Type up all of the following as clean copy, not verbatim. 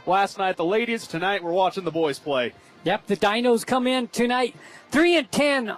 last night the ladies. Tonight we're watching the boys play. Yep, the Dinos come in tonight 3-10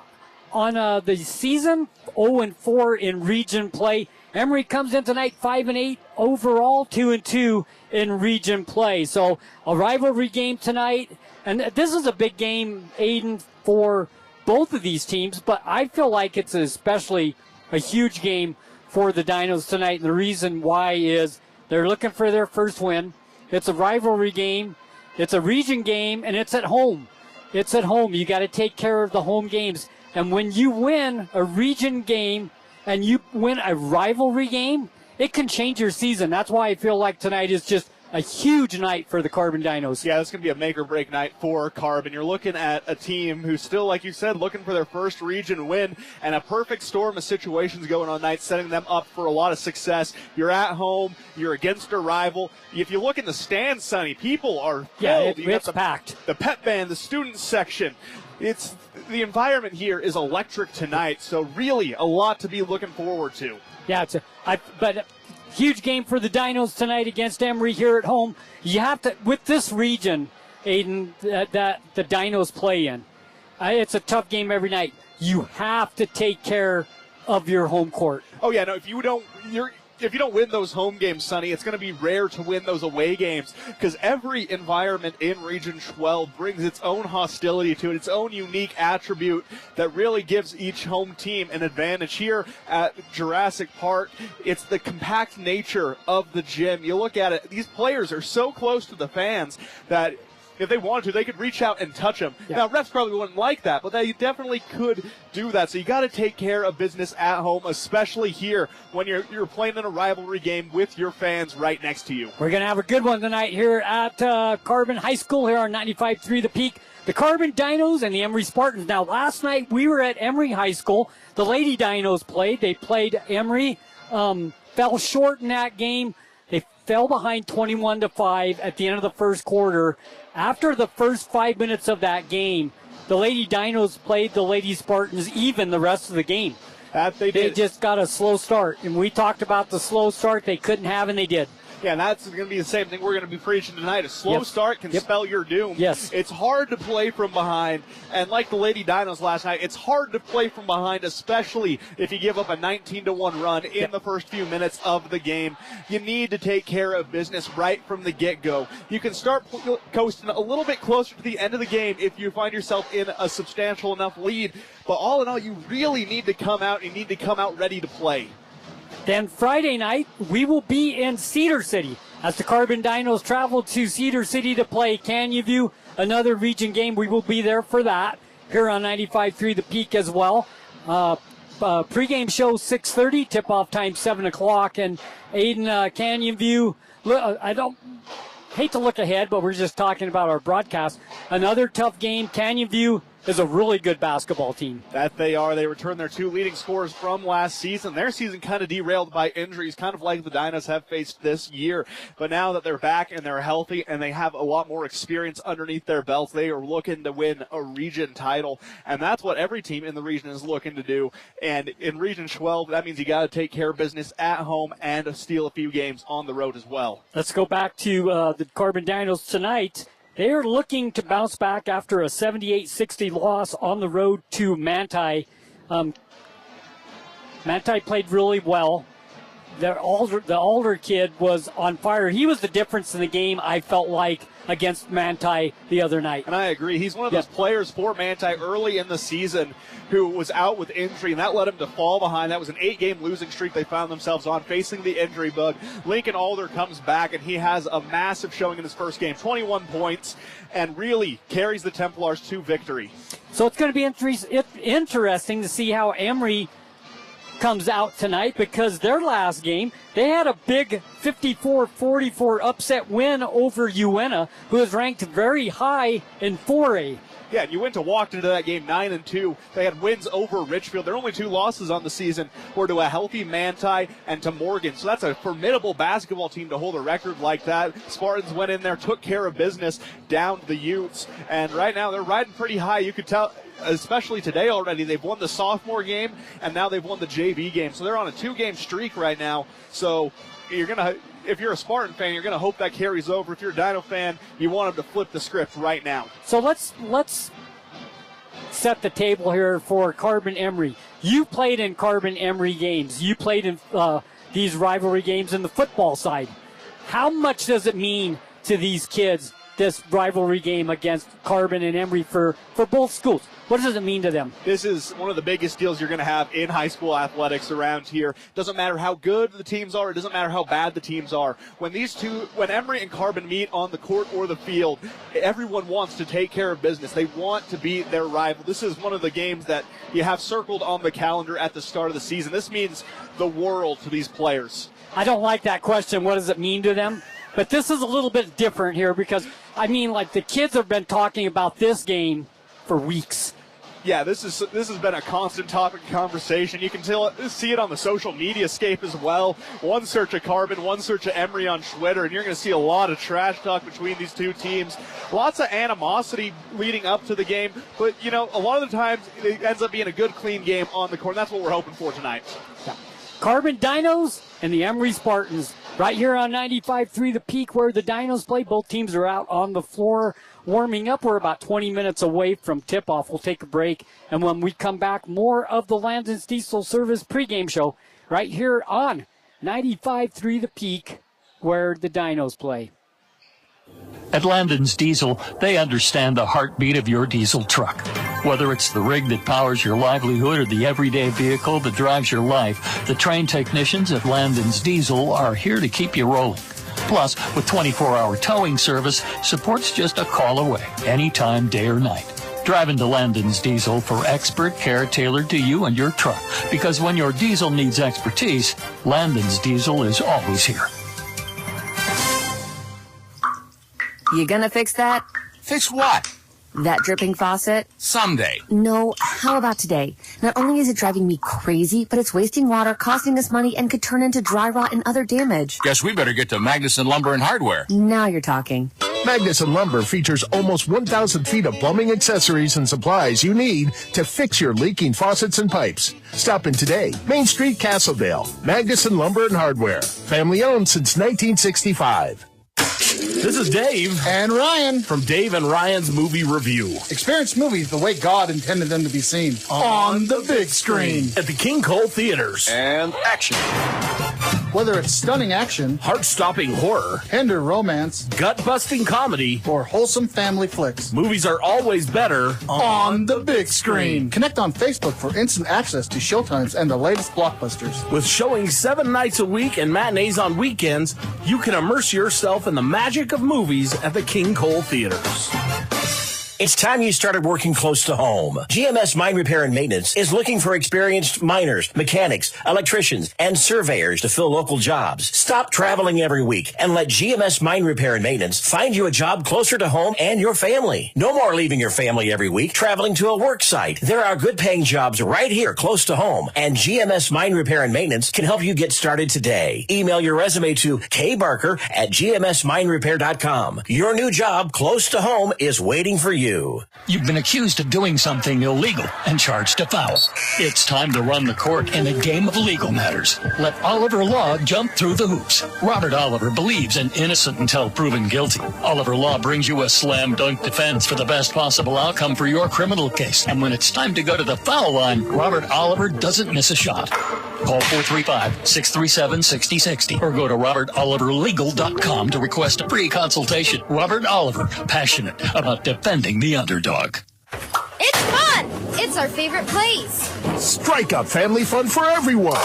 on the season, 0-4 in region play. Emery comes in tonight 5-8 overall, 2-2 in region play. So a rivalry game tonight, and this is a big game, Aiden, for both of these teams, but I feel like it's especially a huge game for the Dinos tonight. And the reason why is they're looking for their first win. It's a rivalry game. It's a region game, and it's at home. It's at home. You got to take care of the home games. And when you win a region game and you win a rivalry game, it can change your season. That's why I feel like tonight is just a huge night for the Carbon Dinos. Yeah, this is going to be a make-or-break night for Carbon. You're looking at a team who's still, like you said, looking for their first region win, and a perfect storm of situations going on tonight, setting them up for a lot of success. You're at home. You're against a rival. If you look in the stands, Sonny, people are filled. Yeah, it's packed. The pep band, the student section. The environment here is electric tonight, so really a lot to be looking forward to. Yeah, but huge game for the Dinos tonight against Emery here at home. You have to, with this region, Aiden, that the Dinos play in, it's a tough game every night. You have to take care of your home court. Oh yeah, no, if you don't win those home games, Sonny, it's going to be rare to win those away games, because every environment in Region 12 brings its own hostility to it, its own unique attribute that really gives each home team an advantage. Here at Jurassic Park, it's the compact nature of the gym. You look at it, these players are so close to the fans that if they wanted to, they could reach out and touch them. Yeah. Now, refs probably wouldn't like that, but they definitely could do that. So you got to take care of business at home, especially here when you're playing in a rivalry game with your fans right next to you. We're going to have a good one tonight here at Carbon High School here on 95.3 The Peak. The Carbon Dinos and the Emery Spartans. Now, last night we were at Emery High School. The Lady Dinos played. They played Emery. Fell short in that game. They fell behind 21-5 at the end of the first quarter. After the first 5 minutes of that game, the Lady Dinos played the Lady Spartans even the rest of the game. They just got a slow start. And we talked about the slow start they couldn't have, and they did. Yeah, and that's going to be the same thing we're going to be preaching tonight. A slow start can spell your doom. Yes. It's hard to play from behind. And like the Lady Dinos last night, it's hard to play from behind, especially if you give up a 19-1 run in the first few minutes of the game. You need to take care of business right from the get-go. You can start coasting a little bit closer to the end of the game if you find yourself in a substantial enough lead. But all in all, you really need to come out. You need to come out ready to play. Then Friday night, we will be in Cedar City as the Carbon Dinos travel to Cedar City to play Canyon View, another region game. We will be there for that here on 95.3 The Peak as well. Pre-game show 6:30, tip-off time 7 o'clock. And Aiden, Canyon View, I don't hate to look ahead, but we're just talking about our broadcast. Another tough game. Canyon View is a really good basketball team. That they are. They return their two leading scorers from last season. Their season kind of derailed by injuries, kind of like the Dinos have faced this year. But now that they're back and they're healthy and they have a lot more experience underneath their belts, they are looking to win a region title. And that's what every team in the region is looking to do. And in Region 12, that means you got to take care of business at home and steal a few games on the road as well. Let's go back to the Carbon Dinos tonight. They are looking to bounce back after a 78-60 loss on the road to Manti. Manti played really well. The older kid was on fire. He was the difference in the game, I felt like, against Manti the other night. And I agree. He's one of those players for Manti early in the season who was out with injury, and that led him to fall behind. That was an 8-game losing streak they found themselves on, facing the injury bug. Lincoln Alder comes back, and he has a massive showing in his first game, 21 points, and really carries the Templars to victory. So it's going to be interesting to see how Emery comes out tonight, because their last game, they had a big 54-44 upset win over Uena, who is ranked very high in 4A. Yeah, and Uinta walked into that game 9-2. They had wins over Richfield. Their only two losses on the season were to a healthy Manti and to Morgan. So that's a formidable basketball team to hold a record like that. Spartans went in there, took care of business down to the Utes, and right now they're riding pretty high. You could tell, especially today already, they've won the sophomore game, and now they've won the JV game. So they're on a 2-game streak right now. So you're going to if you're a Spartan fan, you're going to hope that carries over. If you're a Dino fan, you want them to flip the script right now. So let's set the table here for Carbon Emery. You played in Carbon Emery games. You played in these rivalry games in the football side. How much does it mean to these kids, this rivalry game against Carbon and Emery for both schools? What does it mean to them? This is one of the biggest deals you're going to have in high school athletics around here. Doesn't matter how good the teams are. It doesn't matter how bad the teams are. When Emery and Carbon meet on the court or the field, everyone wants to take care of business. They want to beat their rival. This is one of the games that you have circled on the calendar at the start of the season. This means the world to these players. I don't like that question. What does it mean to them? But this is a little bit different here because, the kids have been talking about this game for weeks. Yeah, this has been a constant topic of conversation. You can see it on the social media scape as well. One search of Carbon, one search of Emery on Twitter, and you're going to see a lot of trash talk between these two teams. Lots of animosity leading up to the game, but, a lot of the times it ends up being a good, clean game on the court, and that's what we're hoping for tonight. Yeah. Carbon Dinos and the Emery Spartans right here on 95.3 The Peak where the Dinos play. Both teams are out on the floor warming up. We're about 20 minutes away from tip-off. We'll take a break, and when we come back, more of the Landon's Diesel Service pregame show right here on 95.3 The Peak where the Dinos play. At Landon's Diesel, they understand the heartbeat of your diesel truck. Whether it's the rig that powers your livelihood or the everyday vehicle that drives your life, the trained technicians at Landon's Diesel are here to keep you rolling. Plus, with 24-hour towing service, support's just a call away, anytime, day or night. Drive into Landon's Diesel for expert care tailored to you and your truck. Because when your diesel needs expertise, Landon's Diesel is always here. You gonna fix that? Fix what? That dripping faucet? Someday. No, how about today? Not only is it driving me crazy, but it's wasting water, costing us money, and could turn into dry rot and other damage. Guess we better get to Magnuson Lumber and Hardware. Now you're talking. Magnuson Lumber features almost 1,000 feet of plumbing accessories and supplies you need to fix your leaking faucets and pipes. Stop in today. Main Street, Castledale. Magnuson Lumber and Hardware. Family owned since 1965. This is Dave and Ryan from Dave and Ryan's Movie Review. Experience movies the way God intended them to be seen. On the big screen. At the King Cole Theaters. And action. Whether it's stunning action, heart-stopping horror, tender romance, gut-busting comedy, or wholesome family flicks, movies are always better on the big screen. Connect on Facebook for instant access to showtimes and the latest blockbusters. With showings 7 nights a week and matinees on weekends, you can immerse yourself in the magic of movies at the King Cole Theaters. It's time you started working close to home. GMS Mine Repair and Maintenance is looking for experienced miners, mechanics, electricians, and surveyors to fill local jobs. Stop traveling every week and let GMS Mine Repair and Maintenance find you a job closer to home and your family. No more leaving your family every week traveling to a work site. There are good paying jobs right here close to home, and GMS Mine Repair and Maintenance can help you get started today. Email your resume to kbarker@gmsminerepair.com. Your new job close to home is waiting for you. You've been accused of doing something illegal and charged a foul. It's time to run the court in a game of legal matters. Let Oliver Law jump through the hoops. Robert Oliver believes in innocent until proven guilty. Oliver Law brings you a slam dunk defense for the best possible outcome for your criminal case. And when it's time to go to the foul line, Robert Oliver doesn't miss a shot. Call 435-637-6060 or go to robertoliverlegal.com to request a free consultation. Robert Oliver, passionate about defending the underdog. It's fun! It's our favorite place. Strike up family fun for everyone.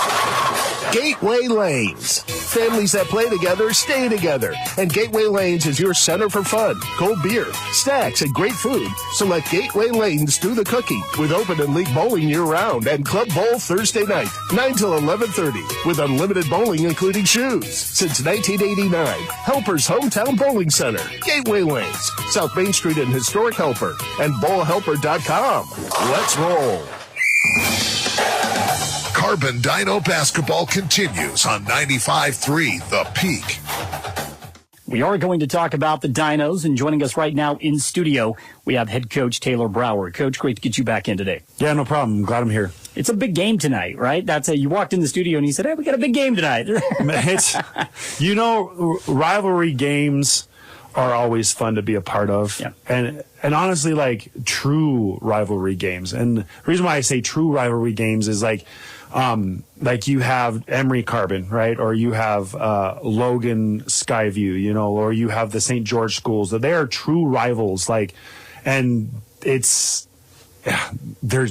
Gateway Lanes. Families that play together stay together. And Gateway Lanes is your center for fun, cold beer, snacks, and great food. Select Gateway Lanes do the cooking with open and league bowling year-round and Club Bowl Thursday night, 9 till 11:30, with unlimited bowling including shoes. Since 1989, Helper's Hometown Bowling Center. Gateway Lanes, South Main Street in historic Helper, and bowlhelper.com. Let's roll. Carbon Dino basketball continues on 95.3 The Peak. We are going to talk about the Dinos, and joining us right now in studio, we have head coach Taylor Brower. Coach, great to get you back in today. Yeah, no problem. I'm glad I'm here. It's a big game tonight, right? You walked in the studio and you said, hey, we got a big game tonight. Rivalry games are always fun to be a part of. Yeah. And honestly, like true rivalry games. And the reason why I say true rivalry games is like you have Emery Carbon, right? Or you have Logan Skyview, or you have the St. George schools. They are true rivals. And there's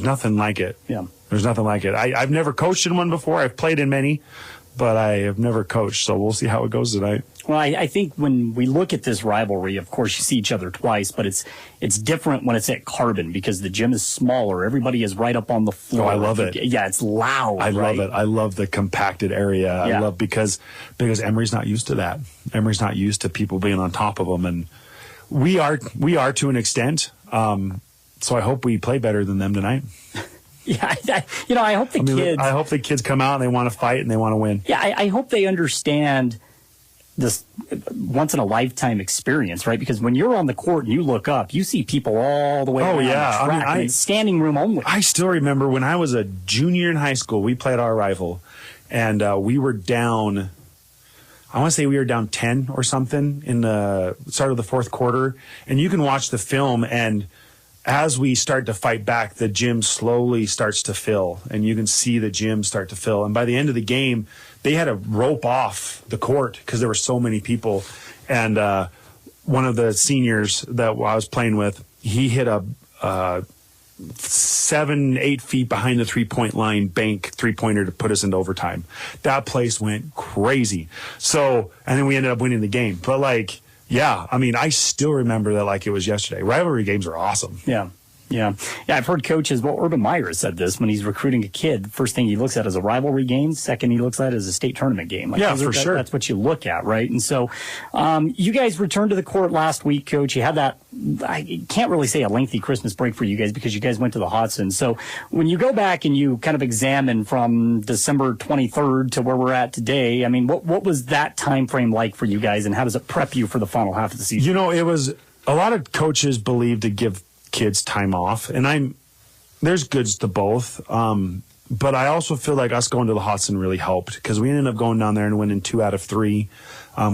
nothing like it. Yeah. There's nothing like it. I've never coached in one before. I've played in many, but I have never coached. So we'll see how it goes tonight. Well, I think when we look at this rivalry, of course, you see each other twice, but it's different when it's at Carbon because the gym is smaller. Everybody is right up on the floor. Oh, I love it. Yeah, it's loud. I love it. I love the compacted area. Yeah. I love because Emery's not used to that. Emery's not used to people being on top of them, and we are to an extent. So I hope we play better than them tonight. Yeah, I hope kids. I hope the kids come out and they want to fight and they want to win. Yeah, I hope they understand this once-in-a-lifetime experience, right? Because when you're on the court and you look up, you see people all the way around the track. It's standing room only. I still remember when I was a junior in high school, we played our rival, and we were down, I want to say we were down 10 or something in the start of the fourth quarter. And you can watch the film, and as we start to fight back, the gym slowly starts to fill, and you can see the gym start to fill. And by the end of the game, they had to rope off the court because there were so many people. And one of the seniors that I was playing with, he hit a 7-8 feet behind the three-point line bank three-pointer to put us into overtime. That place went crazy. So, and then we ended up winning the game. But I still remember that like it was yesterday. Rivalry games are awesome. Yeah, I've heard coaches, Urban Meyer said this when he's recruiting a kid. First thing he looks at is a rivalry game. Second, he looks at it as a state tournament game. Sure. That's what you look at, right? And so you guys returned to the court last week, Coach. You had that, I can't really say a lengthy Christmas break for you guys because you guys went to the Hodson. So when you go back and you kind of examine from December 23rd to where we're at today, I mean, what was that time frame like for you guys, and how does it prep you for the final half of the season? It was a lot of coaches believe to give kids time off, and there's goods to both, but I also feel like us going to the Hodson really helped because we ended up going down there and winning 2 out of 3.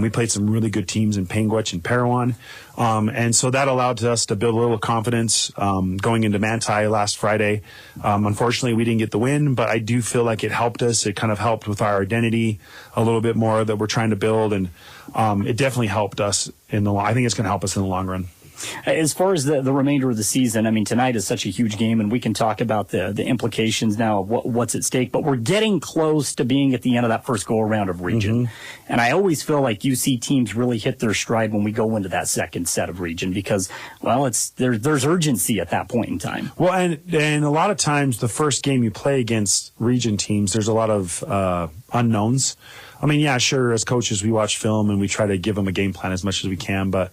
We played some really good teams in Panguitch and Parowan, and so that allowed us to build a little confidence going into Manti last Friday. Unfortunately, we didn't get the win, but I do feel like it helped us. It kind of helped with our identity a little bit more that we're trying to build, and it definitely helped us I think it's going to help us in the long run. As far as the remainder of the season, I mean, tonight is such a huge game, and we can talk about the implications now of what's at stake, but we're getting close to being at the end of that first go-around of region. Mm-hmm. And I always feel like you see teams really hit their stride when we go into that second set of region because, there's urgency at that point in time. Well, and a lot of times the first game you play against region teams, there's a lot of unknowns. I mean, yeah, sure, as coaches, we watch film and we try to give them a game plan as much as we can, but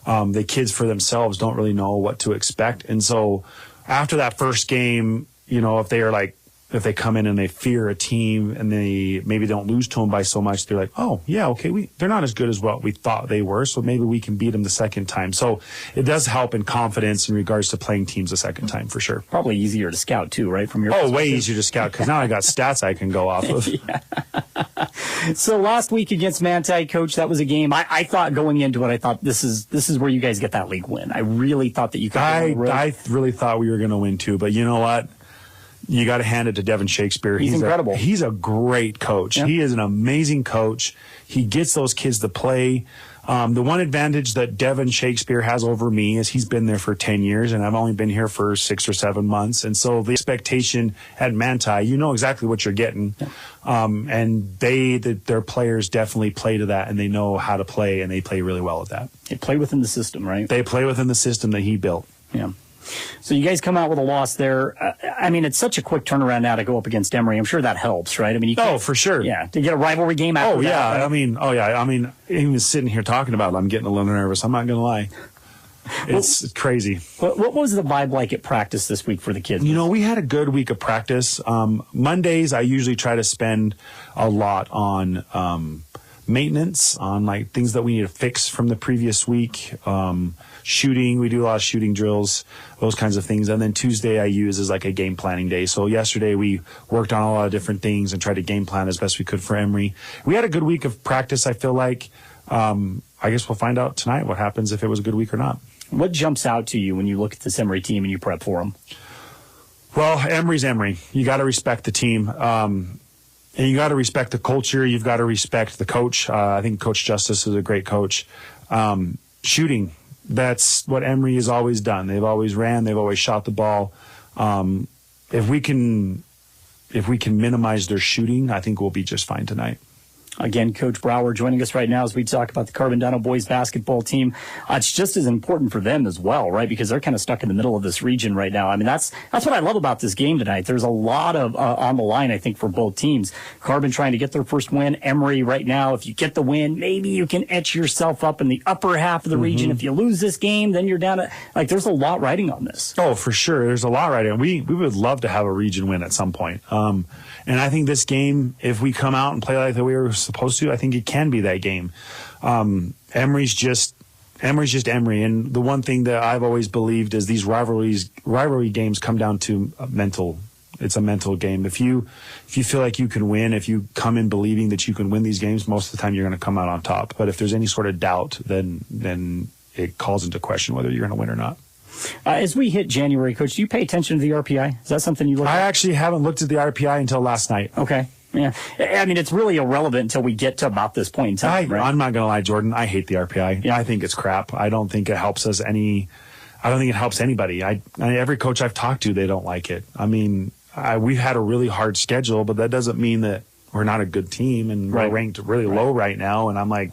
the kids for themselves don't really know what to expect. And so after that first game, if they come in and they fear a team and they maybe don't lose to them by so much, they're like, oh, yeah, okay, they're not as good as what we thought they were, so maybe we can beat them the second time. So it does help in confidence in regards to playing teams the second time for sure. Probably easier to scout too, right? From your perspective. Way easier to scout because now I got stats I can go off of. So last week against Manti, Coach, that was a game I thought going into it, I thought this is where you guys get that league win. I really thought that you could. I really thought we were going to win too, but you know what? You got to hand it to Devin Shakespeare. He's incredible. He's a great coach. Yep. He is an amazing coach. He gets those kids to play. The one advantage that Devin Shakespeare has over me is he's been there for 10 years, and I've only been here for 6 or 7 months. And so the expectation at Manti, you know exactly what you're getting. Yep. And their players definitely play to that, and they know how to play, and they play really well at that. They play within the system, right? They play within the system that he built. Yeah. So you guys come out with a loss there. I mean, it's such a quick turnaround now to go up against Emery. I'm sure that helps, right? I mean, for sure. Yeah, to get a rivalry game after that. Right? I mean, even sitting here talking about it, I'm getting a little nervous. I'm not going to lie. It's crazy. What was the vibe like at practice this week for the kids? We had a good week of practice. Mondays, I usually try to spend a lot on maintenance, on like things that we need to fix from the previous week. Shooting, we do a lot of shooting drills, those kinds of things. And then Tuesday I use as like a game planning day. So yesterday we worked on a lot of different things and tried to game plan as best we could for Emery. We had a good week of practice, I feel like. I guess we'll find out tonight what happens, if it was a good week or not. What jumps out to you when you look at this Emery team and you prep for them? Well, Emery's Emery. You got to respect the team. And you got to respect the culture. You've got to respect the coach. I think Coach Justice is a great coach. Shooting, that's what Emery has always done. They've always ran. They've always shot the ball. If we can minimize their shooting, I think we'll be just fine tonight. Again, Coach Brower joining us right now as we talk about the Carbon Dino boys basketball team. It's just as important for them as well, right? Because they're kind of stuck in the middle of this region right now. I mean, that's what I love about this game tonight. There's a lot of on the line, I think, for both teams. Carbon trying to get their first win. Emery right now, if you get the win, maybe you can etch yourself up in the upper half of the region. If you lose this game, then you're down to, like, there's a lot riding on this. Oh, for sure. There's a lot riding on. We would love to have a region win at some point. And I think this game, if we come out and play like we were supposed to, I think it can be that game. Emery's just Emery. And the one thing that I've always believed is these rivalry games come down to mental. It's a mental game. If you feel like you can win, if you come in believing that you can win these games, most of the time you're going to come out on top. But if there's any sort of doubt, then it calls into question whether you're going to win or not. As we hit January, Coach, do you pay attention to the RPI? Is that something you look at? I actually haven't looked at the RPI until last night. Okay. Yeah. I mean, it's really irrelevant until we get to about this point in time, right? I'm not going to lie, Jordan. I hate the RPI. Yeah. I think it's crap. I don't think it helps us any. I don't think it helps anybody. Every coach I've talked to, they don't like it. I mean, we've had a really hard schedule, but that doesn't mean that we're not a good team, and we're ranked really low right now. And I'm like,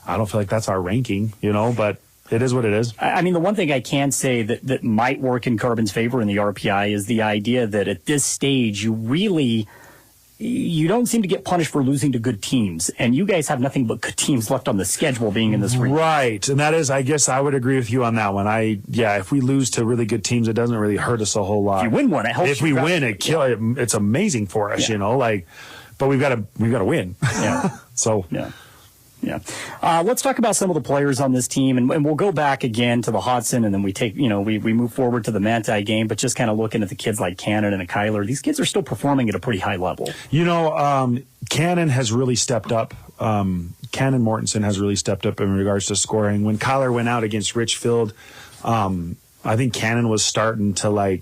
I don't feel like that's our ranking, but it is what it is. I mean, the one thing I can say that might work in Carbon's favor in the RPI is the idea that at this stage, you don't seem to get punished for losing to good teams. And you guys have nothing but good teams left on the schedule being in this region. Right. And that is, I guess I would agree with you on that one. If we lose to really good teams, it doesn't really hurt us a whole lot. If you win one, it helps. If we win, it's amazing for us, but we've got to win. Yeah. So. Yeah. Yeah. Let's talk about some of the players on this team, and we'll go back again to the Hodson, and then we move forward to the Manti game, but just kind of looking at the kids like Cannon and Kyler, these kids are still performing at a pretty high level. Cannon has really stepped up. Cannon Mortensen has really stepped up in regards to scoring. When Kyler went out against Richfield, I think Cannon was starting to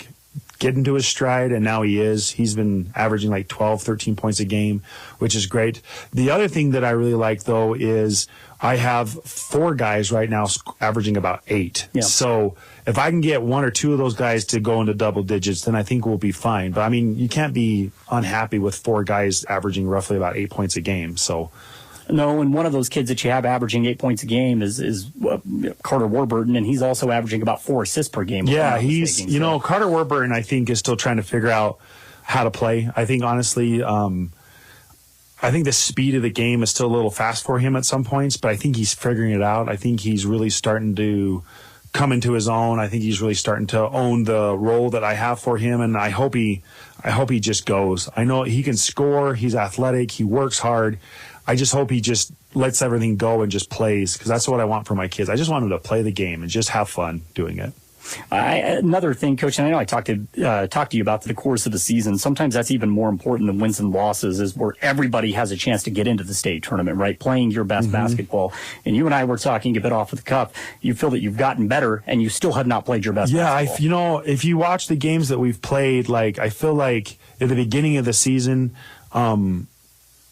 get into his stride, and now he's been averaging 12, 13 points a game, which is great. The other thing that I really like, though, is I have 4 guys right now averaging about 8. Yeah. So if I can get 1 or 2 of those guys to go into double digits, then I think we'll be fine. But I mean, you can't be unhappy with 4 guys averaging roughly about 8 points a game. So. No, and one of those kids that you have averaging 8 points a game is Carter Warburton, and he's also averaging about 4 assists per game. Yeah, Carter Warburton, I think, is still trying to figure out how to play. I think, honestly, I think the speed of the game is still a little fast for him at some points, but I think he's figuring it out. I think he's really starting to come into his own. I think he's really starting to own the role that I have for him, and I hope he just goes. I know he can score. He's athletic. He works hard. I just hope he just lets everything go and just plays, because that's what I want for my kids. I just want them to play the game and just have fun doing it. Another thing, Coach, and I know I talked to you about the course of the season. Sometimes that's even more important than wins and losses, is where everybody has a chance to get into the state tournament, right? Playing your best basketball. And you and I were talking a bit off of the cuff. You feel that you've gotten better, and you still have not played your best basketball. If you watch the games that we've played, I feel like at the beginning of the season,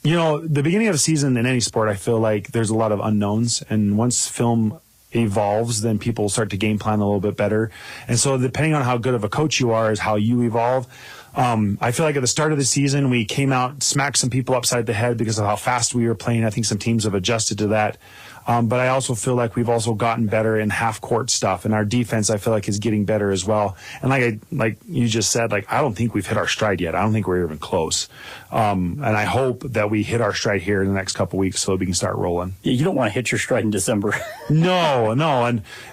the beginning of the season in any sport, I feel like there's a lot of unknowns. And once film evolves, then people start to game plan a little bit better. And so depending on how good of a coach you are is how you evolve. I feel like at the start of the season, we came out, smacked some people upside the head because of how fast we were playing. I think some teams have adjusted to that. But I also feel like we've also gotten better in half-court stuff, and our defense, I feel like, is getting better as well. And like you just said, I don't think we've hit our stride yet. I don't think we're even close. And I hope that we hit our stride here in the next couple of weeks so we can start rolling. Yeah, you don't want to hit your stride in December. No,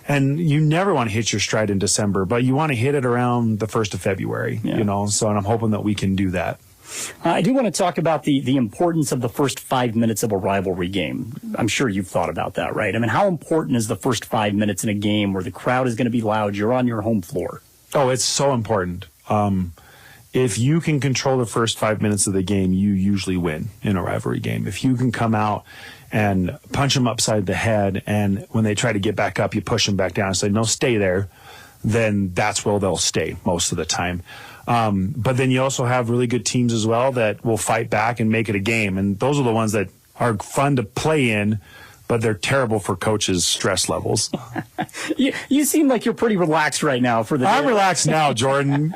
and you never want to hit your stride in December, but you want to hit it around the 1st of February, So, and I'm hoping that we can do that. I do want to talk about the importance of the first 5 minutes of a rivalry game. I'm sure you've thought about that, right? I mean, how important is the first 5 minutes in a game where the crowd is going to be loud, you're on your home floor? Oh, it's so important. If you can control the first 5 minutes of the game, you usually win in a rivalry game. If you can come out and punch them upside the head, and when they try to get back up, you push them back down and say, no, stay there, then that's where they'll stay most of the time. But then you also have really good teams as well that will fight back and make it a game. And those are the ones that are fun to play in, but they're terrible for coaches' stress levels. You seem like you're pretty relaxed right now for the day. I'm relaxed now, Jordan.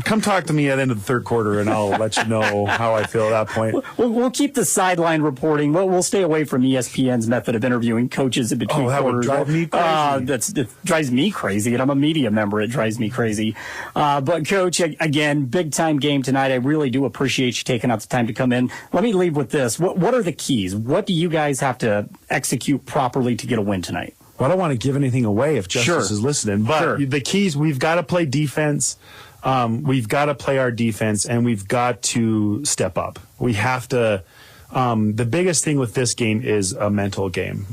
Come talk to me at the end of the third quarter, and I'll let you know how I feel at that point. We'll keep the sideline reporting. We'll stay away from ESPN's method of interviewing coaches in between that quarters. Would drive me crazy. It drives me crazy, and I'm a media member. It drives me crazy. But, Coach, again, big-time game tonight. I really do appreciate you taking out the time to come in. Let me leave with this. What are the keys? What do you guys have to execute properly to get a win tonight? Well, I don't want to give anything away if Justice is listening, but the keys, we've got to play defense. We've got to play our defense, and we've got to step up. We have to. The biggest thing with this game is a mental game.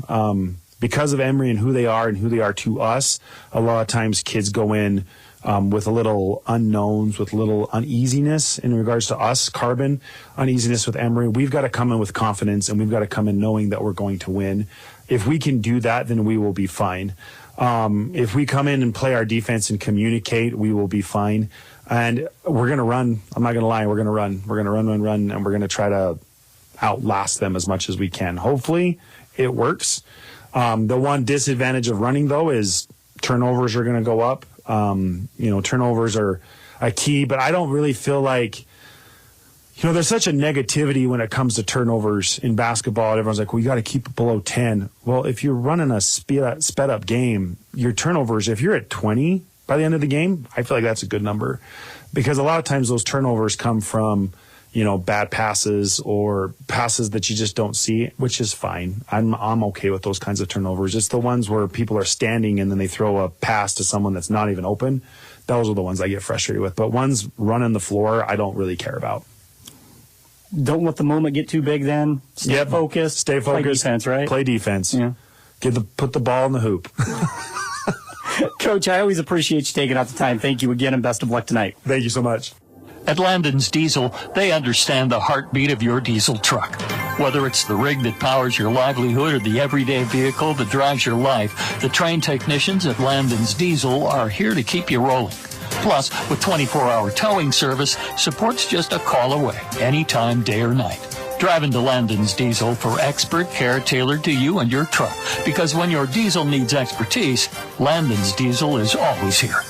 Because of Emery and who they are to us, a lot of times kids go in with a little unknowns, with a little uneasiness in regards to us, Carbon, uneasiness with Emery. We've got to come in with confidence, and we've got to come in knowing that we're going to win. If we can do that, then we will be fine. If we come in and play our defense and communicate, we will be fine. And we're going to run. I'm not going to lie. We're going to run. We're going to run, and we're going to try to outlast them as much as we can. Hopefully it works. The one disadvantage of running, though, is turnovers are going to go up. Turnovers are a key, but I don't really feel like, there's such a negativity when it comes to turnovers in basketball. Everyone's like, well, you got to keep it below 10. Well, if you're running a sped up game, your turnovers, if you're at 20 by the end of the game, I feel like that's a good number, because a lot of times those turnovers come from, bad passes or passes that you just don't see, which is fine. I'm okay with those kinds of turnovers. It's the ones where people are standing and then they throw a pass to someone that's not even open. Those are the ones I get frustrated with. But ones running the floor, I don't really care about. Don't let the moment get too big then. Stay focused. Stay focused. Play defense, right? Play defense. Yeah. Put the ball in the hoop. Coach, I always appreciate you taking out the time. Thank you again, and best of luck tonight. Thank you so much. At Landon's Diesel, they understand the heartbeat of your diesel truck. Whether it's the rig that powers your livelihood or the everyday vehicle that drives your life, the trained technicians at Landon's Diesel are here to keep you rolling. Plus, with 24-hour towing service, support's just a call away, anytime, day or night. Drive into Landon's Diesel for expert care tailored to you and your truck. Because when your diesel needs expertise, Landon's Diesel is always here.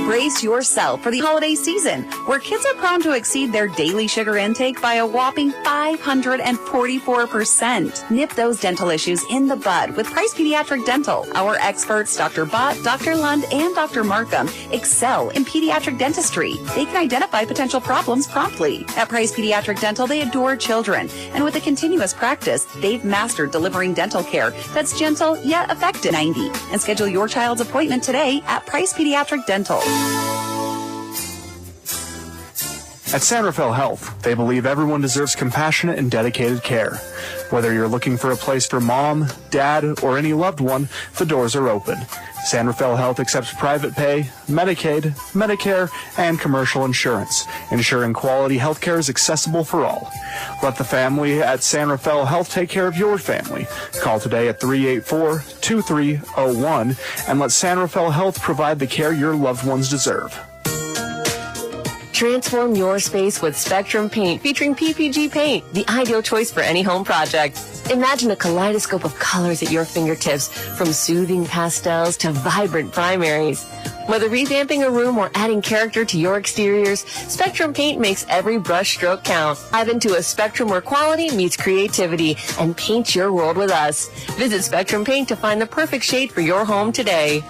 Brace yourself for the holiday season, where kids are prone to exceed their daily sugar intake by a whopping 544%. Nip those dental issues in the bud with Price Pediatric Dental. Our experts, Dr. Bott, Dr. Lund, and Dr. Markham, excel in pediatric dentistry. They can identify potential problems promptly. At Price Pediatric Dental, they adore children, and with a continuous practice, they've mastered delivering dental care that's gentle yet effective. 90. And schedule your child's appointment today at Price Pediatric Dental. At San Rafael Health, they believe everyone deserves compassionate and dedicated care. Whether you're looking for a place for mom, dad, or any loved one, the doors are open. San Rafael Health accepts private pay, Medicaid, Medicare, and commercial insurance, ensuring quality health care is accessible for all. Let the family at San Rafael Health take care of your family. Call today at 384-2301 and let San Rafael Health provide the care your loved ones deserve. Transform your space with Spectrum Paint, featuring PPG paint, the ideal choice for any home project. Imagine a kaleidoscope of colors at your fingertips, from soothing pastels to vibrant primaries. Whether revamping a room or adding character to your exteriors, Spectrum Paint makes every brush stroke count. Dive into a spectrum where quality meets creativity and paint your world with us. Visit Spectrum Paint to find the perfect shade for your home today.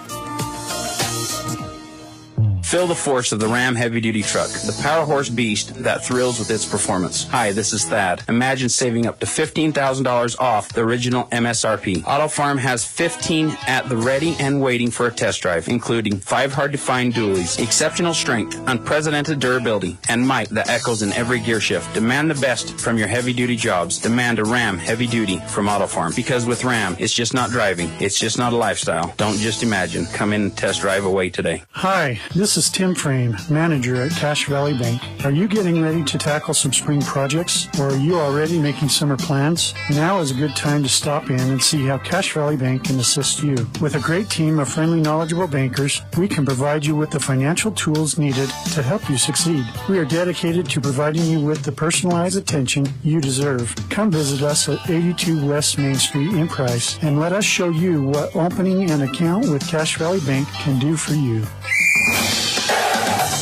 Feel the force of the Ram heavy-duty truck, the power horse beast that thrills with its performance. Hi, this is Thad. Imagine saving up to $15,000 off the original MSRP. Auto Farm has 15 at the ready and waiting for a test drive, including 5 hard-to-find dualies, exceptional strength, unprecedented durability, and might that echoes in every gear shift. Demand the best from your heavy-duty jobs. Demand a Ram heavy-duty from Auto Farm. Because with Ram, it's just not driving. It's just not a lifestyle. Don't just imagine. Come in and test drive away today. Hi, this is Tim Frame, manager at Cache Valley Bank. Are you getting ready to tackle some spring projects, or are you already making summer plans? Now is a good time to stop in and see how Cache Valley Bank can assist you. With a great team of friendly, knowledgeable bankers, we can provide you with the financial tools needed to help you succeed. We are dedicated to providing you with the personalized attention you deserve. Come visit us at 82 West Main Street in Price and let us show you what opening an account with Cache Valley Bank can do for you.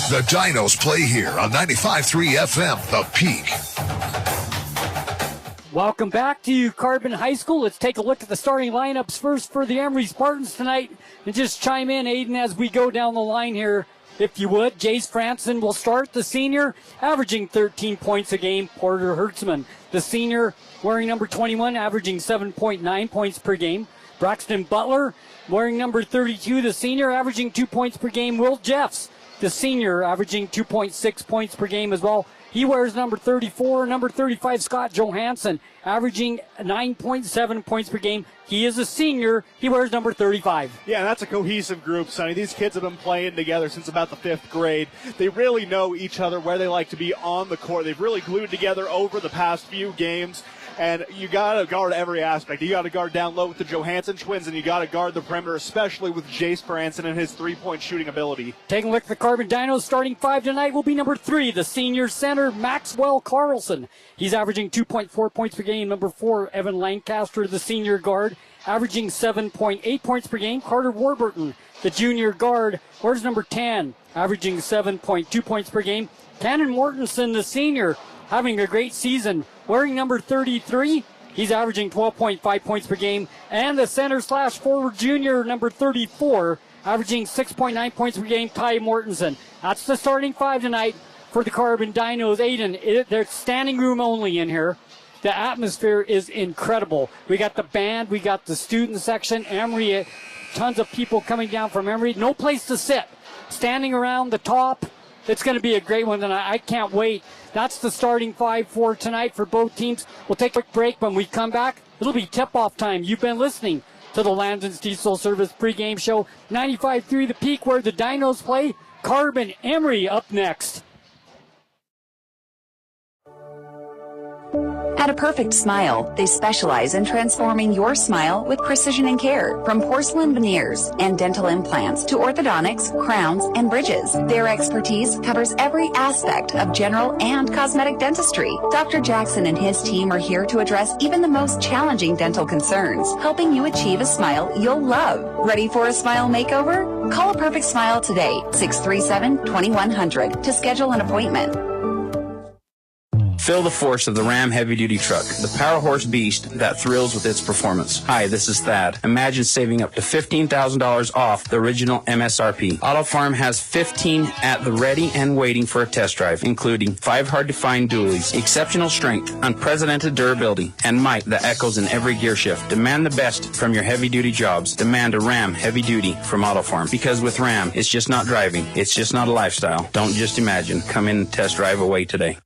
The Dinos play here on 95.3 FM, The Peak. Welcome back to Carbon High School. Let's take a look at the starting lineups first for the Emery Spartans tonight. And just chime in, Aiden, as we go down the line here, if you would. Jace Franson will start, the senior, averaging 13 points a game. Porter Hertzman, the senior, wearing number 21, averaging 7.9 points per game. Braxton Butler, wearing number 32, the senior, averaging 2 points per game. Will Jeffs, the senior, averaging 2.6 points per game as well. He wears number 34. Number 35, Scott Johansson, averaging 9.7 points per game. He is a senior. He wears number 35. Yeah, that's a cohesive group, Sonny. These kids have been playing together since about the 5th grade. They really know each other, where they like to be on the court. They've really glued together over the past few games. And you got to guard every aspect. You got to guard down low with the Johansson twins, and you got to guard the perimeter, especially with Jace Franson and his three-point shooting ability. Taking a look at the Carbon Dinos, starting 5 tonight will be number 3, the senior center, Maxwell Carlson. He's averaging 2.4 points per game. Number 4, Evan Lancaster, the senior guard, averaging 7.8 points per game. Carter Warburton, the junior guard, wears number 10, averaging 7.2 points per game. Cannon Mortensen, the senior, having a great season, wearing number 33. He's averaging 12.5 points per game. And the center/forward junior, number 34, averaging 6.9 points per game, Ty Mortensen. That's the starting 5 tonight for the Carbon Dinos. Aiden, they're standing room only in here. The atmosphere is incredible. We got the band, we got the student section, Emery, tons of people coming down from Emery. No place to sit. Standing around the top. It's going to be a great one tonight. I can't wait. That's the starting 5 for tonight for both teams. We'll take a quick break. When we come back, it'll be tip-off time. You've been listening to the Landon's Diesel Service pregame show, 95.3 The Peak, where the Dinos play. Carbon Emery up next. At A Perfect Smile, they specialize in transforming your smile with precision and care. From porcelain veneers and dental implants to orthodontics, crowns, and bridges, their expertise covers every aspect of general and cosmetic dentistry. Dr. Jackson and his team are here to address even the most challenging dental concerns, helping you achieve a smile you'll love. Ready for a smile makeover? Call A Perfect Smile today, 637-2100, to schedule an appointment. Feel the force of the Ram heavy-duty truck, the power horse beast that thrills with its performance. Hi, this is Thad. Imagine saving up to $15,000 off the original MSRP. Auto Farm has 15 at the ready and waiting for a test drive, including 5 hard-to-find dualies, exceptional strength, unprecedented durability, and might that echoes in every gear shift. Demand the best from your heavy-duty jobs. Demand a Ram heavy-duty from Auto Farm. Because with Ram, it's just not driving. It's just not a lifestyle. Don't just imagine. Come in and test drive away today.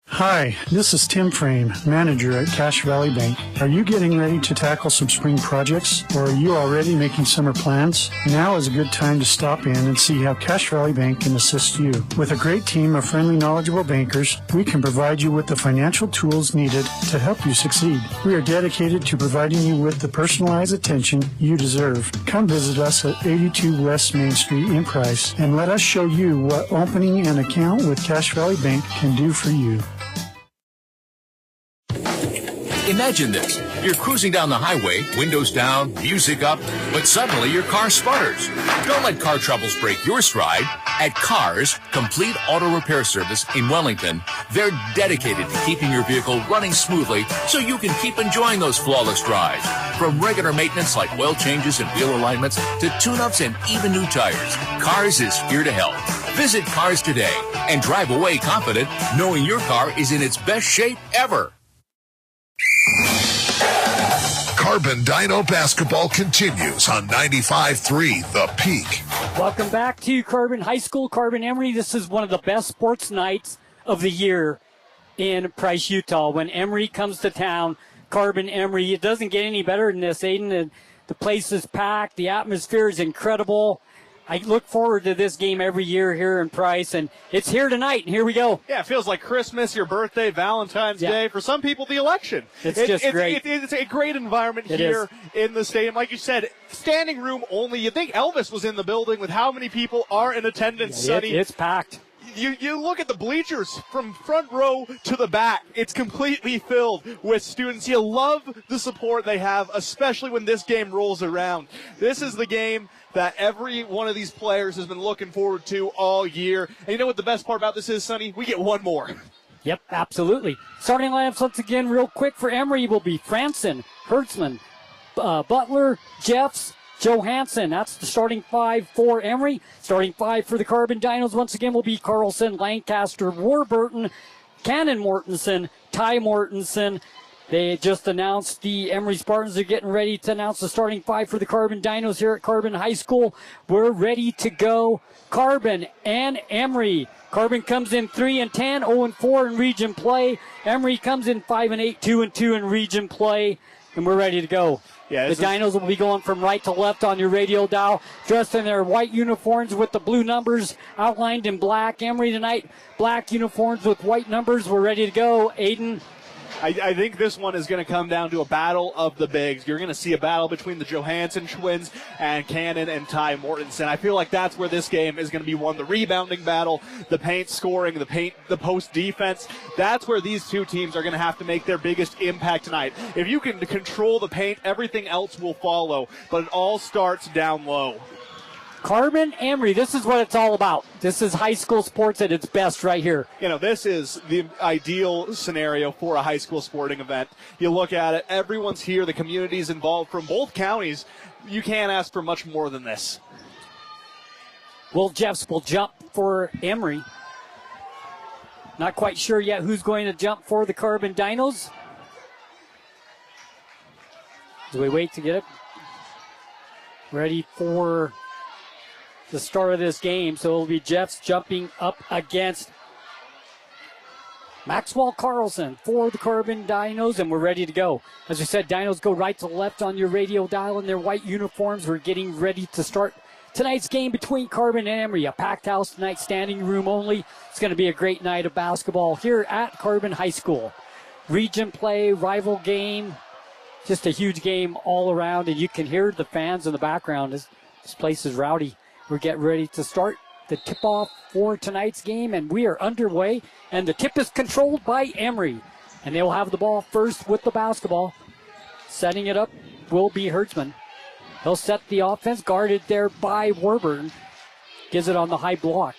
Hi, this is Tim Frame, manager at Cache Valley Bank. Are you getting ready to tackle some spring projects, or are you already making summer plans? Now is a good time to stop in and see how Cache Valley Bank can assist you. With a great team of friendly, knowledgeable bankers, we can provide you with the financial tools needed to help you succeed. We are dedicated to providing you with the personalized attention you deserve. Come visit us at 82 West Main Street in Price and let us show you what opening an account with Cache Valley Bank can do for you. Imagine this. You're cruising down the highway, windows down, music up, but suddenly your car sputters. Don't let car troubles break your stride. At Cars Complete Auto Repair Service in Wellington, they're dedicated to keeping your vehicle running smoothly so you can keep enjoying those flawless drives. From regular maintenance like oil changes and wheel alignments to tune-ups and even new tires, Cars is here to help. Visit Cars today and drive away confident knowing your car is in its best shape ever. Carbon Dino basketball continues on 95.3 The Peak. Welcome back to Carbon High School, Carbon Emery. This is one of the best sports nights of the year in Price, Utah. When Emery comes to town, Carbon Emery, it doesn't get any better than this, Aiden. The place is packed. The atmosphere is incredible. I look forward to this game every year here in Price, and it's here tonight, and here we go. Yeah, it feels like Christmas, your birthday, Valentine's Day. For some people, the election. It's great. It's a great environment here in the stadium. Like you said, standing room only. You think Elvis was in the building with how many people are in attendance, Sonny. It's packed. You look at the bleachers from front row to the back. It's completely filled with students. You love the support they have, especially when this game rolls around. This is the game that every one of these players has been looking forward to all year. And you know what the best part about this is, Sonny? We get one more. Yep, absolutely. Starting lineups once again real quick for Emery will be Franson, Hertzman, Butler, Jeffs, Johansson. That's the starting five for Emery. Starting five for the Carbon Dinos once again will be Carlson, Lancaster, Warburton, Cannon Mortensen, Ty Mortensen. They just announced the Emery Spartans are getting ready to announce the starting five for the Carbon Dinos here at Carbon High School. We're ready to go. Carbon and Emery. Carbon comes in 3-10, 0-4 in region play. Emery comes in 5-8, 2-2 in region play. And we're ready to go. Yeah, the Dinos will be going from right to left on your radio dial, dressed in their white uniforms with the blue numbers outlined in black. Emery tonight, black uniforms with white numbers. We're ready to go. Aiden. I think this one is going to come down to a battle of the bigs. You're going to see a battle between the Johansson twins and Cannon and Ty Mortensen. I feel like that's where this game is going to be won. The rebounding battle, the paint scoring, the post defense. That's where these two teams are going to have to make their biggest impact tonight. If you can control the paint, everything else will follow. But it all starts down low. Carbon Emery, this is what it's all about. This is high school sports at its best right here. You know, this is the ideal scenario for a high school sporting event. You look at it, everyone's here, the community's involved from both counties. You can't ask for much more than this. Will Jeffs will jump for Emery. Not quite sure yet who's going to jump for the Carbon Dinos. As we wait to get it ready for the start of this game. So it'll be Jeffs jumping up against Maxwell Carlson for the Carbon Dinos, and we're ready to go. As I said, Dinos go right to left on your radio dial in their white uniforms. We're getting ready to start tonight's game between Carbon and Emery. A packed house tonight, standing room only. It's going to be a great night of basketball here at Carbon High School. Region play, rival game, just a huge game all around, and you can hear the fans in the background. This place is rowdy. We're getting ready to start the tip-off for tonight's game, and we are underway. And the tip is controlled by Emery. And they will have the ball first with the basketball. Setting it up will be Hertzman. He'll set the offense, guarded there by Warburton. Gives it on the high block.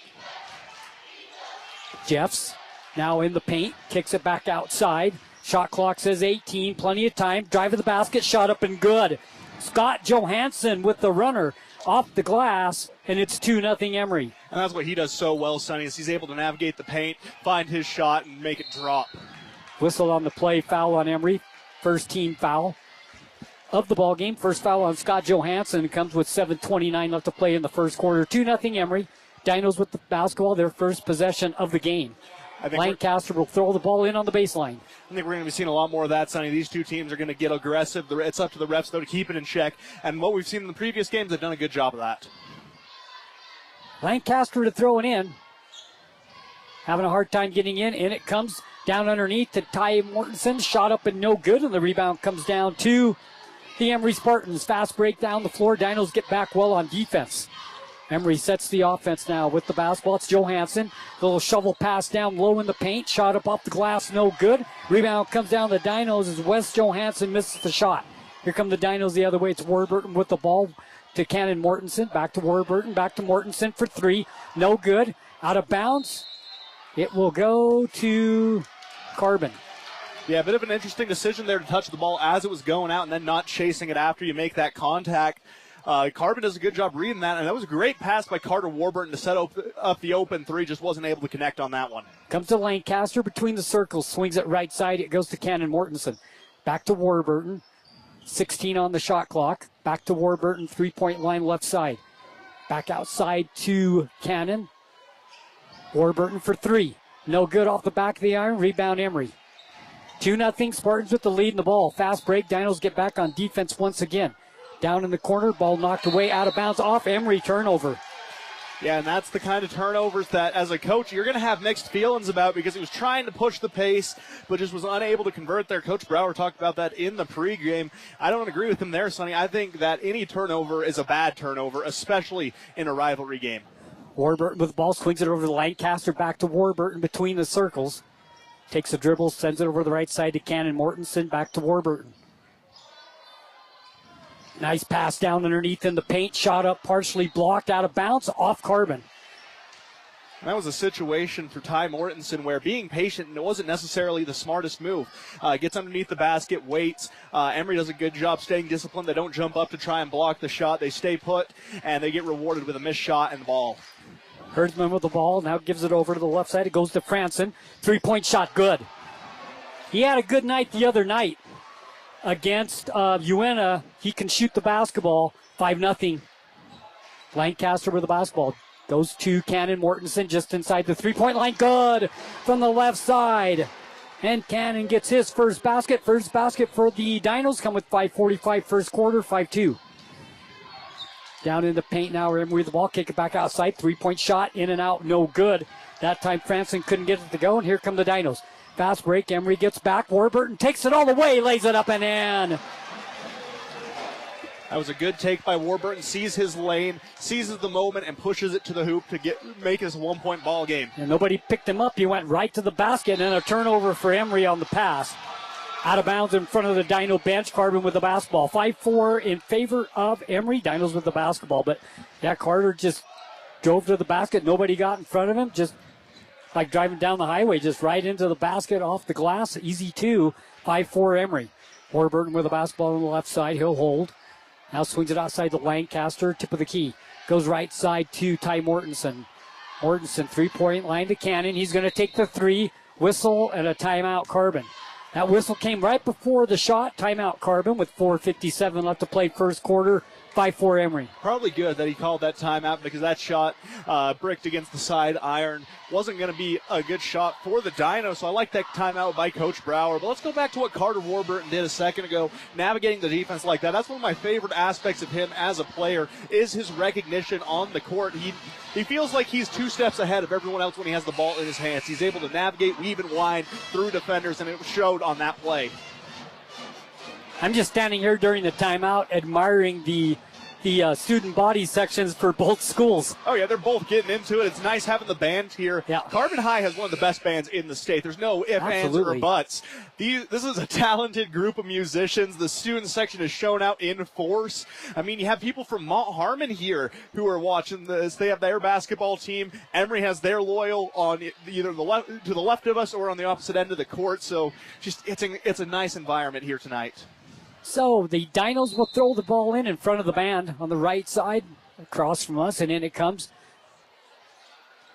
Jeffs now in the paint, kicks it back outside. Shot clock says 18, plenty of time. Drive of the basket, shot up and good. Scott Johansson with the runner off the glass, and it's 2-0 Emery. And that's what he does so well, Sonny, is he's able to navigate the paint, find his shot, and make it drop. Whistle on the play, foul on Emery. First team foul of the ball game. First foul on Scott Johansson. Comes with 7:29 left to play in the first quarter. 2-0 Emery. Dinos with the basketball, their first possession of the game. Lancaster will throw the ball in on the baseline. I think we're going to be seeing a lot more of that, Sonny. These two teams are going to get aggressive. It's up to the refs, though, to keep it in check. And what we've seen in the previous games, they've done a good job of that. Lancaster to throw it in. Having a hard time getting in, and it comes down underneath to Ty Mortensen. Shot up and no good, and the rebound comes down to the Emery Spartans. Fast break down the floor. Dinos get back well on defense. Emery sets the offense now with the basketball. It's Johansson. The little shovel pass down low in the paint. Shot up off the glass, no good. Rebound comes down the Dinos as Wes Johansson misses the shot. Here come the Dinos the other way. It's Warburton with the ball to Cannon Mortensen. Back to Warburton. Back to Mortensen for three. No good. Out of bounds. It will go to Carbon. Yeah, a bit of an interesting decision there to touch the ball as it was going out and then not chasing it after you make that contact. Carbon does a good job reading that, and that was a great pass by Carter Warburton to set up the open three. Just wasn't able to connect on that one. Comes to Lancaster between the circles, swings it right side. It goes to Cannon Mortensen. Back to Warburton. 16 on the shot clock. Back to Warburton, three-point line left side. Back outside to Cannon. Warburton for three. No good off the back of the iron. Rebound Emery. 2-0 Spartans with the lead in the ball. Fast break. Dinos get back on defense once again. Down in the corner, ball knocked away, out of bounds, off Emery, turnover. Yeah, and that's the kind of turnovers that, as a coach, you're going to have mixed feelings about because he was trying to push the pace, but just was unable to convert there. Coach Brower talked about that in the pregame. I don't agree with him there, Sonny. I think that any turnover is a bad turnover, especially in a rivalry game. Warburton with the ball, swings it over to Lancaster, back to Warburton between the circles. Takes a dribble, sends it over the right side to Cannon Mortensen, back to Warburton. Nice pass down underneath in the paint. Shot up, partially blocked, out of bounds, off Carbon. That was a situation for Ty Mortensen where being patient wasn't necessarily the smartest move. Gets underneath the basket, waits. Emery does a good job staying disciplined. They don't jump up to try and block the shot. They stay put, and they get rewarded with a missed shot and the ball. Herdsman with the ball, now gives it over to the left side. It goes to Franson. Three-point shot, good. He had a good night the other night against Uena. He can shoot the basketball. 5-0. Lancaster with the basketball. Goes to Cannon Mortensen just inside the three-point line. Good from the left side. And Cannon gets his first basket. First basket for the Dinos. Come with 5:45 first quarter, 5-2. Down in the paint now. Emery with the ball. Kick it back outside. Three-point shot. In and out. No good. That time Franson couldn't get it to go. And here come the Dinos. Fast break. Emery gets back. Warburton takes it all the way. Lays it up and in. That was a good take by Warburton. Sees his lane, seizes the moment, and pushes it to the hoop to make this a one-point ball game. And nobody picked him up. He went right to the basket, and a turnover for Emery on the pass. Out of bounds in front of the Dino bench. Carbon with the basketball. 5-4 in favor of Emery. Dinos with the basketball. But, yeah, Carter just drove to the basket. Nobody got in front of him. Just like driving down the highway, just right into the basket off the glass. Easy two. 5-4 Emery. Warburton with the basketball on the left side. He'll hold. Now swings it outside to Lancaster. Tip of the key. Goes right side to Ty Mortensen. Mortensen, three-point line to Cannon. He's going to take the three. Whistle and a timeout, Carbon. That whistle came right before the shot. Timeout, Carbon, with 4:57 left to play first quarter. 5-4 Emery. Probably good that he called that timeout because that shot bricked against the side iron. Wasn't going to be a good shot for the Dinos, so I like that timeout by Coach Brower. But let's go back to what Carter Warburton did a second ago, navigating the defense like that. That's one of my favorite aspects of him as a player is his recognition on the court. He feels like he's two steps ahead of everyone else when he has the ball in his hands. He's able to navigate, weave, and wind through defenders, and it showed on that play. I'm just standing here during the timeout admiring the student body sections for both schools. Oh, yeah, they're both getting into it. It's nice having the band here. Yeah. Carbon High has one of the best bands in the state. There's no ifs, ands, or buts. This is a talented group of musicians. The student section has shown out in force. I mean, you have people from Mount Harmon here who are watching this. They have their basketball team. Emery has their loyal on either to the left of us or on the opposite end of the court. So just it's a nice environment here tonight. So the Dinos will throw the ball in front of the band on the right side, across from us, and in it comes.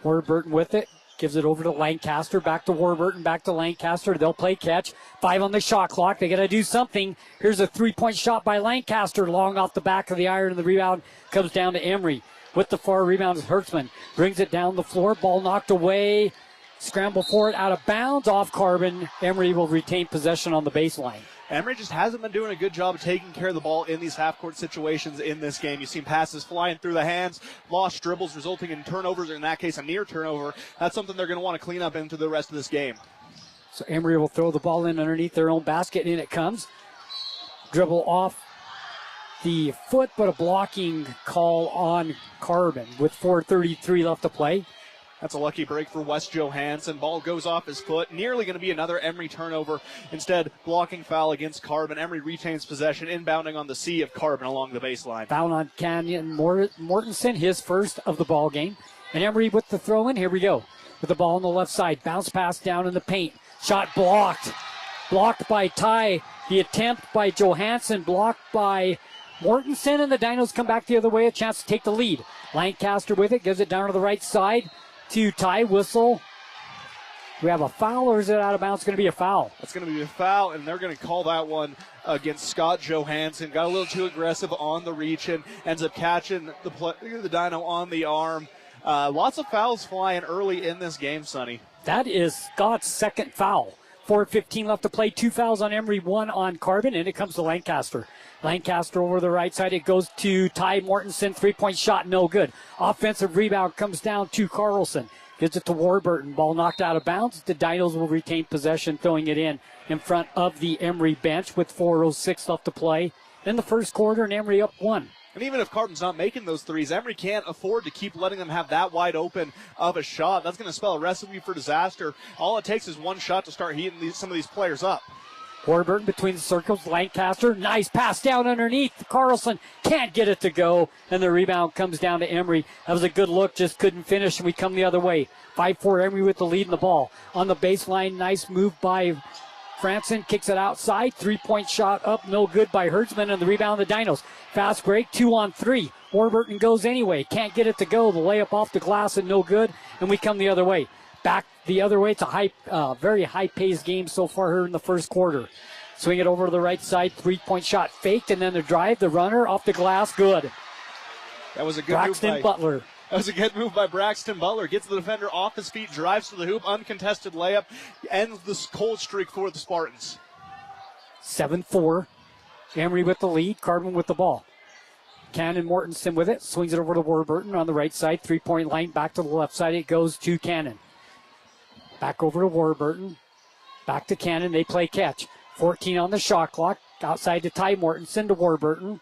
Warburton with it, gives it over to Lancaster, back to Warburton, back to Lancaster. They'll play catch. 5 on the shot clock. They got to do something. Here's a three-point shot by Lancaster, long off the back of the iron, and the rebound comes down to Emery. With the far rebound is Hertzman. Brings it down the floor. Ball knocked away. Scramble for it, out of bounds, off Carbon. Emery will retain possession on the baseline. Emery just hasn't been doing a good job of taking care of the ball in these half-court situations in this game. You've seen passes flying through the hands, lost dribbles resulting in turnovers, or in that case, a near turnover. That's something they're going to want to clean up into the rest of this game. So Emery will throw the ball in underneath their own basket, and in it comes. Dribble off the foot, but a blocking call on Carbon with 4:33 left to play. That's a lucky break for Wes Johansson. Ball goes off his foot. Nearly going to be another Emery turnover. Instead, blocking foul against Carbon. Emery retains possession, inbounding on the C of Carbon along the baseline. Foul on Canyon Mortensen, his first of the ball game. And Emery with the throw in. Here we go. With the ball on the left side. Bounce pass down in the paint. Shot blocked. Blocked by Ty. The attempt by Johansson blocked by Mortensen. And the Dinos come back the other way. A chance to take the lead. Lancaster with it. Gives it down to the right side to Ty. Whistle. Do we have a foul or is it out of bounds? It's going to be a foul. It's going to be a foul, and they're going to call that one against Scott Johansson. Got a little too aggressive on the reach and ends up catching the Dino on the arm. Lots of fouls flying early in this game, Sonny. That is Scott's second foul. 4:15 left to play. 2 fouls on Emery, 1 on Carbon, and it comes to Lancaster. Lancaster over the right side. It goes to Ty Mortensen. 3-point shot, no good. Offensive rebound comes down to Carlson. Gives it to Warburton. Ball knocked out of bounds. The Dinos will retain possession, throwing it in front of the Emery bench with 4:06 left to play in the first quarter, and Emery up 1. And even if Carbon's not making those threes, Emery can't afford to keep letting them have that wide open of a shot. That's going to spell a recipe for disaster. All it takes is one shot to start heating some of these players up. Warburton between the circles. Lancaster, nice pass down underneath. Carlson can't get it to go, and the rebound comes down to Emery. That was a good look, just couldn't finish, and we come the other way. 5-4 Emery with the lead in the ball. On the baseline, nice move by Franson, kicks it outside. 3-point shot up, no good by Hertzman, and the rebound of the Dinos. Fast break, 2-on-3. Warburton goes anyway, can't get it to go. The layup off the glass and no good, and we come the other way. Back the other way. It's a very high-paced game so far here in the first quarter. Swing it over to the right side. 3-point shot faked, and then the drive, the runner off the glass, good. That was a good Braxton move by Butler. That was a good move by Braxton Butler. Gets the defender off his feet, drives to the hoop, uncontested layup, ends this cold streak for the Spartans. 7-4. Emery with the lead, Carbon with the ball. Cannon Mortensen with it, swings it over to Warburton on the right side. 3-point line, back to the left side. It goes to Cannon. Back over to Warburton. Back to Cannon. They play catch. 14 on the shot clock. Outside to Ty Mortensen to Warburton.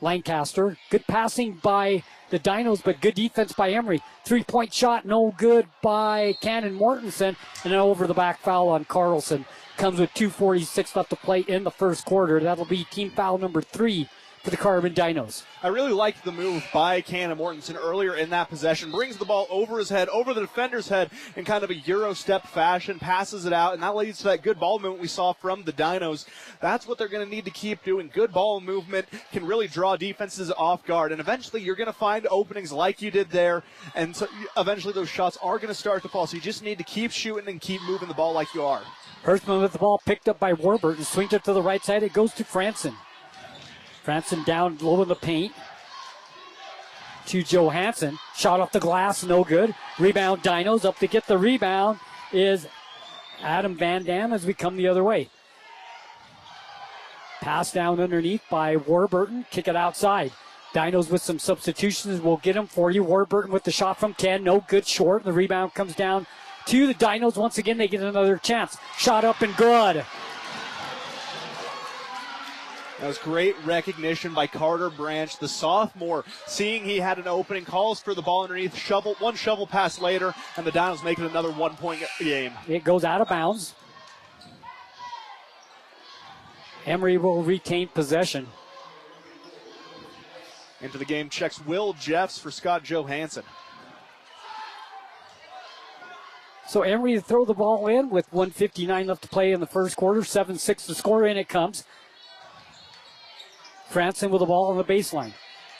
Lancaster. Good passing by the Dinos, but good defense by Emery. 3-point shot, no good by Cannon Mortensen. And then over the back foul on Carlson. Comes with 2:46 left to play in the first quarter. That'll be team foul number 3 for the Carbon Dinos. I really liked the move by Cannon Mortensen earlier in that possession. Brings the ball over his head, over the defender's head in kind of a Euro step fashion, passes it out, and that leads to that good ball movement we saw from the Dinos. That's what they're going to need to keep doing. Good ball movement can really draw defenses off guard, and eventually you're going to find openings like you did there, and so eventually those shots are going to start to fall, so you just need to keep shooting and keep moving the ball like you are. Hertzman with the ball picked up by Warburton, swings it to the right side. It goes to Franson. Franson down low in the paint to Johansson. Shot off the glass, no good. Rebound Dinos. Up to get the rebound is Adam Van Dam as we come the other way. Pass down underneath by Warburton. Kick it outside. Dinos with some substitutions will get them for you. Warburton with the shot from 10. No good, short. The rebound comes down to the Dinos. Once again, they get another chance. Shot up and good. That was great recognition by Carter Branch, the sophomore. Seeing he had an opening, calls for the ball underneath, one shovel pass later, and the Dinos make it another 1-point game. It goes out of bounds. Emery will retain possession. Into the game checks Will Jeffs for Scott Johansson. So Emery to throw the ball in with 1:59 left to play in the first quarter. 7-6 to score, and it comes. Franson with the ball on the baseline.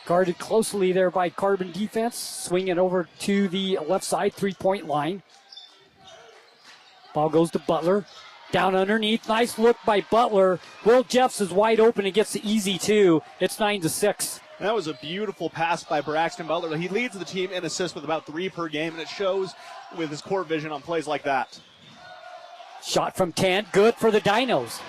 Guarded closely there by Carbon defense. Swing it over to the left side, 3-point line. Ball goes to Butler. Down underneath. Nice look by Butler. Will Jeffs is wide open and gets the easy 2. It's 9-6. That was a beautiful pass by Braxton Butler. He leads the team in assists with about 3 per game, and it shows with his court vision on plays like that. Shot from 10. Good for the Dinos.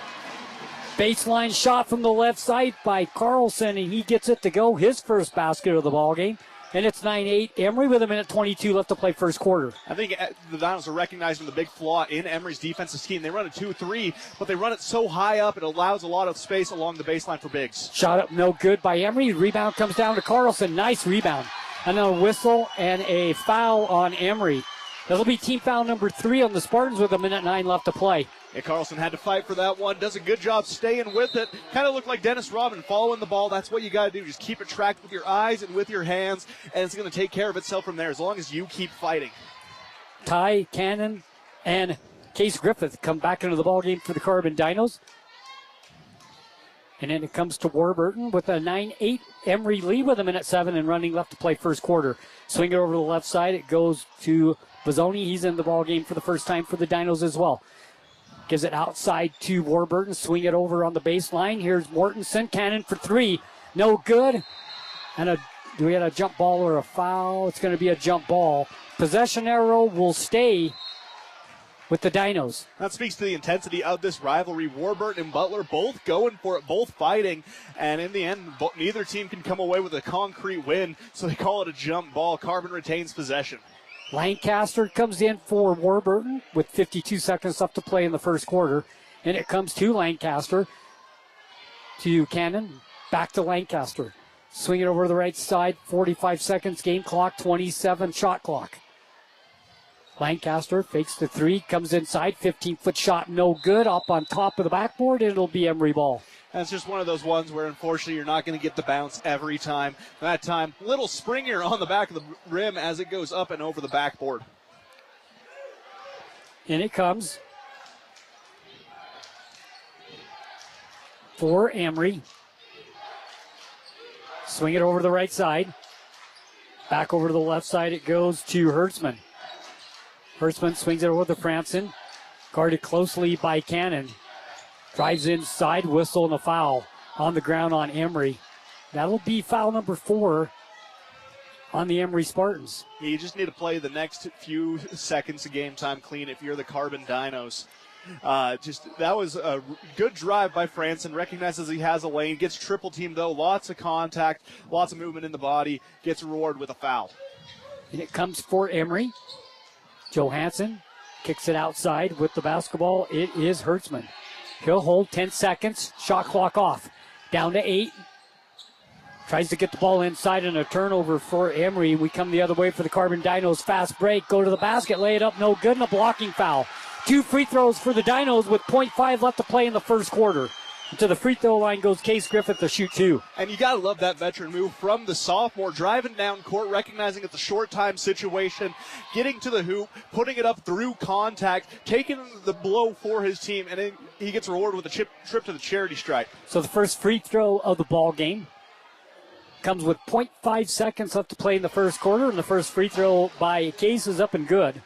Baseline shot from the left side by Carlson, and he gets it to go. His first basket of the ball game. and it's 9-8. Emery with a minute 22 left to play first quarter. I think the Dinos are recognizing the big flaw in Emery's defensive scheme. They run a 2-3, but they run it so high up it allows a lot of space along the baseline for bigs. Shot up no good by Emery. Rebound comes down to Carlson. Nice rebound. And then a whistle and a foul on Emery. That'll be team foul number 3 on the Spartans with a minute 9 left to play. Yeah, Carlson had to fight for that one. Does a good job staying with it. Kind of looked like Dennis Robin following the ball. That's what you got to do. Just keep it tracked with your eyes and with your hands, and it's going to take care of itself from there as long as you keep fighting. Ty Cannon and Case Griffith come back into the ballgame for the Carbon Dinos. And then it comes to Warburton with a 9-8 Emery lead with a minute 7 and running left to play first quarter. Swing it over to the left side. It goes to Bozzoni. He's in the ballgame for the first time for the Dinos as well. Gives it outside to Warburton. Swing it over on the baseline. Here's Mortensen. Cannon for 3. No good. And do we have a jump ball or a foul? It's going to be a jump ball. Possession arrow will stay with the Dinos. That speaks to the intensity of this rivalry. Warburton and Butler both going for it, both fighting, and in the end, neither team can come away with a concrete win, so they call it a jump ball. Carbon retains possession. Lancaster comes in for Warburton with 52 seconds left to play in the first quarter, and it comes to Lancaster, to Cannon, back to Lancaster. Swing it over to the right side, 45 seconds, game clock, 27 shot clock. Lancaster fakes the 3, comes inside, 15-foot shot, no good, up on top of the backboard, and it'll be Emery ball. That's just one of those ones where, unfortunately, you're not going to get the bounce every time. That time, little springer on the back of the rim as it goes up and over the backboard. In it comes for Emery. Swing it over to the right side. Back over to the left side it goes to Hertzman. Hertzman swings it over to Franson. Guarded closely by Cannon. Drives inside, whistle and a foul on the ground on Emery. That'll be foul number 4 on the Emery Spartans. You just need to play the next few seconds of game time clean if you're the Carbon Dinos. That was a good drive by Franson. Recognizes he has a lane. Gets triple teamed though. Lots of contact, lots of movement in the body. Gets rewarded with a foul. And it comes for Emery. Johansson kicks it outside with the basketball. It is Hertzman. He'll hold 10 seconds. Shot clock off. Down to 8. Tries to get the ball inside and a turnover for Emery. We come the other way for the Carbon Dinos. Fast break. Go to the basket. Lay it up. No good. And a blocking foul. 2 free throws for the Dinos with .5 left to play in the first quarter. To the free throw line goes Case Griffith to shoot 2. And you got to love that veteran move from the sophomore, driving down court, recognizing it's a short time situation, getting to the hoop, putting it up through contact, taking the blow for his team, and then he gets rewarded with a trip to the charity stripe. So the first free throw of the ball game comes with .5 seconds left to play in the first quarter, and the first free throw by Case is up and good.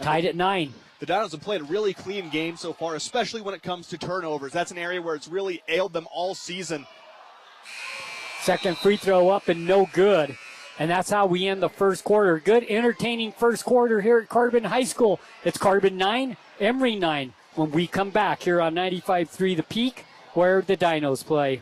Tied at 9. The Dinos have played a really clean game so far, especially when it comes to turnovers. That's an area where it's really ailed them all season. Second free throw up and no good. And that's how we end the first quarter. Good, entertaining first quarter here at Carbon High School. It's Carbon 9, Emery 9. When we come back here on 95.3 The Peak, where the Dinos play.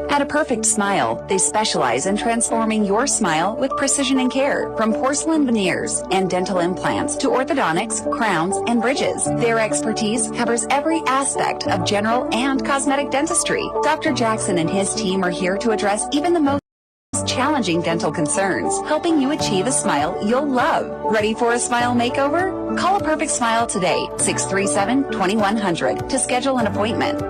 At A Perfect Smile, they specialize in transforming your smile with precision and care. From porcelain veneers and dental implants to orthodontics, crowns, and bridges, their expertise covers every aspect of general and cosmetic dentistry. Dr. Jackson and his team are here to address even the most challenging dental concerns, helping you achieve a smile you'll love. Ready for a smile makeover? Call A Perfect Smile today, 637-2100, to schedule an appointment.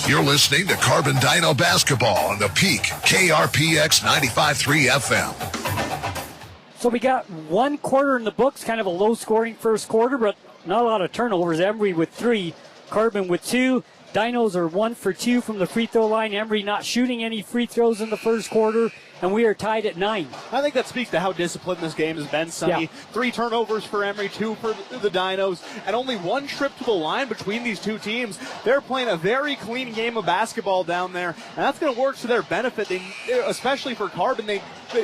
You're listening to Carbon Dino Basketball on the Peak, KRPX 95.3 FM. So we got 1 quarter in the books, kind of a low-scoring first quarter, but not a lot of turnovers. Emery with 3, Carbon with 2. Dinos are 1 for 2 from the free throw line. Emery not shooting any free throws in the first quarter, and we are tied at 9. I think that speaks to how disciplined this game has been, Sonny. Yeah. 3 turnovers for Emery, 2 for the Dinos, and only 1 trip to the line between these two teams. They're playing a very clean game of basketball down there, and that's going to work to their benefit, especially for Carbon. They've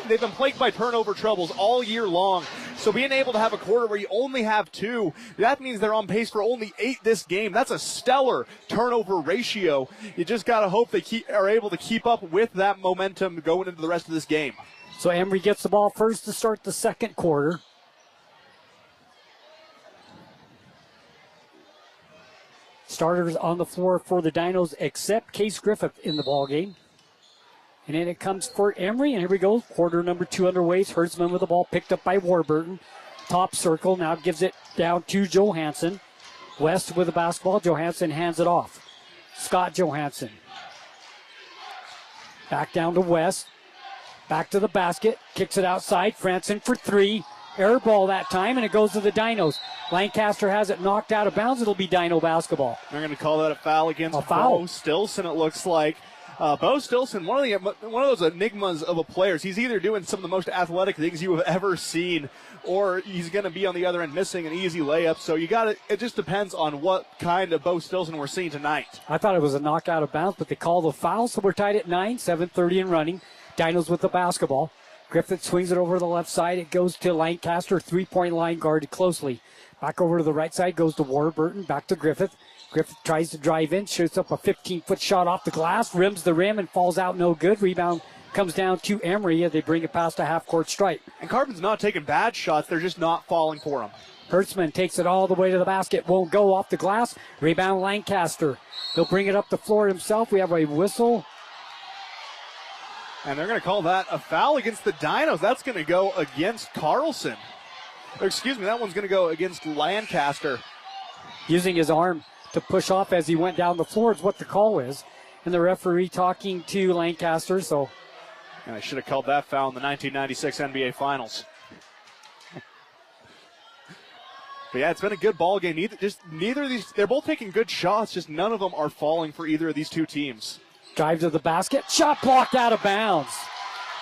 been plagued by turnover troubles all year long. So being able to have a quarter where you only have 2, that means they're on pace for only 8 this game. That's a stellar turnover ratio. You just got to hope they are able to keep up with that momentum going into the rest of this game. So Emery gets the ball first to start the second quarter. Starters on the floor for the Dinos except Case Griffith in the ball game. And then it comes for Emery, and here we go. Quarter number 2 underway. Hertzman with the ball picked up by Warburton. Top circle, now gives it down to Johansson. West with the basketball. Johansson hands it off. Scott Johansson. Back down to West. Back to the basket. Kicks it outside. Franson for 3. Air ball that time, and it goes to the Dinos. Lancaster has it knocked out of bounds. It'll be Dino basketball. They're going to call that a foul against Bo Stilson, it looks like. Bo Stilson, one of those enigmas of a player. He's either doing some of the most athletic things you have ever seen, or he's going to be on the other end missing an easy layup. So it just depends on what kind of Bo Stilson we're seeing tonight. I thought it was a knockout of bounds, but they called the foul, so we're tied at 9, 7:30 and running. Dinos with the basketball. Griffith swings it over to the left side. It goes to Lancaster, 3-point line guarded closely. Back over to the right side, goes to Warburton, back to Griffith. Griffith tries to drive in, shoots up a 15-foot shot off the glass, rims the rim, and falls out no good. Rebound comes down to Emery as they bring it past a half-court stripe. And Carbon's not taking bad shots. They're just not falling for him. Hertzman takes it all the way to the basket. Won't go off the glass. Rebound Lancaster. He'll bring it up the floor himself. We have a whistle. And they're going to call that a foul against the Dinos. That's going to go against Carlson. Or excuse me, that one's going to go against Lancaster. Using his arm to push off as he went down the floor is what the call is. And the referee talking to Lancaster, so. And I should have called that foul in the 1996 NBA Finals. But yeah, it's been a good ball game. Neither of these, they're both taking good shots, just none of them are falling for either of these two teams. Drive to the basket. Shot blocked out of bounds.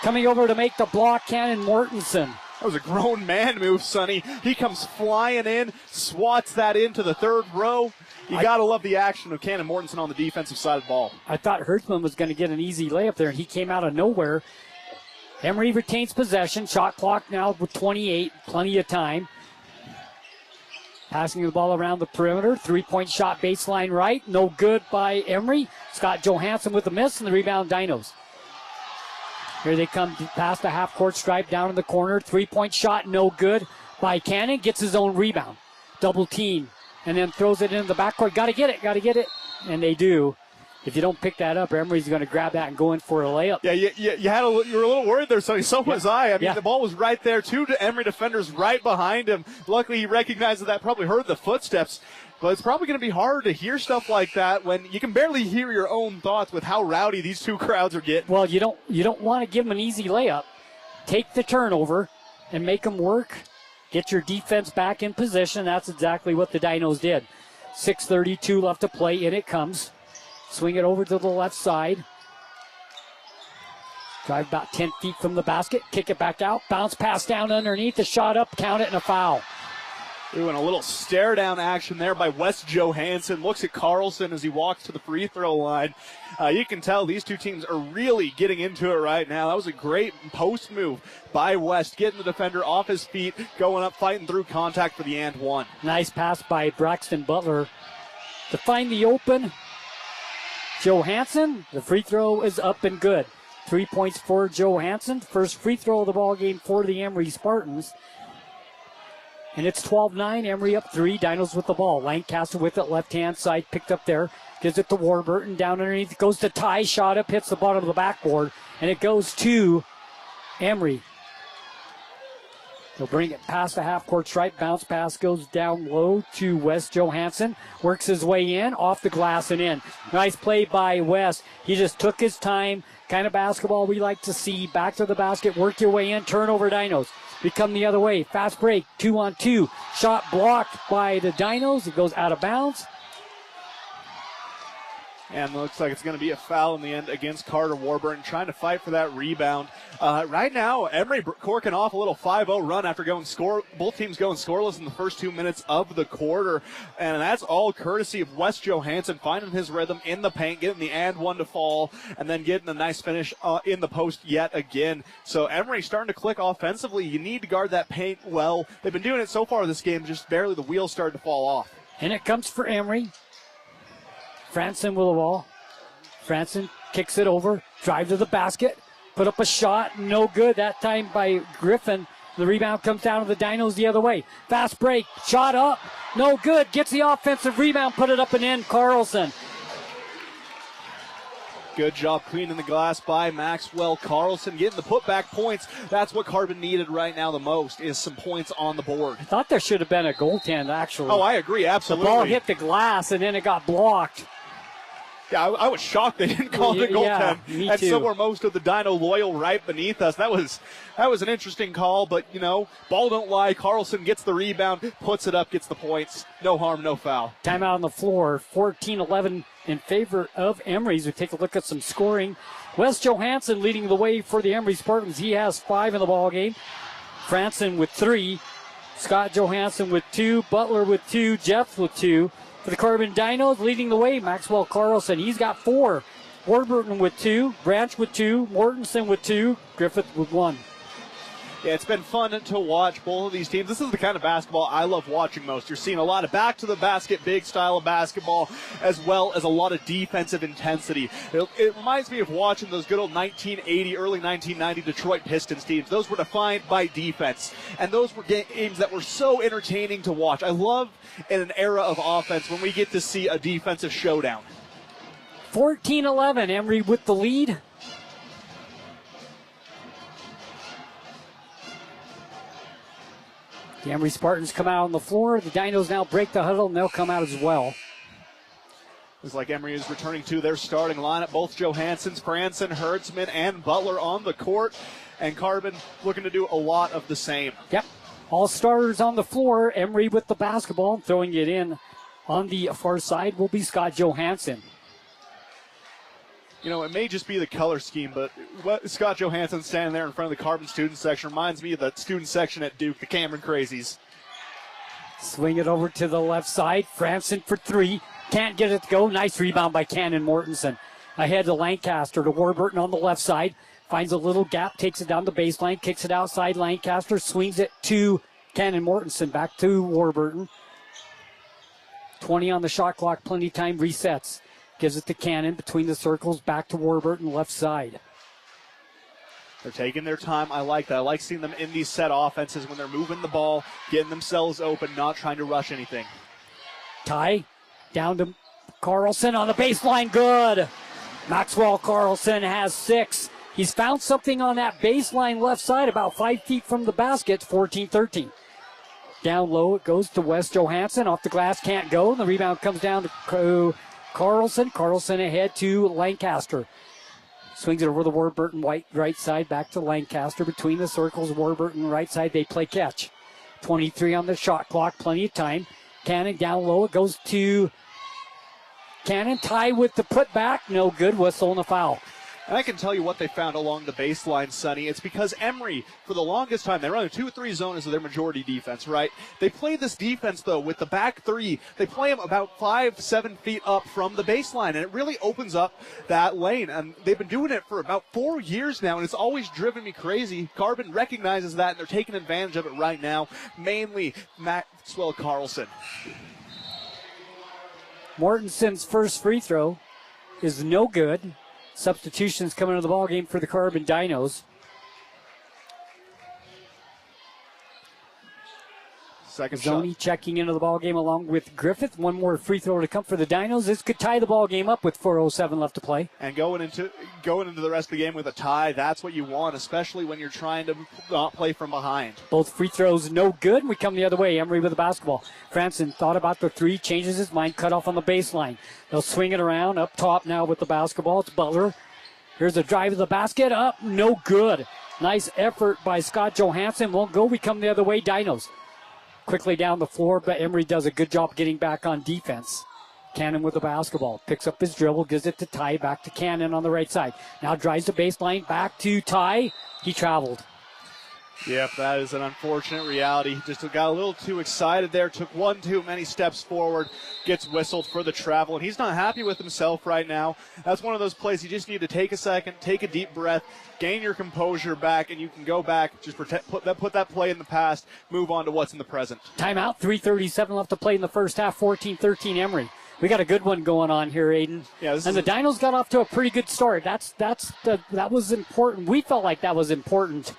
Coming over to make the block, Cannon Mortensen. That was a grown man move, Sonny. He comes flying in, swats that into the third row. You got to love the action of Cannon Mortensen on the defensive side of the ball. I thought Hertzman was going to get an easy layup there, and he came out of nowhere. Emery retains possession. Shot clock now with 28. Plenty of time. Passing the ball around the perimeter. 3-point shot baseline right. No good by Emery. Scott Johansson with the miss, and the rebound Dinos. Here they come past the half-court stripe down in the corner. 3-point shot, no good by Cannon. Gets his own rebound. Double team. And then throws it into the backcourt. Got to get it. And they do. If you don't pick that up, Emery's going to grab that and go in for a layup. Yeah, you were a little worried there, Sonny. So was I. I mean, the ball was right there. 2 Emery defenders right behind him. Luckily, he recognized that probably heard the footsteps. But it's probably going to be hard to hear stuff like that when you can barely hear your own thoughts with how rowdy these two crowds are getting. Well, you don't want to give them an easy layup. Take the turnover and make them work. Get your defense back in position. That's exactly what the Dinos did. 6:32 left to play. In it comes. Swing it over to the left side. Drive about 10 feet from the basket. Kick it back out. Bounce pass down underneath. The shot up. Count it, and a foul. Doing a little stare down action there by Wes Johansson. Looks at Carlson as he walks to the free throw line. You can tell these two teams are really getting into it right now. That was a great post move by West, getting the defender off his feet, going up, fighting through contact for the and one. Nice pass by Braxton Butler to find the open Johansson. The free throw is up and good. 3 points for Johansson. First free throw of the ball game for the Emery Spartans. And it's 12-9, Emery up 3, Dinos with the ball. Lancaster with it, left-hand side, picked up there. Gives it to Warburton, down underneath. Goes to Ty, shot up, hits the bottom of the backboard. And it goes to Emery. He'll bring it past the half-court stripe. Bounce pass goes down low to Wes Johansson. Works his way in, off the glass and in. Nice play by Wes. He just took his time. Kind of basketball we like to see. Back to the basket, work your way in, turnover Dinos. We come the other way. Fast break, 2-on-2. Shot blocked by the Dinos. It goes out of bounds. And it looks like it's going to be a foul in the end against Carter Warburton, trying to fight for that rebound. Right now, Emery corking off a little 5-0 run after both teams going scoreless in the first 2 minutes of the quarter. And that's all courtesy of Wes Johansson finding his rhythm in the paint, getting the and one to fall, and then getting a nice finish in the post yet again. So Emery starting to click offensively. You need to guard that paint well. They've been doing it so far this game, just barely the wheels started to fall off. And it comes for Emery. Franson with the ball. Franson kicks it over, drive to the basket, put up a shot, no good. That time by Griffin. The rebound comes down to the Dinos the other way. Fast break, shot up, no good. Gets the offensive rebound, put it up and in. Carlson. Good job cleaning the glass by Maxwell Carlson, getting the putback points. That's what Carbon needed right now the most, is some points on the board. I thought there should have been a goaltend, actually. Oh, I agree, absolutely. The ball hit the glass, and then it got blocked. Yeah, I was shocked they didn't call it a goaltend. Me And too. so were most of the Dino loyal right beneath us. That was an interesting call, but, ball don't lie. Carlson gets the rebound, puts it up, gets the points. No harm, no foul. Timeout on the floor, 14-11 in favor of Emery's. We take a look at some scoring. Wes Johansson leading the way for the Emery Spartans. He has 5 in the ball game. Franson with 3. Scott Johansson with 2. Butler with 2. Jeff with 2. For the Carbon Dinos, leading the way, Maxwell Carlson. He's got 4. Warburton with 2. Branch with 2. Mortensen with 2. Griffith with 1. Yeah, it's been fun to watch both of these teams. This is the kind of basketball I love watching most. You're seeing a lot of back-to-the-basket, big style of basketball, as well as a lot of defensive intensity. It reminds me of watching those good old 1980, early 1990 Detroit Pistons teams. Those were defined by defense, and those were games that were so entertaining to watch. I love in an era of offense when we get to see a defensive showdown. 14-11, Emery with the lead. The Emery Spartans come out on the floor. The Dinos now break the huddle, and they'll come out as well. Looks like Emery is returning to their starting lineup. Both Johanssons, Franson, Hertzman, and Butler on the court. And Carbon looking to do a lot of the same. Yep. All starters on the floor. Emery with the basketball, throwing it in on the far side will be Scott Johansson. It may just be the color scheme, but what Scott Johansson standing there in front of the Carbon student section reminds me of the student section at Duke, the Cameron Crazies. Swing it over to the left side. Franson for 3. Can't get it to go. Nice rebound by Cannon Mortensen. Ahead to Lancaster, to Warburton on the left side. Finds a little gap, takes it down the baseline, kicks it outside. Lancaster swings it to Cannon Mortensen. Back to Warburton. 20 on the shot clock, plenty of time, resets. Gives it to Cannon between the circles, back to Warburton, left side. They're taking their time. I like that. I like seeing them in these set offenses when they're moving the ball, getting themselves open, not trying to rush anything. Ty down to Carlson on the baseline. Good. Maxwell Carlson has 6. He's found something on that baseline left side about 5 feet from the basket. 14-13. Down low, it goes to Wes Johansson. Off the glass, can't go. The rebound comes down to Carlson. Carlson ahead to Lancaster. Swings it over the Warburton right side, back to Lancaster. Between the circles, Warburton right side, they play catch. 23 on the shot clock, plenty of time. Cannon down low, it goes to Cannon. Tie with the putback, no good, whistle and a foul. And I can tell you what they found along the baseline, Sonny. It's because Emery, for the longest time, they run a 2-3 zone as their majority defense, right? They play this defense, though, with the back 3. They play them about 5-7 feet up from the baseline, and it really opens up that lane. And they've been doing it for about 4 years now, and it's always driven me crazy. Carbon recognizes that, and they're taking advantage of it right now, mainly Maxwell Carlson. Mortensen's first free throw is no good. Substitutions coming into the ballgame for the Carbon Dinos. Second Zoni shot. checking into the ballgame along with Griffith. One more free throw to come for the Dinos. This could tie the ballgame up with 4:07 left to play. And going into the rest of the game with a tie, that's what you want, especially when you're trying to not play from behind. Both free throws no good. We come the other way. Emery with the basketball. Franson thought about the 3, changes his mind, cut off on the baseline. They'll swing it around up top now with the basketball. It's Butler. Here's a drive to the basket. Up, no good. Nice effort by Scott Johansson. Won't go. We come the other way. Dinos quickly down the floor, but Emery does a good job getting back on defense. Cannon with the basketball. Picks up his dribble, gives it to Ty, back to Cannon on the right side. Now drives the baseline, back to Ty. He traveled. Yep, that is an unfortunate reality. He just got a little too excited there, took one too many steps forward, gets whistled for the travel, and he's not happy with himself right now. That's one of those plays you just need to take a second, take a deep breath, gain your composure back, and you can go back, just put that play in the past, move on to what's in the present. Timeout, 3:37 left to play in the first half, 14-13 Emery. We got a good one going on here, Aiden. Yeah, and the Dinos got off to a pretty good start. That was important. We felt like that was important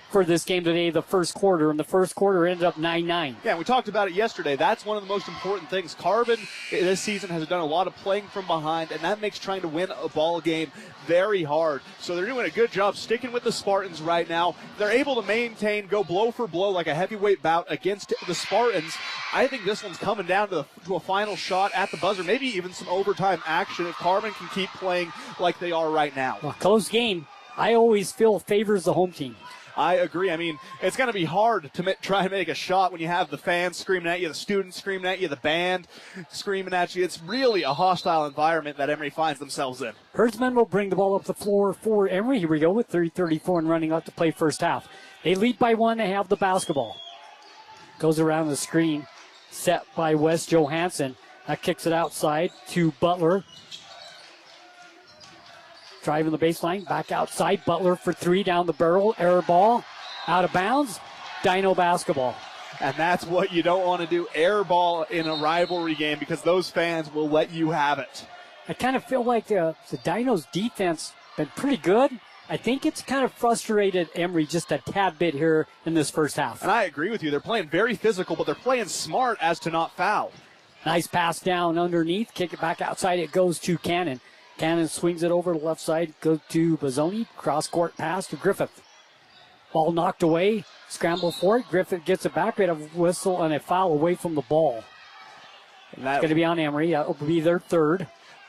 for this game today, the first quarter, and the first quarter ended up 9-9. Yeah, we talked about it yesterday. That's one of the most important things. Carbon this season has done a lot of playing from behind, and that makes trying to win a ball game very hard. So they're doing a good job sticking with the Spartans right now. They're able to maintain, go blow for blow like a heavyweight bout against the Spartans. I think this one's coming down to a final shot at the buzzer, maybe even some overtime action if Carbon can keep playing like they are right now. Well, close game, I always feel favors the home team. I agree. I mean, it's going to be hard to try and make a shot when you have the fans screaming at you, the students screaming at you, the band screaming at you. It's really a hostile environment that Emery finds themselves in. Herdsman will bring the ball up the floor for Emery. Here we go with 3:34 and running left to play first half. They lead by one. They have the basketball. Goes around the screen, set by Wes Johansson. That kicks it outside to Butler. Driving the baseline, back outside. Butler for three, down the barrel. Air ball, out of bounds. Dino basketball. And that's what you don't want to do, air ball in a rivalry game, because those fans will let you have it. I kind of feel like the Dinos' defense been pretty good. I think it's kind of frustrated Emery just a tad bit here in this first half. And I agree with you. They're playing very physical, but they're playing smart as to not foul. Nice pass down underneath. Kick it back outside. It goes to Cannon. Cannon swings it over to the left side, goes to Bazzoni, cross-court pass to Griffith. Ball knocked away, scramble for it. Griffith gets it back, with a whistle and a foul away from the ball. And that's going to be on Emery. That will be their third.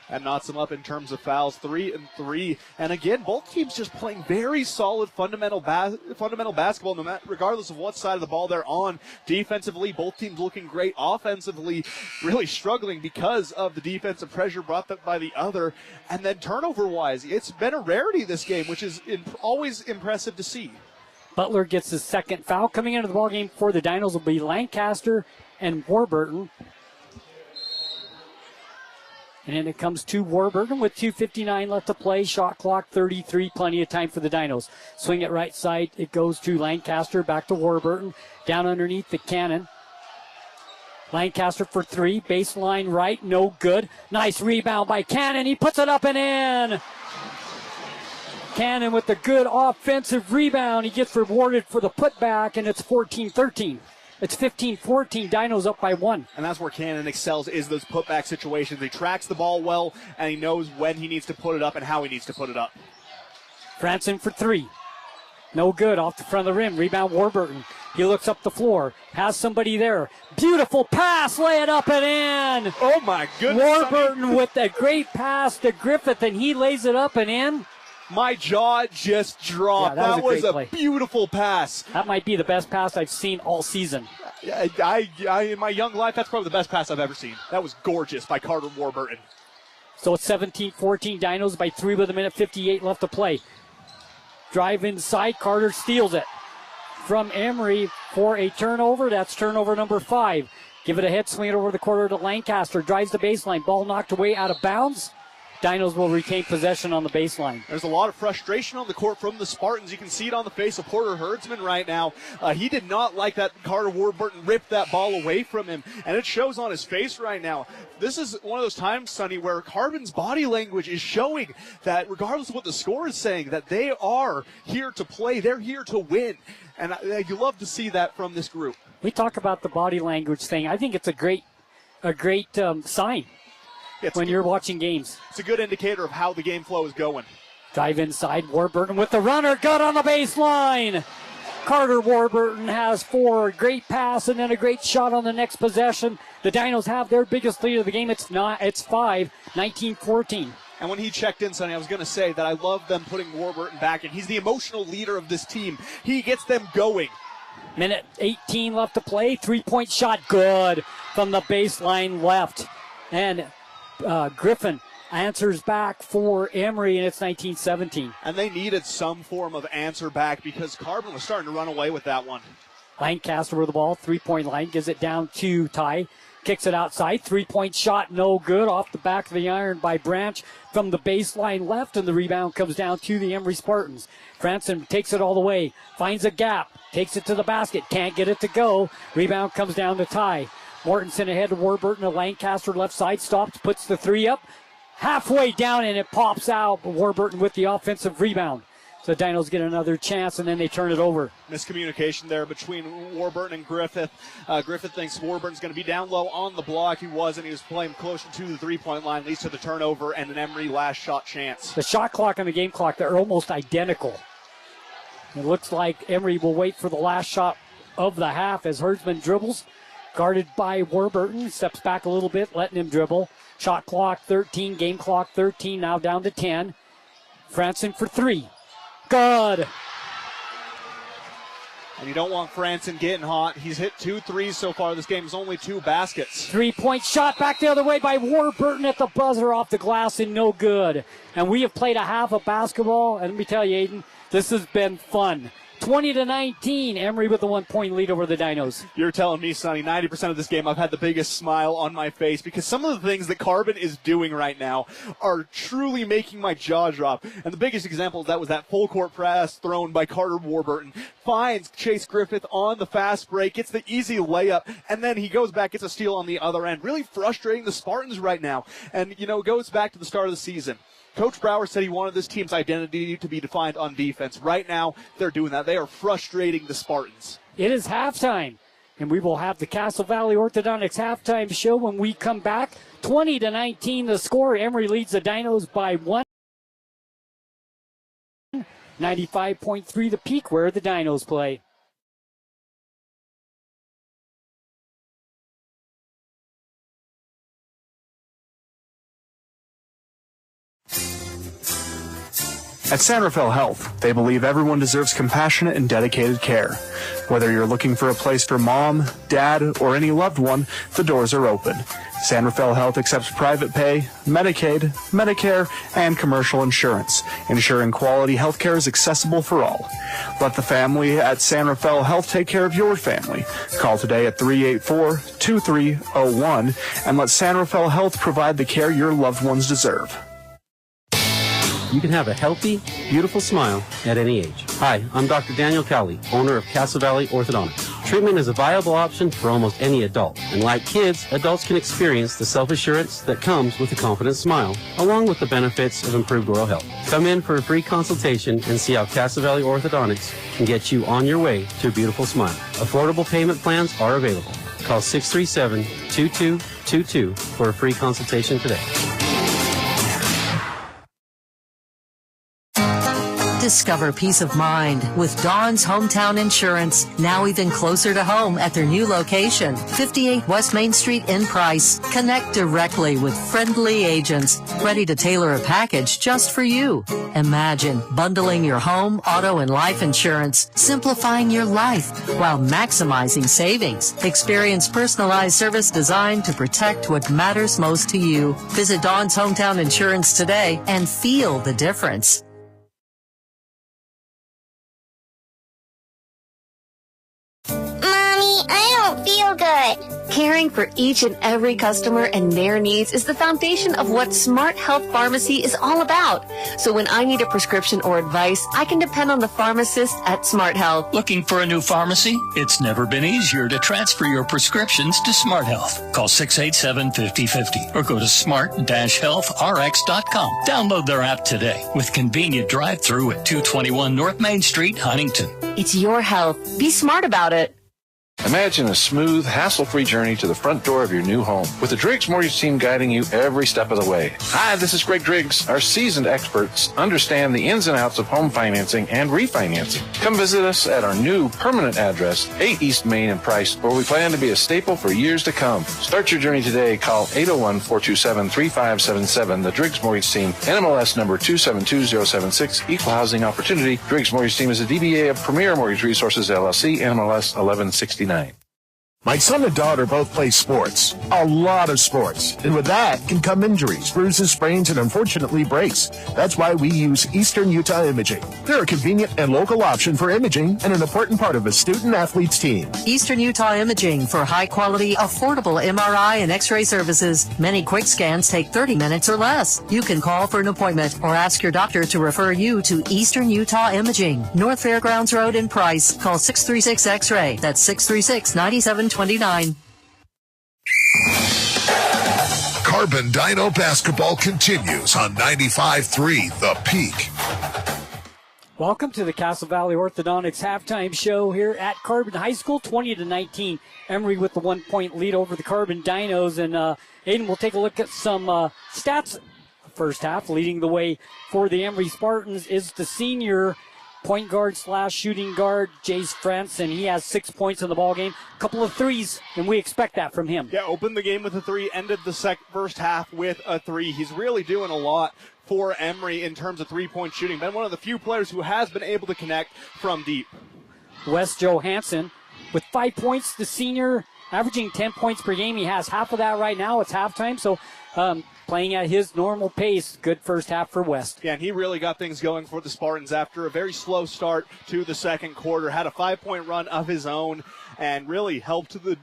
That knots them up in terms of fouls, 3 and 3. And again, both teams just playing very solid fundamental basketball, regardless of what side of the ball they're on. Defensively, both teams looking great. Offensively, really struggling because of the defensive pressure brought up by the other. And then turnover-wise, it's been a rarity this game, which is always impressive to see. Butler gets his second foul. Coming into the ballgame for the Dinos will be Lancaster and Warburton. And then it comes to Warburton with 2:59 left to play. Shot clock 33. Plenty of time for the Dinos. Swing it right side. It goes to Lancaster. Back to Warburton. Down underneath the Cannon. Lancaster for three. Baseline right. No good. Nice rebound by Cannon. He puts it up and in. Cannon with the good offensive rebound. He gets rewarded for the putback, and it's 14-13. It's 15-14, Dinos up by one. And that's where Cannon excels, is those putback situations. He tracks the ball well, and he knows when he needs to put it up and how he needs to put it up. Franson for three. No good, off the front of the rim. Rebound Warburton. He looks up the floor, has somebody there. Beautiful pass, lay it up and in. Oh my goodness. Warburton with a great pass to Griffith, and he lays it up and in. My jaw just dropped. Yeah, that was a play. Beautiful pass. That might be the best pass I've seen all season. I in my young life, that's probably the best pass I've ever seen. That was gorgeous by Carter Warburton. So it's 17-14, Dinos by three with 1:58 left to play. Drive inside, Carter steals it from Emery for a turnover. That's turnover number 5. Give it a hit, swing it over the corner to Lancaster. Drives the baseline, ball knocked away out of bounds. Dinos will retain possession on the baseline. There's a lot of frustration on the court from the Spartans. You can see it on the face of Porter Herdsman right now. He did not like that Carter Warburton ripped that ball away from him, and it shows on his face right now. This is one of those times, Sonny, where Carbon's body language is showing that regardless of what the score is saying, that they are here to play. They're here to win, and you love to see that from this group. We talk about the body language thing. I think it's a great sign. When you're watching games. It's a good indicator of how the game flow is going. Drive inside, Warburton with the runner, good on the baseline. Carter Warburton has 4, great pass and then a great shot on the next possession. The Dinos have their biggest lead of the game. It's 5, 19-14. And when he checked in, Sonny, I was going to say that I love them putting Warburton back in. He's the emotional leader of this team. He gets them going. Minute 18 left to play. 3-point shot, good from the baseline left. And Griffin answers back for Emery, and it's 19-17. And they needed some form of answer back because Carbon was starting to run away with that one. Lancaster with the ball, three-point line, gives it down to Ty. Kicks it outside, three-point shot, no good, off the back of the iron by Branch from the baseline left, and the rebound comes down to the Emery Spartans. Franson takes it all the way, finds a gap, takes it to the basket, can't get it to go. Rebound comes down to Ty. Mortensen ahead to Warburton, to Lancaster left side, stops, puts the three up, halfway down, and it pops out. Warburton with the offensive rebound. So the Dinos get another chance, and then they turn it over. Miscommunication there between Warburton and Griffith. Griffith thinks Warburton's going to be down low on the block. He wasn't. He was playing closer to the three-point line, leads to the turnover and an Emery last shot chance. The shot clock and the game clock, they're almost identical. It looks like Emery will wait for the last shot of the half as Herdsman dribbles. Guarded by Warburton, steps back a little bit, letting him dribble. Shot clock 13, game clock 13, now down to 10. Franson for three. Good. And you don't want Franson getting hot. He's hit 2 threes so far. This game is only 2 baskets. Three-point shot back the other way by Warburton at the buzzer, off the glass and no good. And we have played a half of basketball, and let me tell you, Aiden, this has been fun. 20-19, Emery with the 1-point lead over the Dinos. You're telling me, Sonny, 90% of this game I've had the biggest smile on my face because some of the things that Carbon is doing right now are truly making my jaw drop. And the biggest example of that was that full court press thrown by Carter Warburton. Finds Chase Griffith on the fast break, gets the easy layup, and then he goes back, gets a steal on the other end. Really frustrating the Spartans right now. And, you know, it goes back to the start of the season. Coach Brower said he wanted this team's identity to be defined on defense. Right now, they're doing that. They are frustrating the Spartans. It is halftime, and we will have the Castle Valley Orthodontics halftime show when we come back. 20-19 the score. Emery leads the Dinos by 1. 95.3 the Peak, where the Dinos play. At San Rafael Health, they believe everyone deserves compassionate and dedicated care. Whether you're looking for a place for mom, dad, or any loved one, the doors are open. San Rafael Health accepts private pay, Medicaid, Medicare, and commercial insurance, ensuring quality health care is accessible for all. Let the family at San Rafael Health take care of your family. Call today at 384-2301 and let San Rafael Health provide the care your loved ones deserve. You can have a healthy, beautiful smile at any age. Hi, I'm Dr. Daniel Cowley, owner of Castle Valley Orthodontics. Treatment is a viable option for almost any adult. And like kids, adults can experience the self-assurance that comes with a confident smile, along with the benefits of improved oral health. Come in for a free consultation and see how Castle Valley Orthodontics can get you on your way to a beautiful smile. Affordable payment plans are available. Call 637-2222 for a free consultation today. Discover peace of mind with Dawn's Hometown Insurance, now even closer to home at their new location, 58 West Main Street in Price. Connect directly with friendly agents, ready to tailor a package just for you. Imagine bundling your home, auto, and life insurance, simplifying your life while maximizing savings. Experience personalized service designed to protect what matters most to you. Visit Dawn's Hometown Insurance today and feel the difference. I don't feel good. Caring for each and every customer and their needs is the foundation of what Smart Health Pharmacy is all about. So when I need a prescription or advice, I can depend on the pharmacist at Smart Health. Looking for a new pharmacy? It's never been easier to transfer your prescriptions to Smart Health. Call 687-5050 or go to smart-healthrx.com. Download their app today with convenient drive-through at 221 North Main Street, Huntington. It's your health. Be smart about it. Imagine a smooth, hassle-free journey to the front door of your new home with the Driggs Mortgage Team guiding you every step of the way. Hi, this is Greg Driggs. Our seasoned experts understand the ins and outs of home financing and refinancing. Come visit us at our new permanent address, 8 East Main in Price, where we plan to be a staple for years to come. Start your journey today. Call 801-427-3577. The Driggs Mortgage Team, NMLS number 272076, Equal Housing Opportunity. Driggs Mortgage Team is a DBA of Premier Mortgage Resources, LLC, NMLS 1169. My son and daughter both play sports, a lot of sports, and with that can come injuries, bruises, sprains, and unfortunately breaks. That's why we use Eastern Utah Imaging. They're a convenient and local option for imaging and an important part of a student-athlete's team. Eastern Utah Imaging for high-quality, affordable MRI and X-ray services. Many quick scans take 30 minutes or less. You can call for an appointment or ask your doctor to refer you to Eastern Utah Imaging, North Fairgrounds Road in Price. Call 636 X-ray. That's 636-9729. Carbon Dino basketball continues on 95.3 The Peak. Welcome to the Castle Valley Orthodontics halftime show here at Carbon High School, 20-19. Emery with the 1-point lead over the Carbon Dinos. And Aiden, we'll take a look at some stats. First half, leading the way for the Emery Spartans is the senior point guard / shooting guard, Jace France, and he has 6 points in the ball game. A couple of threes, and we expect that from him. Yeah, opened the game with a three, ended the first half with a three. He's really doing a lot for Emery in terms of three-point shooting. Been one of the few players who has been able to connect from deep. Wes Johansson with 5 points, the senior, averaging 10 points per game. He has half of that right now. It's halftime, so playing at his normal pace. Good first half for West. Yeah, and he really got things going for the Spartans after a very slow start to the second quarter. Had a 5-point run of his own and really helped the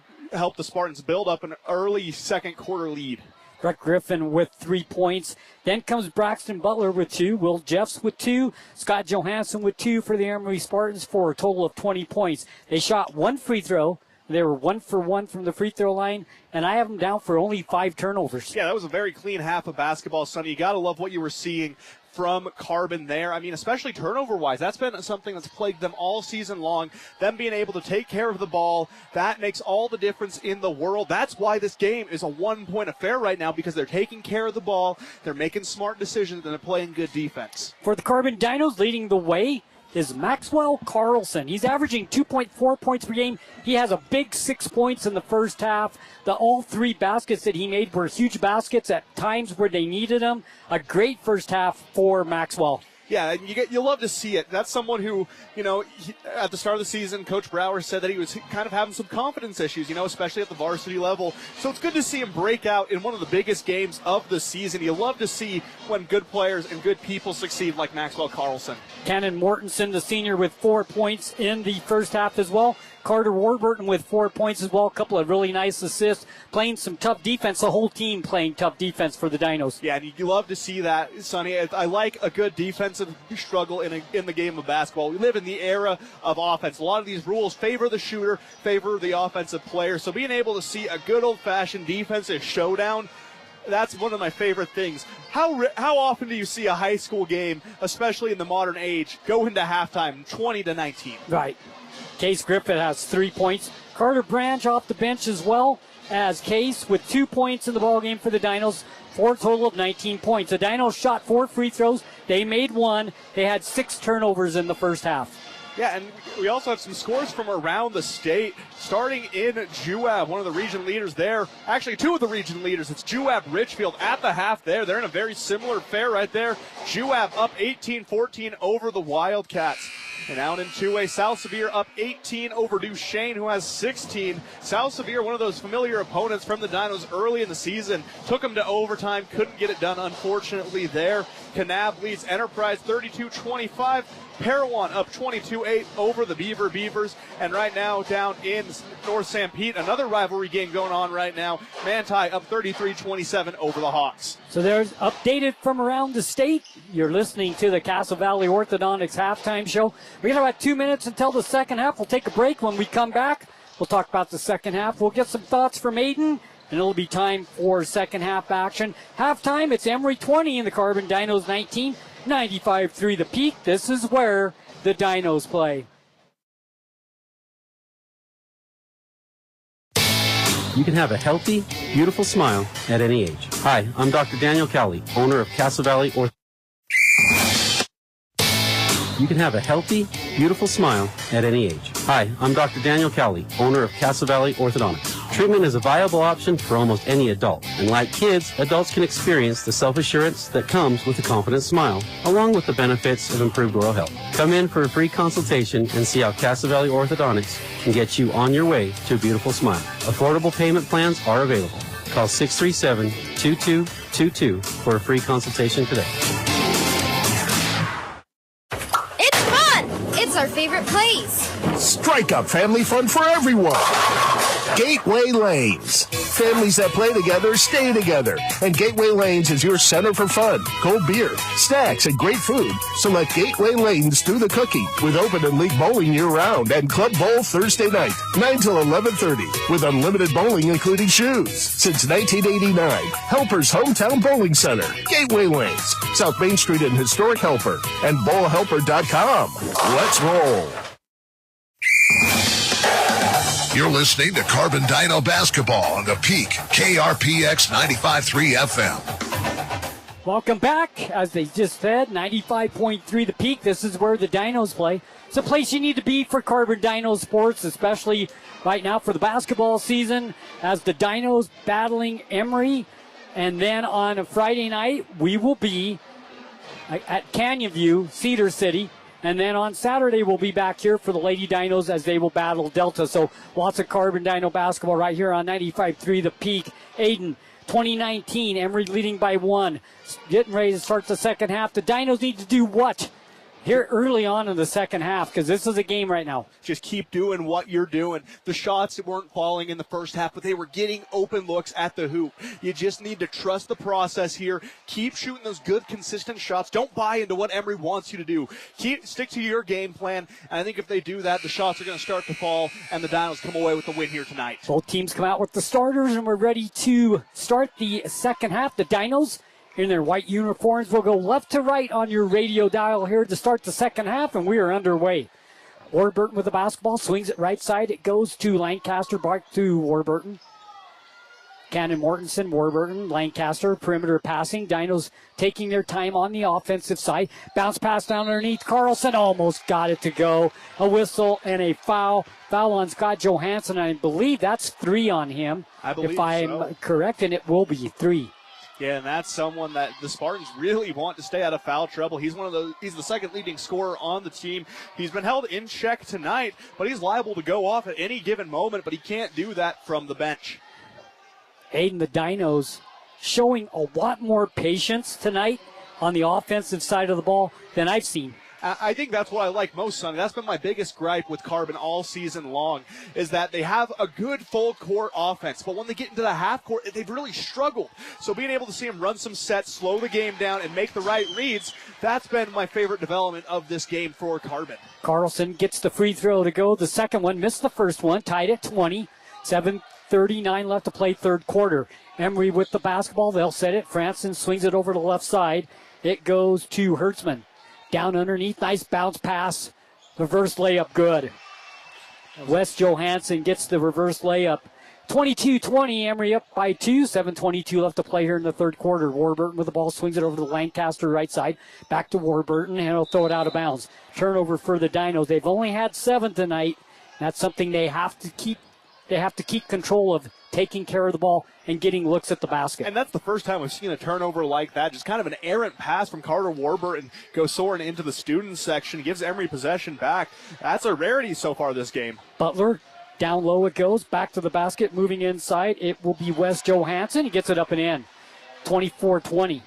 Spartans build up an early second quarter lead. Brett Griffin with 3 points. Then comes Braxton Butler with 2. Will Jeffs with 2. Scott Johansson with 2 for the Emery Spartans for a total of 20 points. They shot 1 free throw. They were 1 for 1 from the free throw line, and I have them down for only 5 turnovers. Yeah, that was a very clean half of basketball, Sonny. You got to love what you were seeing from Carbon there. I mean, especially turnover-wise. That's been something that's plagued them all season long. Them being able to take care of the ball, that makes all the difference in the world. That's why this game is a 1-point affair right now, because they're taking care of the ball, they're making smart decisions, and they're playing good defense. For the Carbon Dinos, leading the way is Maxwell Carlson. He's averaging 2.4 points per game. He has a big 6 points in the first half. All 3 baskets that he made were huge baskets at times where they needed them. A great first half for Maxwell. Yeah, and you love to see it. That's someone who, at the start of the season, Coach Brower said that he was kind of having some confidence issues, especially at the varsity level. So it's good to see him break out in one of the biggest games of the season. You love to see when good players and good people succeed like Maxwell Carlson. Cannon Mortensen, the senior, with 4 points in the first half as well. Carter Warburton with 4 points as well. A couple of really nice assists. Playing some tough defense. The whole team playing tough defense for the Dinos. Yeah, and you love to see that, Sonny. I like a good defensive struggle in the game of basketball. We live in the era of offense. A lot of these rules favor the shooter, favor the offensive player. So being able to see a good old-fashioned defensive showdown, that's one of my favorite things. How often do you see a high school game, especially in the modern age, go into halftime 20-19? Right. Case Griffith has 3 points. Carter Branch off the bench as well as Case with 2 points in the ballgame for the Dinos for a total of 19 points. The Dinos shot 4 free throws. They made 1. They had 6 turnovers in the first half. Yeah, and we also have some scores from around the state, starting in Juab, one of the region leaders there. Actually, 2 of the region leaders. It's Juab Richfield at the half there. They're in a very similar affair right there. Juab up 18-14 over the Wildcats. And out in 2A, South Sevier up 18 over Duchesne, who has 16. South Sevier, one of those familiar opponents from the Dinos early in the season, took them to overtime, couldn't get it done, unfortunately, there. Kanab leads Enterprise 32-25. Parowan up 22-8 over the Beavers. And right now down in North St. Pete, another rivalry game going on right now. Manti up 33-27 over the Hawks. So there's updated from around the state. You're listening to the Castle Valley Orthodontics halftime show. We got about 2 minutes until the second half. We'll take a break. When we come back, we'll talk about the second half. We'll get some thoughts from Aiden, and it'll be time for second half action. Halftime, it's Emery 20 and the Carbon Dinos 19. 95.3 The Peak. This is where the Dinos play. You can have a healthy, beautiful smile at any age. Hi, I'm Dr. Daniel Cowley, owner of Castle Valley You can have a healthy, beautiful smile at any age. Hi, I'm Dr. Daniel Cowley, owner of Castle Valley Orthodontics. Treatment is a viable option for almost any adult. And like kids, adults can experience the self-assurance that comes with a confident smile, along with the benefits of improved oral health. Come in for a free consultation and see how Casa Valley Orthodontics can get you on your way to a beautiful smile. Affordable payment plans are available. Call 637-2222 for a free consultation today. It's fun! It's our favorite place. Strike up family fun for everyone. Gateway Lanes. Families that play together stay together. And Gateway Lanes is your center for fun, cold beer, snacks, and great food. So let Gateway Lanes do the cooking with open and league bowling year-round and Club Bowl Thursday night, 9 till 11:30, with unlimited bowling including shoes. Since 1989, Helper's Hometown Bowling Center, Gateway Lanes, South Main Street in historic Helper, and bowlhelper.com. Let's roll. You're listening to Carbon Dino Basketball on the Peak, KRPX 95.3 FM. Welcome back. As they just said, 95.3 The Peak. This is where the Dinos play. It's a place you need to be for Carbon Dino sports, especially right now for the basketball season, as the Dinos battling Emery. And then on a Friday night, we will be at Canyon View, Cedar City. And then on Saturday, we'll be back here for the Lady Dinos as they will battle Delta. So lots of Carbon Dino basketball right here on 95.3 The Peak. Aiden, 2019, Emery leading by 1. Getting ready to start the second half. The Dinos need to do what here early on in the second half, because this is a game right now. Just keep doing what you're doing. The shots weren't falling in the first half, but they were getting open looks at the hoop. You just need to trust the process here. Keep shooting those good, consistent shots. Don't buy into what Emery wants you to do. Stick to your game plan, and I think if they do that, the shots are going to start to fall, and the Dinos come away with the win here tonight. Both teams come out with the starters, and we're ready to start the second half. The Dinos in their white uniforms will go left to right on your radio dial here to start the second half, and we are underway. Warburton with the basketball, swings it right side. It goes to Lancaster, back to Warburton. Cannon Mortensen, Warburton, Lancaster, perimeter passing. Dinos taking their time on the offensive side. Bounce pass down underneath. Carlson almost got it to go. A whistle and a foul. Foul on Scott Johansson. I believe that's 3 on him. I believe if I'm correct, and it will be 3. Yeah, and that's someone that the Spartans really want to stay out of foul trouble. He's he's the second leading scorer on the team. He's been held in check tonight, but he's liable to go off at any given moment, but he can't do that from the bench. Aiden, the Dinos showing a lot more patience tonight on the offensive side of the ball than I've seen. I think that's what I like most, Sonny. That's been my biggest gripe with Carbon all season long, is that they have a good full-court offense, but when they get into the half-court, they've really struggled. So being able to see them run some sets, slow the game down, and make the right reads, that's been my favorite development of this game for Carbon. Carlson gets the free throw to go. The second one, missed the first one, tied at 20. 7:39 left to play third quarter. Emery with the basketball. They'll set it. Franson swings it over to the left side. It goes to Hertzman. Down underneath, nice bounce pass. Reverse layup, good. Wes Johansson gets the reverse layup. 22-20, Emery up by 2. 7:22 left to play here in the third quarter. Warburton with the ball, swings it over to Lancaster right side. Back to Warburton, and he'll throw it out of bounds. Turnover for the Dinos. They've only had 7 tonight. That's something they have to keep. They have to keep control of, taking care of the ball and getting looks at the basket. And that's the first time we've seen a turnover like that. Just kind of an errant pass from Carter Warburton, goes soaring into the student section, gives Emery possession back. That's a rarity so far this game. Butler, down low it goes, back to the basket, moving inside. It will be Wes Johansson. He gets it up and in. 24-20.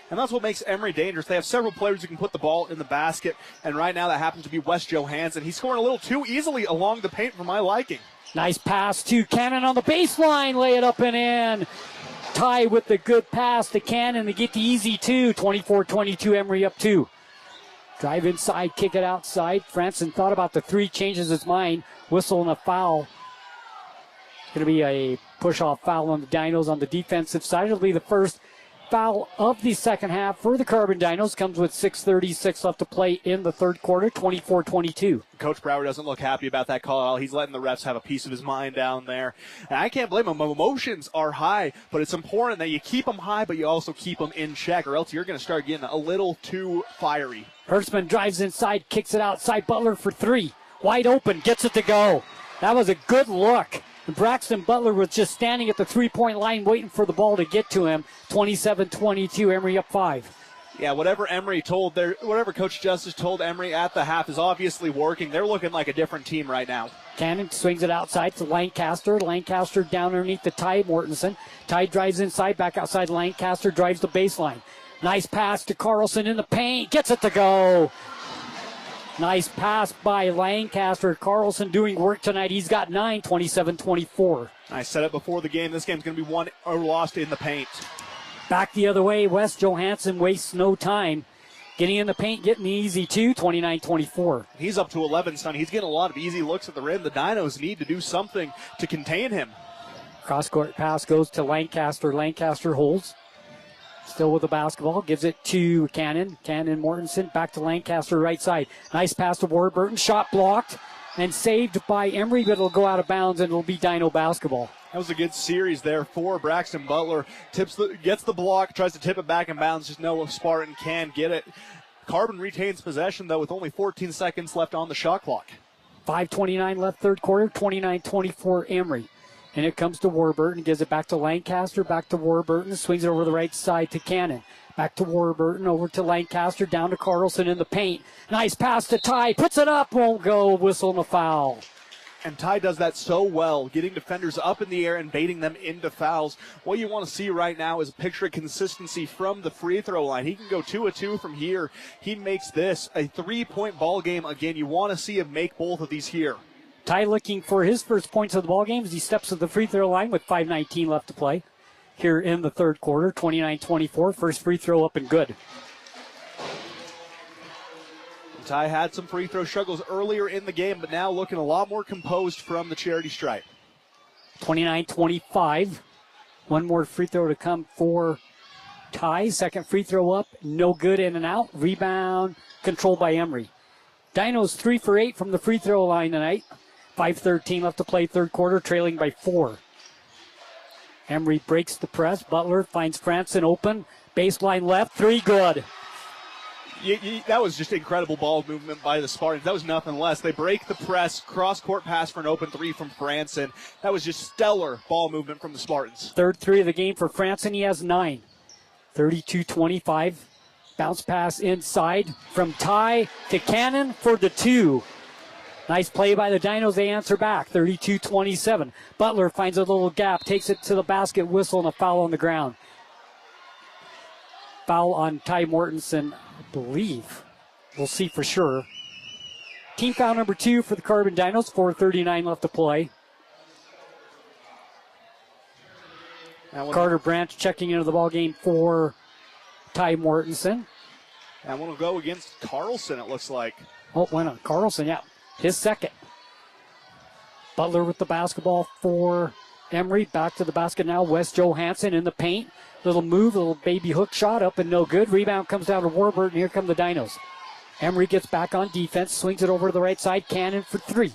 And that's what makes Emery dangerous. They have several players who can put the ball in the basket, and right now that happens to be Wes Johansson. He's scoring a little too easily along the paint for my liking. Nice pass to Cannon on the baseline. Lay it up and in. Ty with the good pass to Cannon to get the easy 2. 24-22, Emery up 2. Drive inside, kick it outside. Franson thought about the 3, changes his mind. Whistle and a foul. Going to be a push-off foul on the Dinos on the defensive side. It'll be the first foul of the second half for the Carbon Dinos. Comes with 6:36 left to play in the third quarter, 24-22. Coach Brower doesn't look happy about that call at all. He's letting the refs have a piece of his mind down there. And I can't blame him. Emotions are high, but it's important that you keep them high, but you also keep them in check, or else you're going to start getting a little too fiery. Hertzman drives inside, kicks it outside. Butler for 3. Wide open, gets it to go. That was a good look. Braxton Butler was just standing at the three-point line waiting for the ball to get to him. 27-22, Emery up 5. Yeah, whatever Coach Justice told Emery at the half is obviously working. They're looking like a different team right now. Cannon swings it outside to Lancaster. Lancaster down underneath the Ty Mortensen. Ty drives inside, back outside. Lancaster drives the baseline. Nice pass to Carlson in the paint. Gets it to go. Nice pass by Lancaster. Carlson doing work tonight. He's got 9, 27-24. I said it before the game. This game's going to be won or lost in the paint. Back the other way, Wes Johansson wastes no time. Getting in the paint, getting the easy 2, 29-24. He's up to 11, son. He's getting a lot of easy looks at the rim. The Dinos need to do something to contain him. Cross-court pass goes to Lancaster. Lancaster holds. Still with the basketball. Gives it to Cannon. Cannon Mortensen back to Lancaster right side. Nice pass to Warburton. Shot blocked and saved by Emery, but it'll go out of bounds and it'll be Dino basketball. That was a good series there for Braxton Butler. Gets the block, tries to tip it back in bounds. Just no Spartan can get it. Carbon retains possession, though, with only 14 seconds left on the shot clock. 5:29 left third quarter, 29-24 Emery. And it comes to Warburton, gives it back to Lancaster, back to Warburton, swings it over the right side to Cannon. Back to Warburton, over to Lancaster, down to Carlson in the paint. Nice pass to Ty, puts it up, won't go, whistle and a foul. And Ty does that so well, getting defenders up in the air and baiting them into fouls. What you want to see right now is a picture of consistency from the free throw line. He can go 2 of 2 from here. He makes this a 3-point ball game again. You want to see him make both of these here. Ty looking for his first points of the ball game as he steps to the free throw line with 5:19 left to play here in the third quarter. 29-24, first free throw up and good. Ty had some free throw struggles earlier in the game, but now looking a lot more composed from the charity stripe. 29-25. One more free throw to come for Ty. Second free throw up, no good, in and out. Rebound controlled by Emery. Dinos 3 for 8 from the free throw line tonight. 5:13 left to play third quarter, trailing by 4. Emery breaks the press. Butler finds Franson open. Baseline left, 3 good. That was just incredible ball movement by the Spartans. That was nothing less. They break the press, cross-court pass for an open 3 from Franson. That was just stellar ball movement from the Spartans. Third 3 of the game for Franson. He has 9. 32-25. Bounce pass inside from Ty to Cannon for the 2. Nice play by the Dinos. They answer back. 32-27. Butler finds a little gap, takes it to the basket, whistle, and a foul on the ground. Foul on Ty Mortensen, I believe. We'll see for sure. Team foul number 2 for the Carbon Dinos. 4:39 left to play. Carter Branch checking into the ball game for Ty Mortensen. And one will go against Carlson, it looks like. Oh, went on Carlson, yeah. His second. Butler with the basketball for Emery. Back to the basket now. Wes Johansson in the paint. Little move, little baby hook shot up and no good. Rebound comes down to Warburton. Here come the Dinos. Emery gets back on defense, swings it over to the right side. Cannon for 3.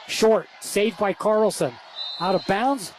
Short, saved by Carlson. Out of bounds.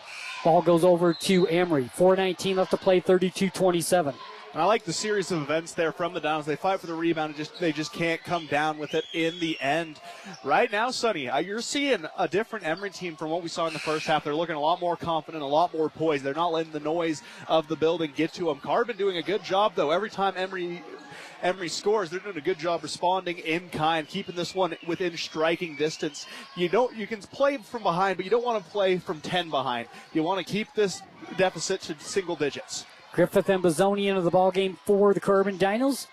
Ball goes over to Emery. 4:19 left to play, 32-27. And I like the series of events there from the Dinos. They fight for the rebound, and they just can't come down with it in the end. Right now, Sonny, you're seeing a different Emery team from what we saw in the first half. They're looking a lot more confident, a lot more poised. They're not letting the noise of the building get to them. Carbon doing a good job, though. Every time Emery scores, they're doing a good job responding in kind, keeping this one within striking distance. You can play from behind, but you don't want to play from 10 behind. You want to keep this deficit to single digits. Griffith and Bozzoni into the ballgame for the Carbon Dinos.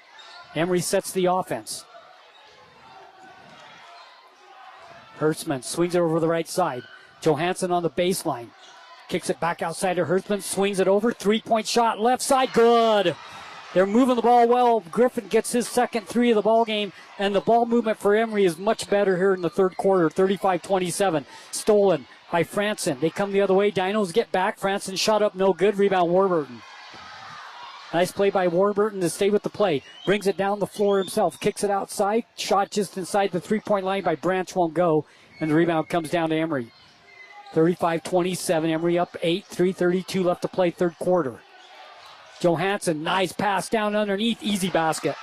Emery sets the offense. Hertzman swings it over the right side. Johansson on the baseline. Kicks it back outside to Hertzman. Swings it over. 3-point shot left side. Good. They're moving the ball well. Griffin gets his second 3 of the ballgame. And the ball movement for Emery is much better here in the third quarter. 35-27. Stolen by Franson. They come the other way. Dinos get back. Franson shot up. No good. Rebound Warburton. Nice play by Warburton to stay with the play. Brings it down the floor himself. Kicks it outside. Shot just inside the 3-point line by Branch won't go. And the rebound comes down to Emery. 35-27. Emery up 8. 3:32 left to play third quarter. Johansson, nice pass down underneath. Easy basket.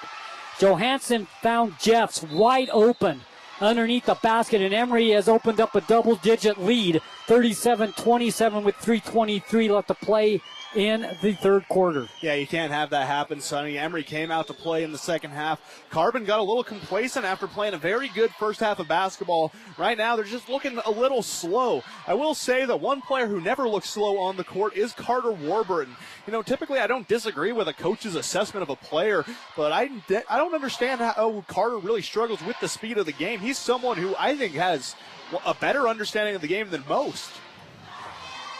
Johansson found Jeffs wide open underneath the basket. And Emery has opened up a double-digit lead. 37-27 with 3:23 left to play in the third quarter. Yeah, you can't have that happen, Sonny. Emery came out to play in the second half. Carbon got a little complacent after playing a very good first half of basketball. Right now, they're just looking a little slow. I will say that one player who never looks slow on the court is Carter Warburton. You know, typically I don't disagree with a coach's assessment of a player, but I don't understand how Carter really struggles with the speed of the game. He's someone who I think has a better understanding of the game than most.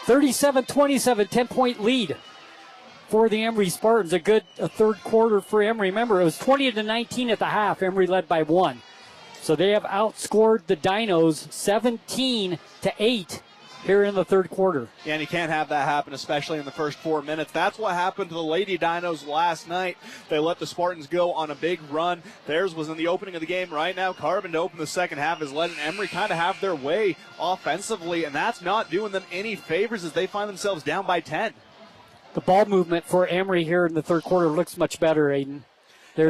37-27, 10-point lead for the Emery Spartans. A good third quarter for Emery. Remember, it was 20-19 at the half. Emery led by 1. So they have outscored the Dinos 17-8 here in the third quarter. Yeah, and you can't have that happen, especially in the first 4 minutes. That's what happened to the Lady Dinos last night. They let the Spartans go on a big run. Theirs was in the opening of the game. Right now, Carbon to open the second half is letting Emery kind of have their way offensively, and that's not doing them any favors as they find themselves down by 10. The ball movement for Emery here in the third quarter looks much better, Aiden. They're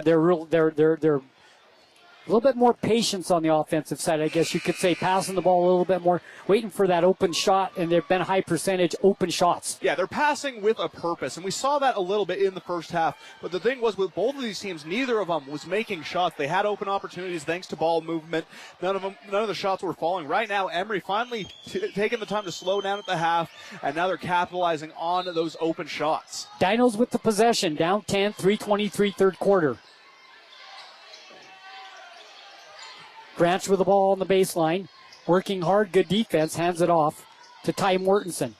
a little bit more patience on the offensive side, I guess you could say, passing the ball a little bit more, waiting for that open shot, and they've been high percentage open shots. Yeah, they're passing with a purpose, and we saw that a little bit in the first half. But the thing was, with both of these teams, neither of them was making shots. They had open opportunities thanks to ball movement. None of the shots were falling. Right now, Emery finally taking the time to slow down at the half, and now they're capitalizing on those open shots. Dinos with the possession, down 10, 3:23 third quarter. Branch with the ball on the baseline, working hard, good defense, hands it off to Ty Mortensen.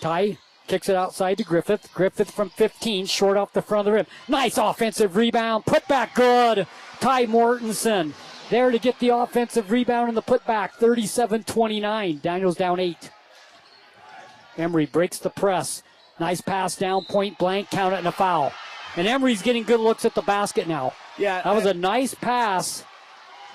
Ty kicks it outside to Griffith. Griffith from 15, short off the front of the rim. Nice offensive rebound, put back good. Ty Mortensen there to get the offensive rebound and the putback, 37-29. Dinos down 8. Emery breaks the press. Nice pass down, point blank, count it and a foul. And Emery's getting good looks at the basket now. Yeah, that was a nice pass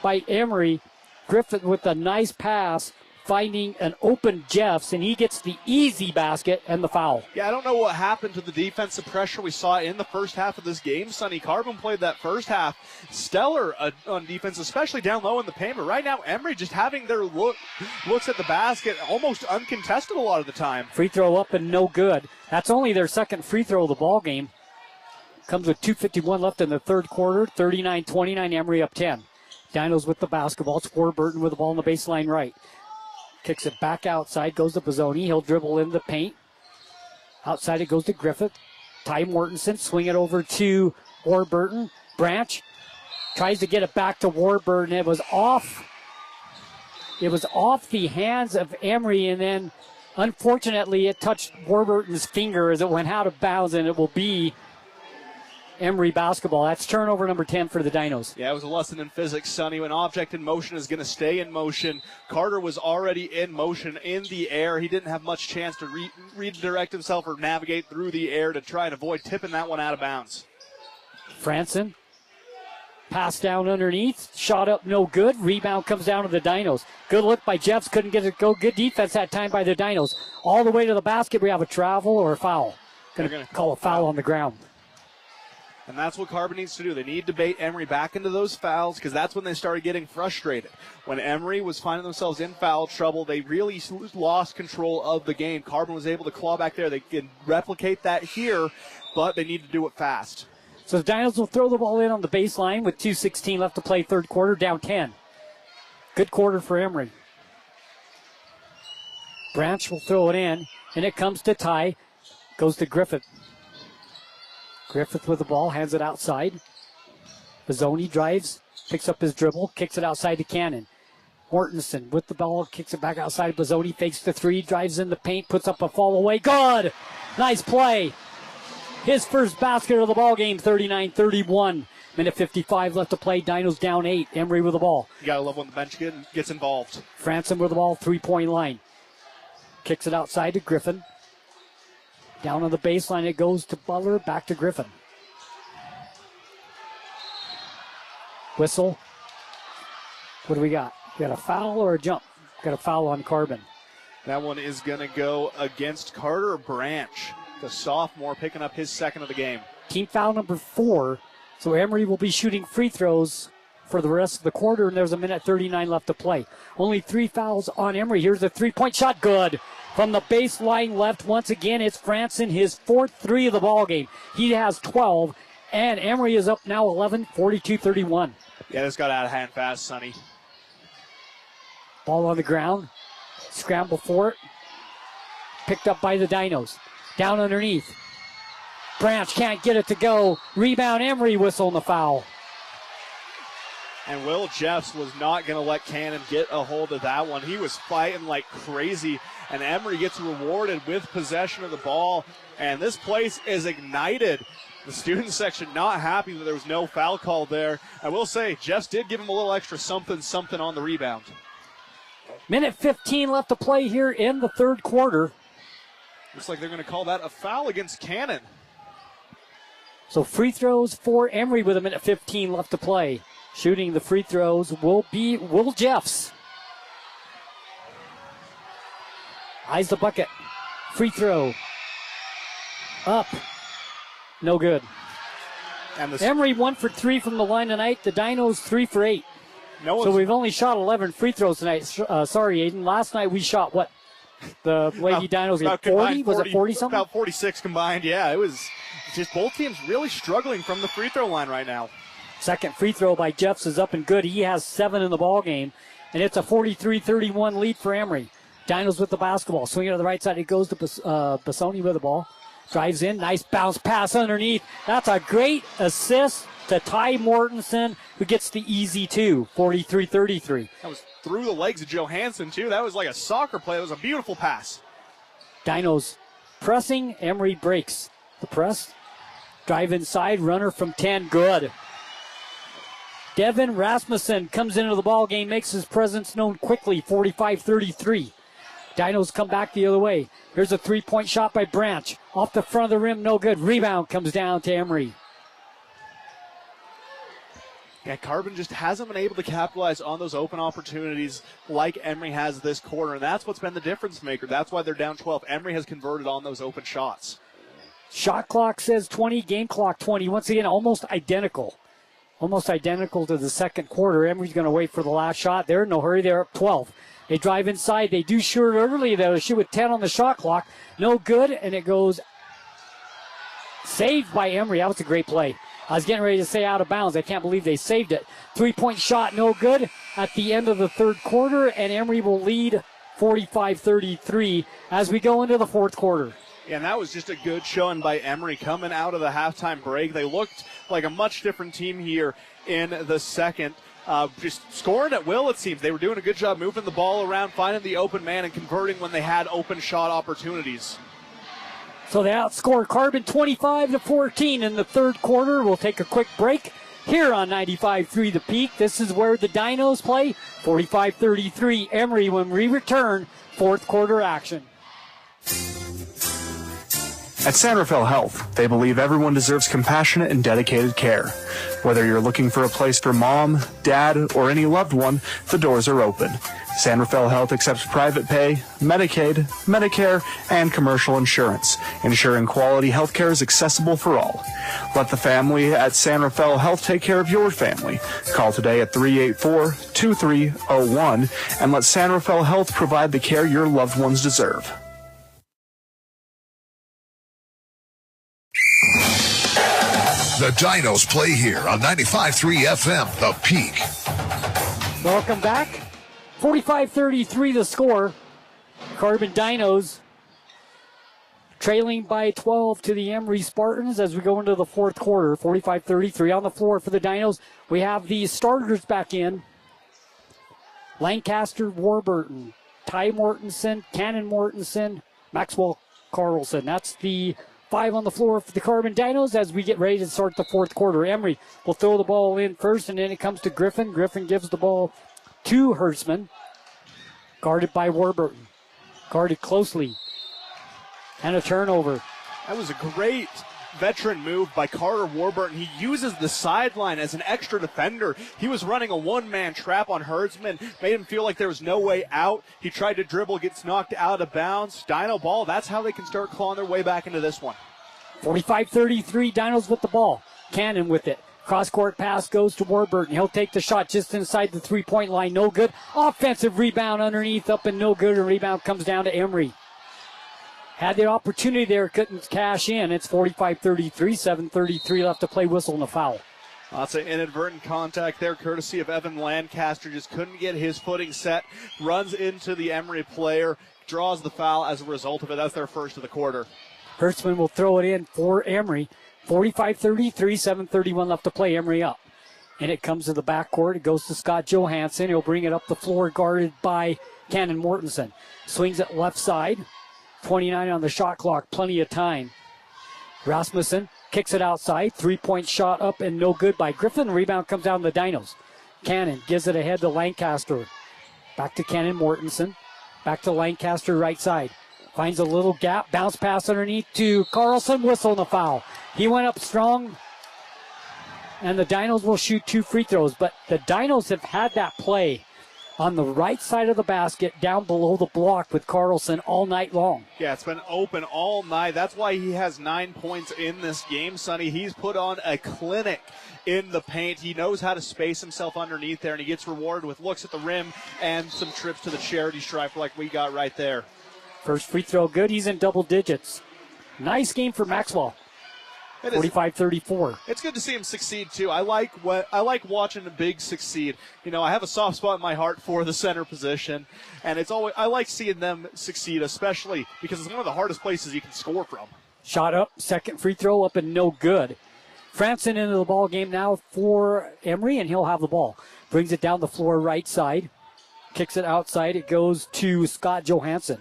by Emery. Griffith with a nice pass, finding an open Jeffs, and he gets the easy basket and the foul. Yeah, I don't know what happened to the defensive pressure we saw in the first half of this game. Sonny, Carbon played that first half stellar on defense, especially down low in the paint. But right now, Emery just having their looks at the basket almost uncontested a lot of the time. Free throw up and no good. That's only their second free throw of the ball game. Comes with 2:51 left in the third quarter, 39-29, Emery up 10. Dinos with the basketball. It's Warburton with the ball on the baseline right. Kicks it back outside, goes to Bozzoni. He'll dribble in the paint. Outside it goes to Griffith. Ty Mortensen, swing it over to Warburton. Branch tries to get it back to Warburton. It was off the hands of Emery, and then unfortunately it touched Warburton's finger as it went out of bounds, and it will be Emery basketball. That's turnover number 10 for the Dinos. Yeah, it was a lesson in physics, Sonny. When object in motion is going to stay in motion. Carter was already in motion in the air. He didn't have much chance to redirect himself or navigate through the air to try and avoid tipping that one out of bounds. Franson, pass down underneath, shot up, no good. Rebound comes down to the Dinos. Good look by Jeffs, couldn't get it go. Good defense that time by the Dinos. All the way to the basket. We have a travel or a foul. Going to call a foul on the ground. And that's what Carbon needs to do. They need to bait Emery back into those fouls, because that's when they started getting frustrated. When Emery was finding themselves in foul trouble, they really lost control of the game. Carbon was able to claw back there. They can replicate that here, but they need to do it fast. So the Dinos will throw the ball in on the baseline with 2:16 left to play third quarter, down 10. Good quarter for Emery. Branch will throw it in, and it comes to Ty. Goes to Griffith. Griffith with the ball, hands it outside. Bozzoni drives, picks up his dribble, kicks it outside to Cannon. Mortensen with the ball, kicks it back outside. Bozzoni fakes the three, drives in the paint, puts up a fall away. Good! Nice play. His first basket of the ball game, 39-31. Minute 55 left to play. Dinos down 8. Emery with the ball. You got to love when the bench gets involved. Franson with the ball, three-point line. Kicks it outside to Griffin. Down on the baseline, it goes to Butler, back to Griffin. Whistle. What do we got? We got a foul or a jump? Got a foul on Carbon. That one is going to go against Carter Branch, the sophomore, picking up his second of the game. Team foul number 4. So Emery will be shooting free throws for the rest of the quarter, and there's a minute 39 left to play. Only 3 fouls on Emery. Here's a three-point shot. Good. From the baseline left, once again, it's Franson, his 4th 3 of the ball game. He has 12, and Emery is up now 11, 42-31. Yeah, this got out of hand fast, Sonny. Ball on the ground. Scramble for it. Picked up by the Dinos. Down underneath. Branch can't get it to go. Rebound, Emery, whistle on the foul. And Will Jeffs was not going to let Cannon get a hold of that one. He was fighting like crazy, and Emery gets rewarded with possession of the ball, and this place is ignited. The student section not happy that there was no foul call there. I will say, Jeffs did give him a little extra something on the rebound. Minute 15 left to play here in the third quarter. Looks like they're going to call that a foul against Cannon. So free throws for Emery with a minute 15 left to play. Shooting the free throws will be Will Jeffs. Eyes the bucket. Free throw. Up. No good. And Emery 1 for 3 from the line tonight. The Dinos 3 for 8. So we've only shot 11 free throws tonight. Sorry, Aiden. Last night we shot what? The Lady Dinos get 40? Was it 40 something? About 46 combined, yeah. It was just both teams really struggling from the free throw line right now. Second free throw by Jeffs is up and good. He has 7 in the ball game, and it's a 43-31 lead for Emery. Dinos with the basketball. Swinging to the right side. It goes to Bassoni with the ball. Drives in. Nice bounce pass underneath. That's a great assist to Ty Mortensen, who gets the easy 2, 43-33. That was through the legs of Johansson, too. That was like a soccer play. That was a beautiful pass. Dinos pressing. Emery breaks the press. Drive inside. Runner from 10. Good. Devin Rasmussen comes into the ball game, makes his presence known quickly, 45-33. Dinos come back the other way. Here's a three-point shot by Branch. Off the front of the rim, no good. Rebound comes down to Emery. Yeah, Carbon just hasn't been able to capitalize on those open opportunities like Emery has this quarter, and that's what's been the difference maker. That's why they're down 12. Emery has converted on those open shots. Shot clock says 20, game clock 20. Once again, almost identical. Almost identical to the second quarter. Emery's going to wait for the last shot. They're in no hurry. They're up 12. They drive inside. They do shoot early. They'll shoot with 10 on the shot clock. No good, and it goes saved by Emery. That was a great play. I was getting ready to say out of bounds. I can't believe they saved it. Three-point shot, no good at the end of the third quarter, and Emery will lead 45-33 as we go into the fourth quarter. Yeah, and that was just a good showing by Emery coming out of the halftime break. They looked like a much different team here in the second. Just scoring at will, it seems. They were doing a good job moving the ball around, finding the open man, and converting when they had open shot opportunities. So they outscore Carbon 25-14 in the third quarter. We'll take a quick break here on 95.3 The Peak. This is where the Dinos play. 45-33 Emery when we return. Fourth quarter action. At San Rafael Health, they believe everyone deserves compassionate and dedicated care. Whether you're looking for a place for mom, dad, or any loved one, the doors are open. San Rafael Health accepts private pay, Medicaid, Medicare, and commercial insurance, ensuring quality health care is accessible for all. Let the family at San Rafael Health take care of your family. Call today at 384-2301 and let San Rafael Health provide the care your loved ones deserve. The Dinos play here on 95.3 FM, The Peak. Welcome back. 45-33 the score. Carbon Dinos trailing by 12 to the Emery Spartans as we go into the fourth quarter. 45-33 on the floor for the Dinos. We have the starters back in. Lancaster Warburton, Ty Mortensen, Cannon Mortensen, Maxwell Carlson. That's the 5 on the floor for the Carbon Dinos as we get ready to start the fourth quarter. Emery will throw the ball in first, and then it comes to Griffin. Griffin gives the ball to Hertzman. Guarded by Warburton. Guarded closely. And a turnover. That was a great veteran move by Carter Warburton. He uses the sideline as an extra defender. He was running a one-man trap on Hertzman, made him feel like there was no way out. He tried to dribble, gets knocked out of bounds. Dino ball, that's how they can start clawing their way back into this one. 45-33, Dinos with the ball. Cannon with it. Cross-court pass goes to Warburton. He'll take the shot just inside the three-point line. No good. Offensive rebound underneath, up and no good. And rebound comes down to Emery. Had the opportunity there, couldn't cash in. It's 45-33, 7:33 left to play, whistle and a foul. That's an inadvertent contact there, courtesy of Evan Lancaster. Just couldn't get his footing set. Runs into the Emery player, draws the foul as a result of it. That's their first of the quarter. Hertzman will throw it in for Emery. 45-33, 7:31 left to play. Emery up. And it comes to the backcourt. It goes to Scott Johansson. He'll bring it up the floor, guarded by Cannon Mortensen. Swings it left side. 29 on the shot clock. Plenty of time. Rasmussen kicks it outside. Three-point shot up and no good by Griffin. Rebound comes down to the Dinos. Cannon gives it ahead to Lancaster. Back to Cannon Mortensen. Back to Lancaster right side. Finds a little gap. Bounce pass underneath to Carlson. Whistle and a foul. He went up strong. And the Dinos will shoot 2 free throws. But the Dinos have had that play on the right side of the basket down below the block with Carlson all night long. Yeah, it's been open all night. That's why he has 9 points in this game, Sonny. He's put on a clinic in the paint. He knows how to space himself underneath there, and he gets rewarded with looks at the rim and some trips to the charity stripe like we got right there. First free throw good. He's in double digits. Nice game for Maxwell. 45-34. It's good to see him succeed too. I like watching the big succeed. You know, I have a soft spot in my heart for the center position, and I like seeing them succeed, especially because it's one of the hardest places you can score from. Shot up, second free throw up and no good. Franson into the ball game now for Emery, and he'll have the ball. Brings it down the floor right side, kicks it outside. It goes to Scott Johansson.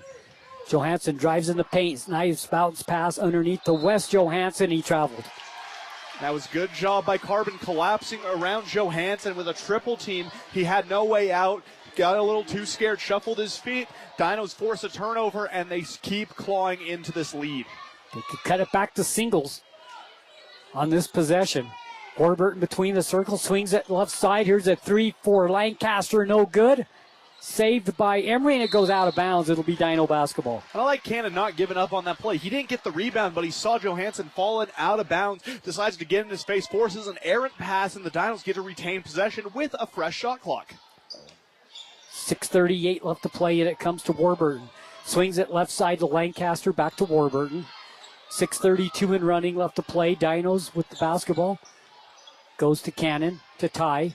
Johansson drives in the paint. Nice bounce pass underneath to West Johansson. He traveled. That was good job by Carbon collapsing around Johansson with a triple team. He had no way out. Got a little too scared, shuffled his feet. Dinos force a turnover, and they keep clawing into this lead. They could cut it back to singles on this possession. Warburton between the circles, swings it left side. Here's a 3 for Lancaster. No good. Saved by Emery, and it goes out of bounds. It'll be Dino basketball. I like Cannon not giving up on that play. He didn't get the rebound, but he saw Johansson falling out of bounds, decides to get in his face, forces an errant pass, and the Dinos get to retain possession with a fresh shot clock. 6:38 left to play, and it comes to Warburton. Swings it left side to Lancaster, back to Warburton. 6:32 in running left to play. Dinos with the basketball. Goes to Cannon, to Ty.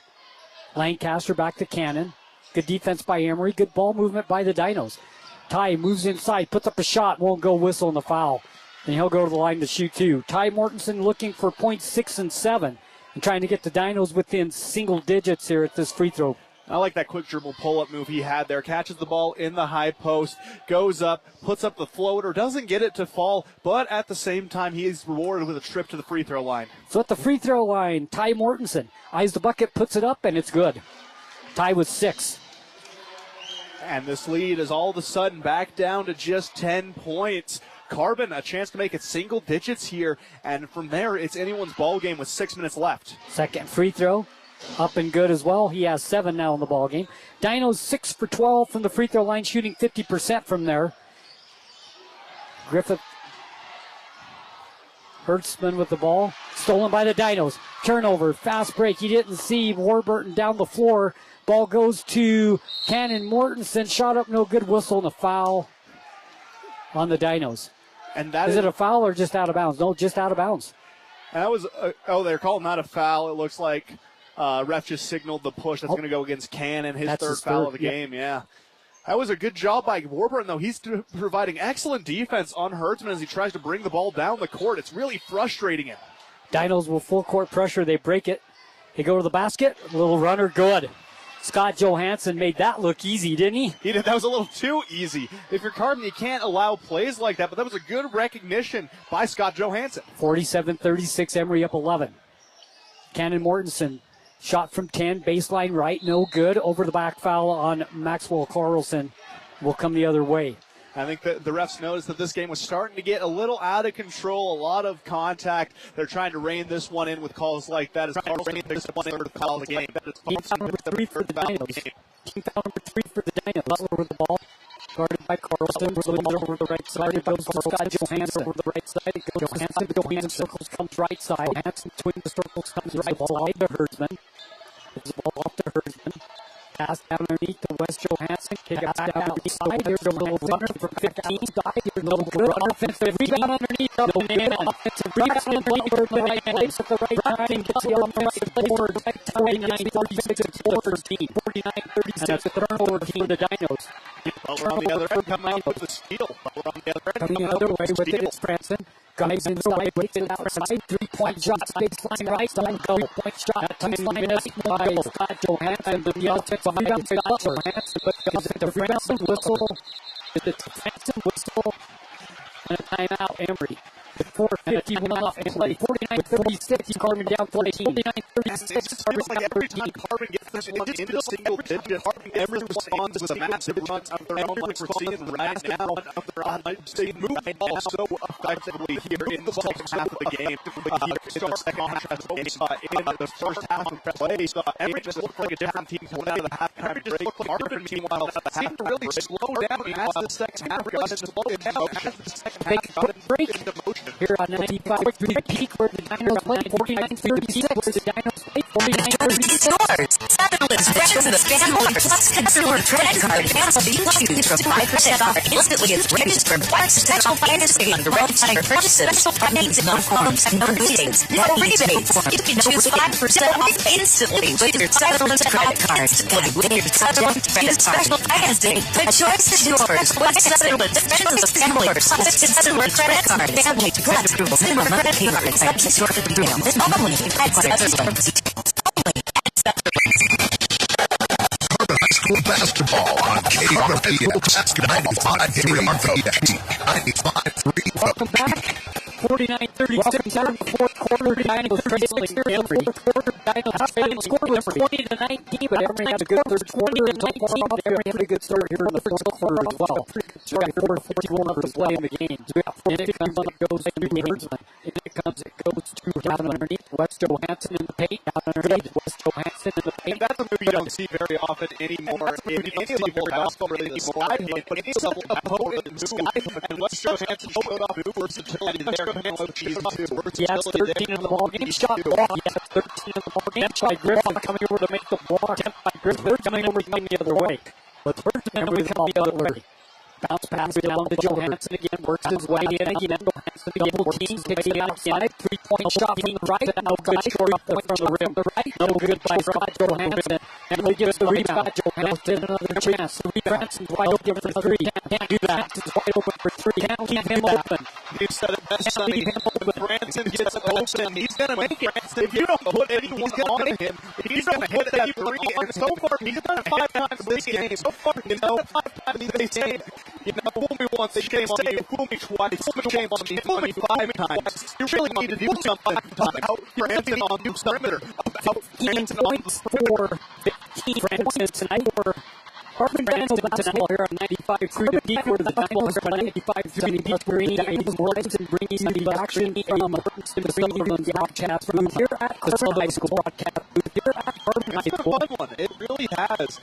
Lancaster back to Cannon. Good defense by Emery. Good ball movement by the Dinos. Ty moves inside, puts up a shot, won't go, whistle and the foul. And he'll go to the line to shoot 2. Ty Mortensen looking for points 6 and 7 and trying to get the Dinos within single digits here at this free throw. I like that quick dribble pull-up move he had there. Catches the ball in the high post, goes up, puts up the floater, doesn't get it to fall, but at the same time, he is rewarded with a trip to the free throw line. So at the free throw line, Ty Mortensen eyes the bucket, puts it up, and it's good. Ty with 6. And this lead is all of a sudden back down to just 10 points. Carbon, a chance to make it single digits here, and from there, it's anyone's ball game with 6 minutes left. Second free throw. Up and good as well. He has 7 now in the ball game. Dinos 6 for 12 from the free throw line, shooting 50% from there. Griffith Hertzman with the ball. Stolen by the Dinos. Turnover. Fast break. He didn't see Warburton down the floor. Ball goes to Cannon Mortensen. Shot up, no good. Whistle and a foul on the Dinos. And that is it a foul or just out of bounds? No, just out of bounds. And that was, they're calling that a foul. It looks like ref just signaled the push. That's going to go against Cannon, his third foul of the game. Yeah. That was a good job by Warburton, though. He's providing excellent defense on Hertzman as he tries to bring the ball down the court. It's really frustrating him. Dinos will full court pressure. They break it. They go to the basket. Little runner, good. Scott Johansson made that look easy, didn't he? He did. That was a little too easy. If you're Carbon, you can't allow plays like that, but that was a good recognition by Scott Johansson. 47-36, Emery up 11. Cannon Mortensen, shot from 10, baseline right, no good. Over the back foul on Maxwell Carlson will come the other way. I think the refs noticed that this game was starting to get a little out of control, a lot of contact. They're trying to rein this one in with calls like that. As Carlson picks up one third call of the game. Team foul number 3 for the Dinos. Team foul number 3 for the Dinos. Butler with the ball, guarded by Carlson. Austin with the ball over the right side. It goes for Scott Johansson over the right side. It goes Johansson. Johansson circles, comes right side. Johansson between the circles, comes right side to Herdsman. Gives the ball off to Herdsman. Pass down underneath to West Johansson. Kick it back down the side. Here's a little runner for 15. Here's a little good offensive rebound underneath. Up and in. Offensive rebound. Blackbird the right place at the right time. Gets the on the right board. 49-36. 49-36. That's a turnover for the Dinos. We're on the other end. Coming out with the steal. We're on the other end. Coming the other way with it. It's Branson. Guys inside, waits it outside, 3-point shot, baseline right side, double-point shot, baseline left by Scott Johansson, the offensive rebound, Scott Johansson, but is it the Branson whistle? Is it the Branson whistle? And a timeout, Emery. With 4:51 off and play, 49-36, Carbon down 14, 49-36, Carbon like every time Carbon gets this one into single digit, Emery responds with a massive run of their own, like we're seeing right now. They move the ball so effectively here in the second half of the game. In the second half of the game, in the first half of play, Emery just looked like a different team coming out of the halftime break. Carbon, meanwhile, seemed to really slow down as the second half got into slow down as the second half got into motion. Here on 95.3 peak where the Dinos play 49-36 where the Dinos play 49-36. Settlers, veterans, and family plus consumer credit card cancel the issues from 5% off instantly is registered twice special financing on the website or purchases. Special financing on forms and no meetings. No rebates. You can choose 5% off instantly with your Settlers credit cards. And with your Settlers special financing, the choice is yours. With Settlers, veterans, and family plus consumer credit card. Family credit rules. Minimum credit payments. Subject to the deal. This only at Settlers. Carbon High School basketball on KRPX 95.3. Welcome back. 49-36 out of the fourth quarter. Dinos trailing here in the fourth quarter. Dinos trailing score was 20-19, but Emery had a good third quarter. And Emery had a good start here in the fourth quarter as well. Right, 4:41 to play in the game. And it comes and it goes to Herdsman. And it comes, it goes to down underneath West Johansson in the paint. Down underneath West Johansson in the paint. And that's a move you don't see very often anymore in any level of basketball anymore. But any level of opponent move. And West Johansson showed off his versatility there. He has 13 in the ball game. Shot block. He has 13 in the ball game. By Griffin coming over to make the block. By Griffin coming over the other way. But Herdsman would come the other way. Bounce pass down to Johansson again, works his way in again. Johansson double team, kicks it outside. 3-point shot from the right. No good. Short point from the rim. The right. No good by Scott Johansson. And we gives the rebound. Johansson another chance. Branson's wide open for three. Can't do that. It's wide open for three. Can't keep him open. You said it best, Sonny. Branson gets open. He's going to make it. If you don't put anyone on him, he's going to hit that three. And so far, he's done it 5 times this game. So far, he's done it 5 times this game. You know, fool me once, shame on you. Fool me twice, shame on me. Fool me 5 times. You really need to do something about Branson on the perimeter. About Branson on the 15 Branson tonight. Carbon Branson tonight here on 95.3 to peak where the Dinos are on 95.3 to peak where the Dinos rise and bringing the action from the broadcast from here at Carbon High School broadcast here at Carbon High School. It's a fun one. It really has.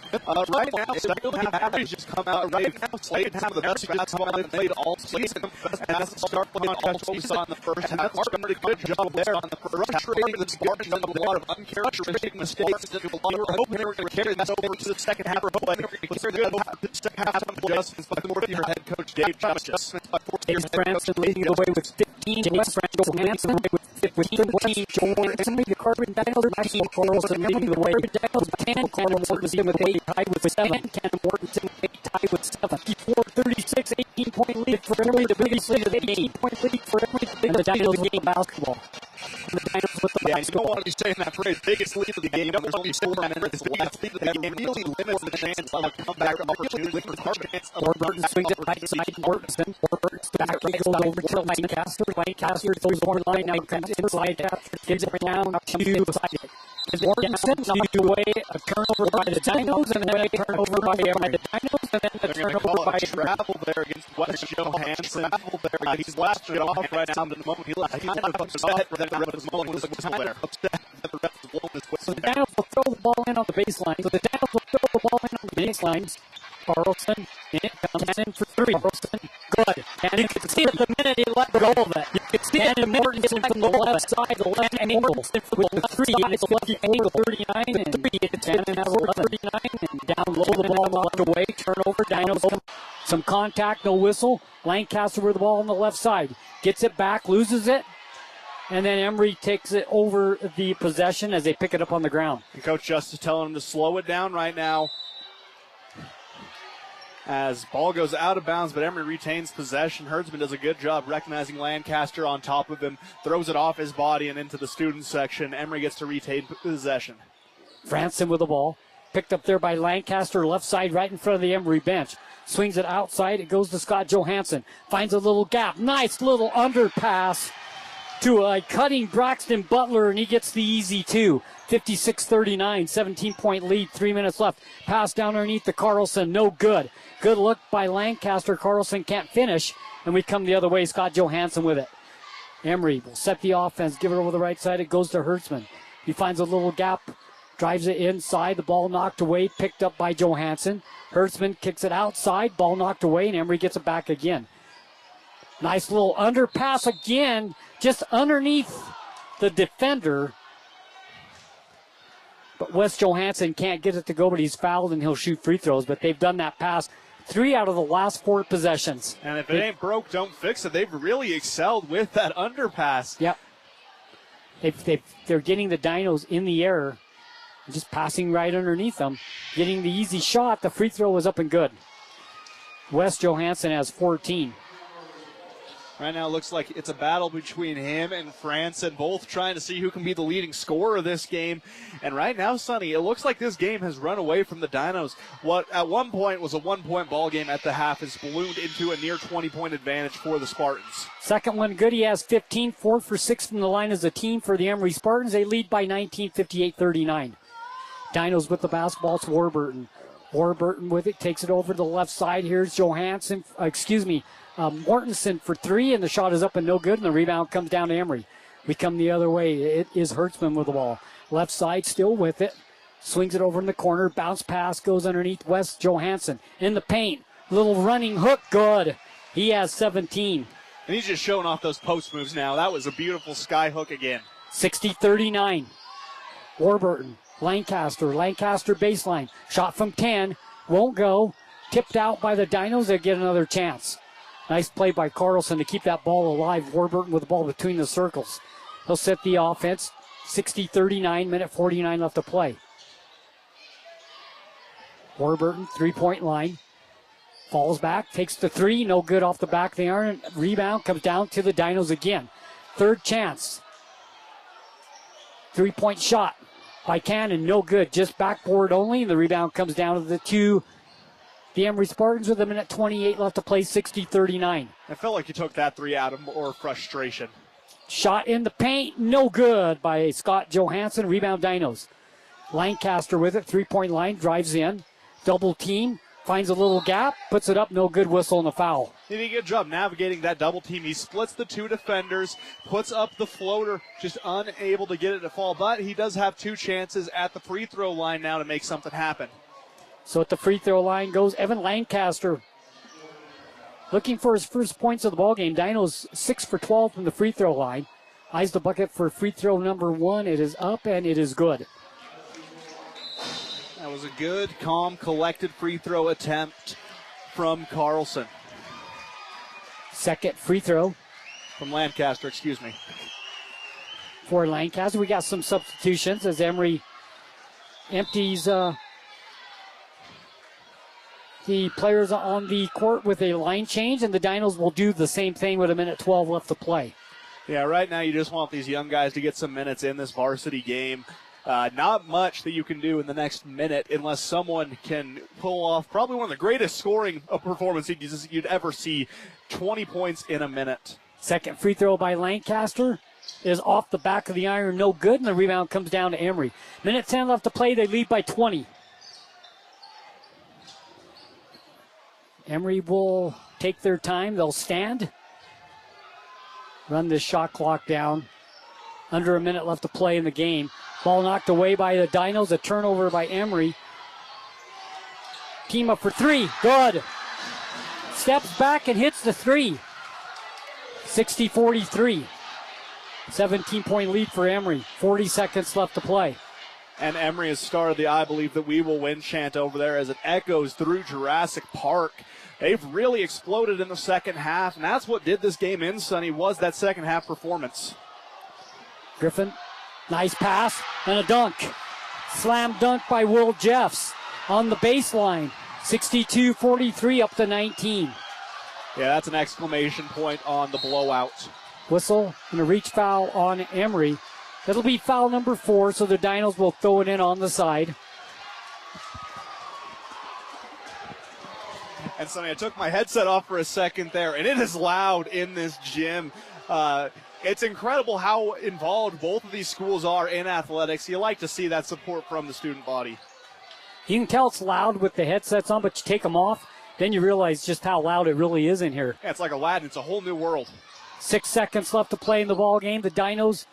Right now, second half average just come out. Right now, second half of the best basketball they've played all season. And that's the start playing all we saw in the first half. Carbon did a good job there on the first half. The Spartans done a lot of uncharacteristic mistakes. We were hoping they were going to carry this over to the second half. But they're good. Half-time adjustments by fourth-year head coach Dave Johnson. James Branson leading the way with 15. West Johansson with 15. Johansson, the Carbon Dinos, Maxwell Carlson leading the way. Dinos 10. Carlson with 8, tied with 7. Ken Mortensen tied with 7. 4-36, 18-point lead for Emery. The biggest lead of the 18-point lead for Emery. The Dinos game basketball. The Dinos with the you don't want to be saying that phrase. Biggest lead of the game. There's only 4 minutes left. The game really limits the chance of a comeback opportunity for Carbon. Warburton swings it right side. Mortensen. Warburton back right goes over to Lancaster. Lancaster throws one line now. Comes inside. Gives it down to Mortensen. Knocked away. A turnover by the Dinos. And then a turnover by the Dinos. And then a turnover by travel there against West Johansson. He's last it off right now. The moment he left, he's kind of upset that the rest of the moment was there. Upset that the rest of the moment was so the Dinos will throw the ball in on the baseline. So the Dinos will throw the ball in on the baseline. Carlson, it comes in for three. Carlson, good. And you can see it the minute he let go of it. You can see it Mortensen from the left side, the left ankle. With the three, it's left ankle 39 and 3 at 10 and 39 and down low the ball knocked away. Turnover, Dinos some contact, no whistle. Lancaster with the ball on the left side. Gets it back, loses it. And then Emery takes it over the possession as they pick it up on the ground. And Coach Justice telling him to slow it down right now. As ball goes out of bounds, but Emery retains possession. Herdsman does a good job recognizing Lancaster on top of him, throws it off his body and into the student section. Emery gets to retain possession. Franson with the ball. Picked up there by Lancaster, left side right in front of the Emery bench. Swings it outside. It goes to Scott Johansson. Finds a little gap. Nice little underpass to a cutting Braxton Butler, and he gets the easy two. 56-39, 17-point lead, 3 minutes left. Pass down underneath to Carlson, no good. Good look by Lancaster. Carlson can't finish, and we come the other way. Scott Johansson with it. Emery will set the offense, give it over the right side. It goes to Hertzman. He finds a little gap, drives it inside. The ball knocked away, picked up by Johansson. Hertzman kicks it outside, ball knocked away, and Emery gets it back again. Nice little underpass again, just underneath the defender. But Wes Johansson can't get it to go, but he's fouled and he'll shoot free throws. But they've done that pass 3 out of the last 4 possessions. And if it ain't broke, don't fix it. They've really excelled with that underpass. Yep. They're getting the Dinos in the air, just passing right underneath them, getting the easy shot. The free throw was up and good. Wes Johansson has 14. Right now it looks like it's a battle between him and Franson, both trying to see who can be the leading scorer of this game. And right now, Sonny, it looks like this game has run away from the Dinos. What at one point was a 1-point ball game at the half has ballooned into a near 20-point advantage for the Spartans. Second one good. He has 15, 4 for 6 from the line as a team for the Emery Spartans. They lead by 19, 58-39. Dinos with the basketball. It's Warburton. Warburton with it, takes it over to the left side. Here's Johansson, Mortensen for 3, and the shot is up and no good, and the rebound comes down to Emery. We come the other way. It is Hertzman with the ball. Left side still with it. Swings it over in the corner. Bounce pass goes underneath Wes Johansson. In the paint. Little running hook. Good. He has 17. And he's just showing off those post moves now. That was a beautiful sky hook again. 60-39. Warburton. Lancaster baseline. Shot from 10. Won't go. Tipped out by the Dinos. They get another chance. Nice play by Carlson to keep that ball alive. Warburton with the ball between the circles. He'll set the offense. 60-39, minute 49 left to play. Warburton, 3-point line. Falls back, takes the 3, no good off the back of the iron. Rebound comes down to the Dinos again. Third chance. 3-point shot by Cannon, no good. Just backboard only, and the rebound comes down to the Emery Spartans with a minute 28 left to play, 60-39. I felt like you took that 3 out of more frustration. Shot in the paint, no good by Scott Johansson. Rebound Dinos. Lancaster with it, 3-point line, drives in. Double team, finds a little gap, puts it up, no good, whistle and a foul. He did a good job navigating that double team. He splits the 2 defenders, puts up the floater, just unable to get it to fall. But he does have 2 chances at the free throw line now to make something happen. So at the free throw line goes Evan Lancaster. Looking for his first points of the ballgame. Dinos 6 for 12 from the free throw line. Eyes the bucket for free throw number 1. It is up and it is good. That was a good, calm, collected free throw attempt from Carlson. Second free throw. From Lancaster, excuse me. For Lancaster, we got some substitutions as Emery empties the players on the court with a line change, and the Dinos will do the same thing with a minute 12 left to play. Yeah, right now you just want these young guys to get some minutes in this varsity game. Not much that you can do in the next minute unless someone can pull off probably one of the greatest scoring performances you'd ever see, 20 points in a minute. Second free throw by Lancaster is off the back of the iron, no good, and the rebound comes down to Emery. Minute 10 left to play, they lead by 20. Emery will take their time. They'll stand. Run this shot clock down. Under a minute left to play in the game. Ball knocked away by the Dinos. A turnover by Emery. Team up for three. Good. Steps back and hits the three. 60-43. 17-point lead for Emery. 40 seconds left to play. And Emery has started the I Believe That We Will Win chant over there as it echoes through Jurassic Park. They've really exploded in the second half, and that's what did this game in, Sonny, was that second half performance. Griffin, nice pass and a dunk. Slam dunk by Will Jeffs on the baseline. 62-43 up to 19. Yeah, that's an exclamation point on the blowout. Whistle and a reach foul on Emery. It'll be foul number 4, so the Dinos will throw it in on the side. And Sonny, I took my headset off for a second there, and it is loud in this gym. It's incredible how involved both of these schools are in athletics. You like to see that support from the student body. You can tell it's loud with the headsets on, but you take them off, then you realize just how loud it really is in here. Yeah, it's like Aladdin. It's a whole new world. 6 seconds left to play in the ball game. The Dinos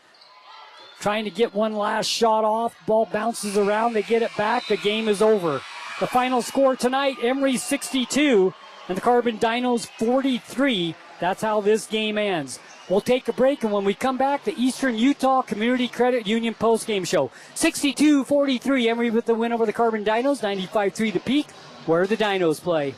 trying to get one last shot off. Ball bounces around. They get it back. The game is over. The final score tonight, Emery 62 and the Carbon Dinos 43. That's how this game ends. We'll take a break, and when we come back, the Eastern Utah Community Credit Union postgame show. 62-43, Emery with the win over the Carbon Dinos. 95-3 the Peak, where the Dinos play.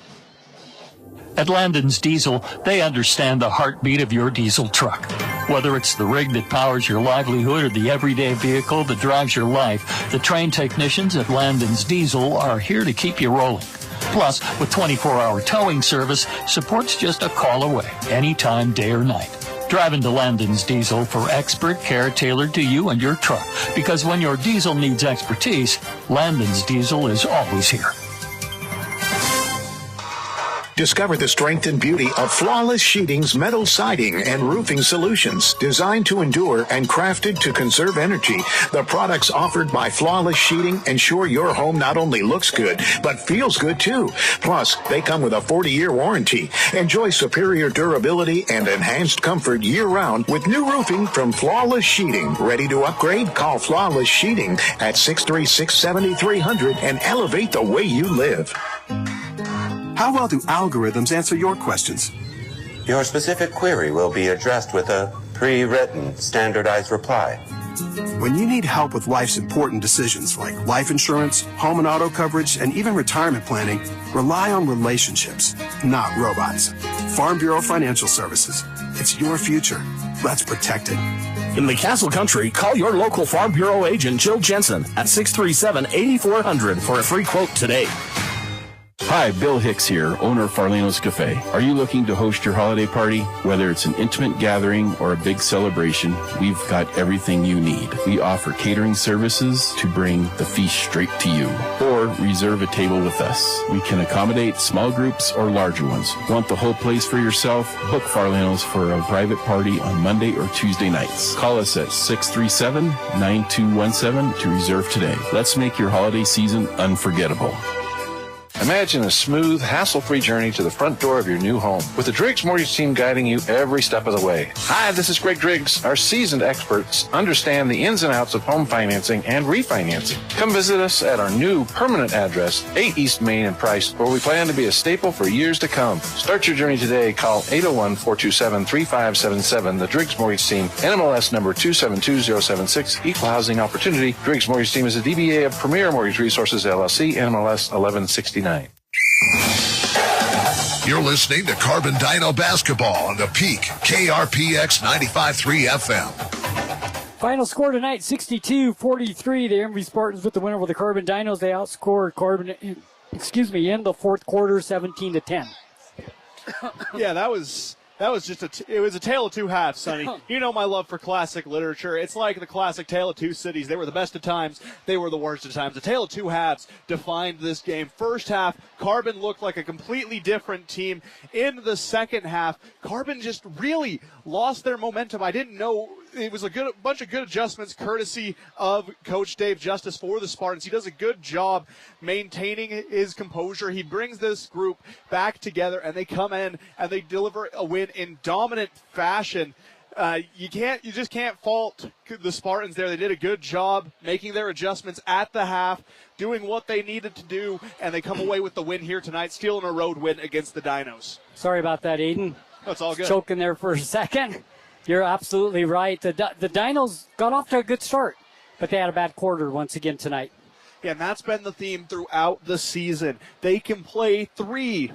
At Landon's Diesel, they understand the heartbeat of your diesel truck. Whether it's the rig that powers your livelihood or the everyday vehicle that drives your life, the trained technicians at Landon's Diesel are here to keep you rolling. Plus, with 24-hour towing service, support's just a call away, anytime, day or night. Drive into Landon's Diesel for expert care tailored to you and your truck. Because when your diesel needs expertise, Landon's Diesel is always here. Discover the strength and beauty of Flawless Sheeting's metal siding and roofing solutions. Designed to endure and crafted to conserve energy, the products offered by Flawless Sheeting ensure your home not only looks good, but feels good too. Plus, they come with a 40-year warranty. Enjoy superior durability and enhanced comfort year-round with new roofing from Flawless Sheeting. Ready to upgrade? Call Flawless Sheeting at 636-7300 and elevate the way you live. How well do algorithms answer your questions? Your specific query will be addressed with a pre-written, standardized reply. When you need help with life's important decisions like life insurance, home and auto coverage, and even retirement planning, rely on relationships, not robots. Farm Bureau Financial Services. It's your future. Let's protect it. In the Castle Country, call your local Farm Bureau agent, Jill Jensen, at 637-8400 for a free quote today. Hi, Bill Hicks here, owner of Farlino's Cafe. Are you looking to host your holiday party? Whether it's an intimate gathering or a big celebration, we've got everything you need. We offer catering services to bring the feast straight to you, or reserve a table with us. We can accommodate small groups or larger ones. Want the whole place for yourself? Book Farlino's for a private party on Monday or Tuesday nights. Call us at 637-9217 to reserve today. Let's make your holiday season unforgettable. Imagine a smooth, hassle-free journey to the front door of your new home with the Driggs Mortgage Team guiding you every step of the way. Hi, this is Greg Driggs. Our seasoned experts understand the ins and outs of home financing and refinancing. Come visit us at our new permanent address, 8 East Main in Price, where we plan to be a staple for years to come. Start your journey today. Call 801-427-3577. The Driggs Mortgage Team, NMLS number 272076, Equal Housing Opportunity. Driggs Mortgage Team is a DBA of Premier Mortgage Resources, LLC, NMLS 1169. You're listening to Carbon Dino Basketball on the Peak, KRPX 95.3 FM. Final score tonight, 62-43. The Emery Spartans with the win over the Carbon Dinos. They outscored in the fourth quarter, 17-10. Yeah, that was just it was a tale of two halves, Sonny. You know my love for classic literature. It's like the classic Tale of Two Cities. They were the best of times. They were the worst of times. The tale of two halves defined this game. First half, Carbon looked like a completely different team. In the second half, Carbon just really lost their momentum. I didn't know. It was a bunch of good adjustments courtesy of Coach Dave Justice for the Spartans. He does a good job maintaining his composure. He brings this group back together, and they come in and they deliver a win in dominant fashion. You just can't fault the Spartans there. They did a good job making their adjustments at the half, doing what they needed to do, and they come away with the win here tonight, stealing a road win against the Dinos. Sorry about that, Aiden. No, it's all good. Choking there for a second. You're absolutely right. The Dinos got off to a good start, but they had a bad quarter once again tonight. Yeah, and that's been the theme throughout the season. They can play three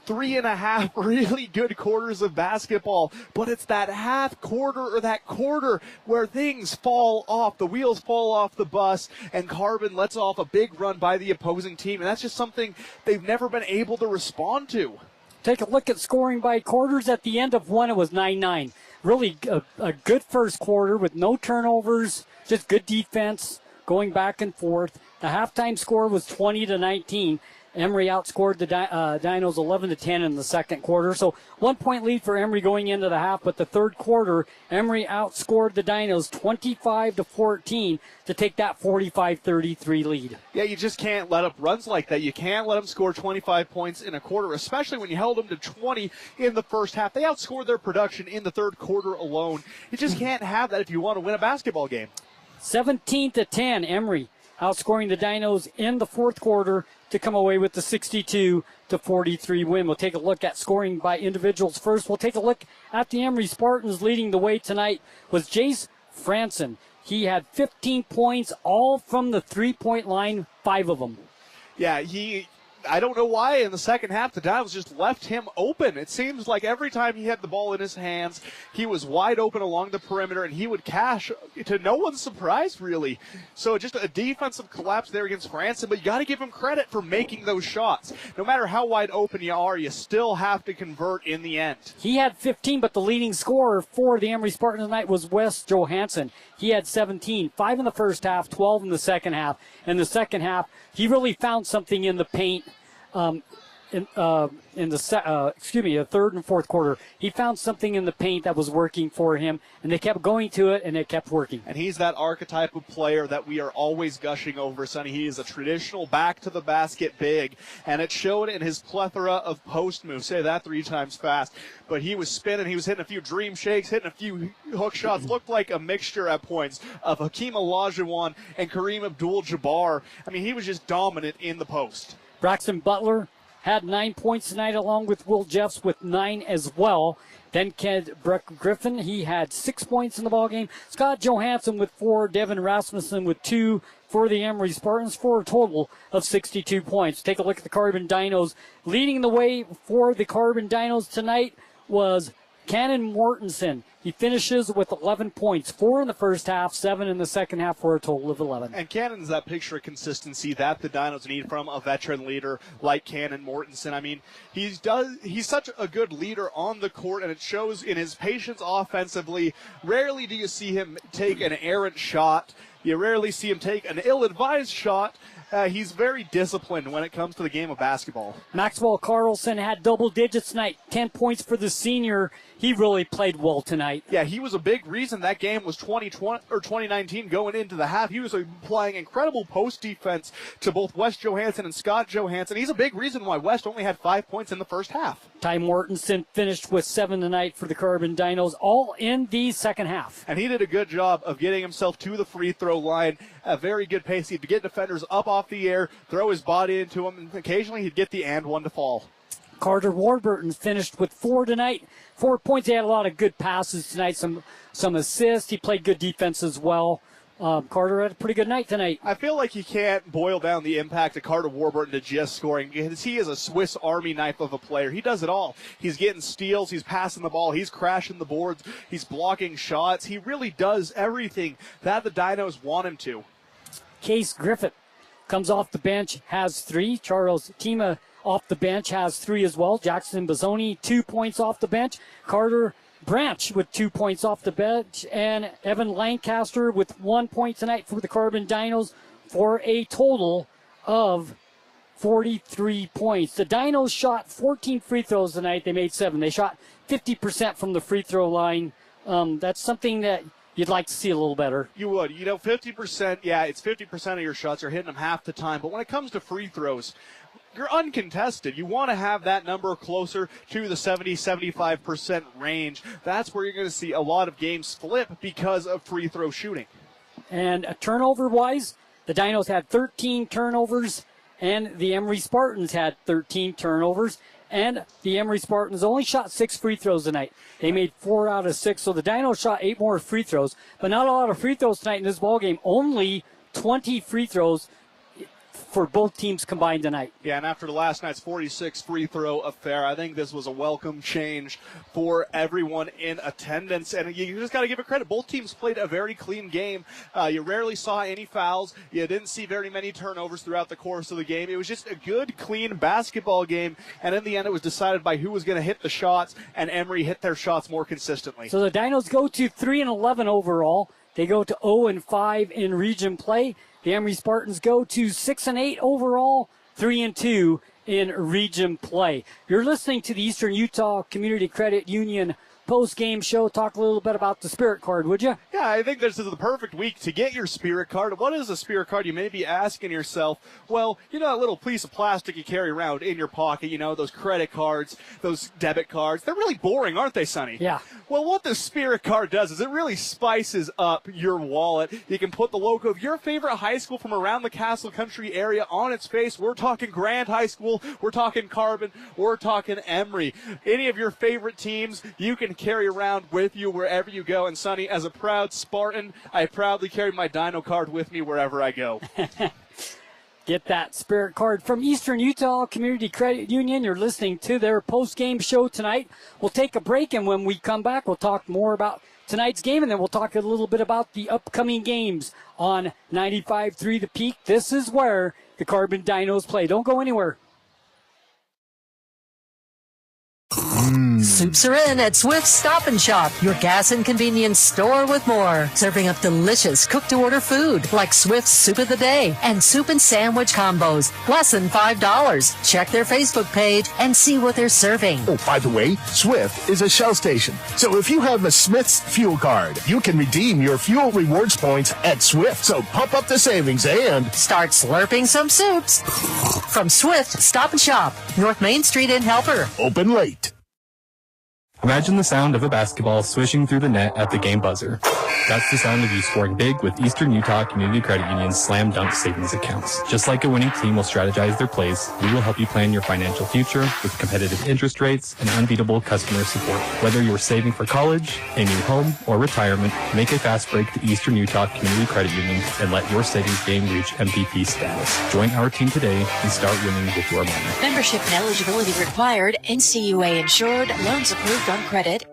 and a half really good quarters of basketball, but it's that half quarter or that quarter where things fall off, the wheels fall off the bus, and Carbon lets off a big run by the opposing team, and that's just something they've never been able to respond to. Take a look at scoring by quarters. At the end of one, it was 9-9. Really a good first quarter with no turnovers, just good defense going back and forth. The halftime score was 20-19. Emory outscored the Dinos 11-10 in the second quarter. So 1 point lead for Emory going into the half, but the third quarter, Emory outscored the Dinos 25-14 to take that 45-33 lead. Yeah, you just can't let up runs like that. You can't let them score 25 points in a quarter, especially when you held them to 20 in the first half. They outscored their production in the third quarter alone. You just can't have that if you want to win a basketball game. 17-10, Emory outscoring the Dinos in the fourth quarter to come away with the 62-43 win. We'll take a look at scoring by individuals first. We'll take a look at the Emery Spartans. Leading the way tonight was Jace Franson. He had 15 points, all from the three-point line, 5 of them. Yeah, I don't know why in the second half the Dinos just left him open. It seems like every time he had the ball in his hands, he was wide open along the perimeter, and he would cash to no one's surprise, really. So just a defensive collapse there against Franson, but you got to give him credit for making those shots. No matter how wide open you are, you still have to convert in the end. He had 15, but the leading scorer for the Emery Spartans tonight was Wes Johansson. He had 17, 5 in the first half, 12 in the second half. In the second half, he really found something in the paint. In the third and fourth quarter, he found something in the paint that was working for him, and they kept going to it, and it kept working. And he's that archetype of player that we are always gushing over, Sonny. He is a traditional back-to-the-basket big, and it showed in his plethora of post moves. Say that 3 times fast. But he was spinning, he was hitting a few dream shakes, hitting a few hook shots. Looked like a mixture at points of Hakeem Olajuwon and Kareem Abdul-Jabbar. I mean, he was just dominant in the post. Braxton Butler had 9 points tonight, along with Will Jeffs with 9 as well. Then Brett Griffin, he had 6 points in the ballgame. Scott Johansson with 4, Devin Rasmussen with 2 for the Emery Spartans, for a total of 62 points. Take a look at the Carbon Dinos. Leading the way for the Carbon Dinos tonight was Cannon Mortensen. He finishes with 11 points, 4 in the first half, 7 in the second half, for a total of 11. And Cannon's that picture of consistency that the Dinos need from a veteran leader like Cannon Mortensen. I mean, he's such a good leader on the court, and it shows in his patience offensively. Rarely do you see him take an errant shot. You rarely see him take an ill-advised shot. He's very disciplined when it comes to the game of basketball. Maxwell Carlson had double digits tonight, 10 points for the senior. He really played well tonight. Yeah, he was a big reason that game was 2019 going into the half. He was applying incredible post defense to both Wes Johansson and Scott Johansson. He's a big reason why West only had 5 points in the first half. Ty Mortensen finished with 7 tonight for the Carbon Dinos, all in the second half. And he did a good job of getting himself to the free throw line. A very good pace. He'd get defenders up off the air, throw his body into them, and occasionally he'd get the and one to fall. Carter Warburton finished with 4 tonight. 4 points. He had a lot of good passes tonight, some assists. He played good defense as well. Carter had a pretty good night tonight. I feel like you can't boil down the impact of Carter Warburton to just scoring, because he is a Swiss Army knife of a player. He does it all. He's getting steals, he's passing the ball, he's crashing the boards, he's blocking shots. He really does everything that the Dinos want him to. Case Griffith comes off the bench, has 3. Charles Tima off the bench has 3 as well. Jackson Bazzoni, 2 points off the bench. Carter Branch with 2 points off the bench. And Evan Lancaster with 1 point tonight for the Carbon Dinos, for a total of 43 points. The Dinos shot 14 free throws tonight. They made 7. They shot 50% from the free throw line. That's something that you'd like to see a little better. You would. 50%, yeah, it's 50% of your shots. You're hitting them half the time. But when it comes to free throws, you're uncontested. You want to have that number closer to the 70-75% range. That's where you're going to see a lot of games flip because of free throw shooting. And turnover-wise, the Dinos had 13 turnovers, and the Emery Spartans had 13 turnovers. And the Emery Spartans only shot 6 free throws tonight. They made 4 out of 6, so the Dinos shot 8 more free throws. But not a lot of free throws tonight in this ballgame. Only 20 free throws for both teams combined tonight. Yeah, and after last night's 46 free throw affair, I think this was a welcome change for everyone in attendance. And you just got to give it credit. Both teams played a very clean game. You rarely saw any fouls. You didn't see very many turnovers throughout the course of the game. It was just a good, clean basketball game. And in the end, it was decided by who was going to hit the shots, and Emery hit their shots more consistently. So the Dinos go to 3-11 overall. They go to 0-5 in region play. The Emery Spartans go to 6-8 overall, 3-2 in region play. You're listening to the Eastern Utah Community Credit Union post-game show. Talk a little bit about the Spirit Card, would you? Yeah, I think this is the perfect week to get your Spirit Card. What is a Spirit Card? You may be asking yourself, well, you know that little piece of plastic you carry around in your pocket, you know, those credit cards, those debit cards. They're really boring, aren't they, Sonny? Yeah. Well, what the Spirit Card does is it really spices up your wallet. You can put the logo of your favorite high school from around the Castle Country area on its face. We're talking Grand High School. We're talking Carbon. We're talking Emery. Any of your favorite teams, you can carry around with you wherever you go. And Sonny, as a proud Spartan, I proudly carry my Dino card with me wherever I go. Get that Spirit Card from Eastern Utah Community Credit Union. You're listening to their post-game show tonight. We'll take a break, and when we come back, we'll talk more about tonight's game, and then we'll talk a little bit about the upcoming games on 95.3 The Peak. This is where the Carbon Dinos play. Don't go anywhere. Soups are in at Swift's Stop and Shop, your gas and convenience store with more. Serving up delicious cook-to-order food like Swift's Soup of the Day and Soup and Sandwich combos, less than $5. Check their Facebook page and see what they're serving. Oh, by the way, Swift is a Shell station. So if you have a Smith's Fuel Card, you can redeem your fuel rewards points at Swift. So pump up the savings and start slurping some soups. From Swift Stop and Shop, North Main Street in Helper. Open late. Imagine the sound of a basketball swishing through the net at the game buzzer. That's the sound of you scoring big with Eastern Utah Community Credit Union's Slam Dunk Savings Accounts. Just like a winning team will strategize their plays, we will help you plan your financial future with competitive interest rates and unbeatable customer support. Whether you're saving for college, a new home, or retirement, make a fast break to Eastern Utah Community Credit Union and let your savings game reach MVP status. Join our team today and start winning with your money. Membership and eligibility required. NCUA insured. Loans approved on credit.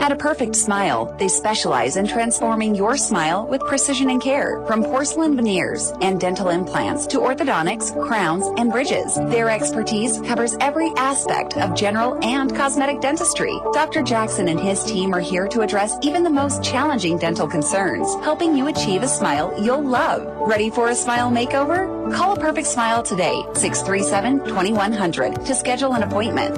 At A Perfect Smile, they specialize in transforming your smile with precision and care. From porcelain veneers and dental implants to orthodontics, crowns, and bridges, their expertise covers every aspect of general and cosmetic dentistry. Dr. Jackson and his team are here to address even the most challenging dental concerns, helping you achieve a smile you'll love. Ready for a smile makeover? Call A Perfect Smile today, 637-2100, to schedule an appointment.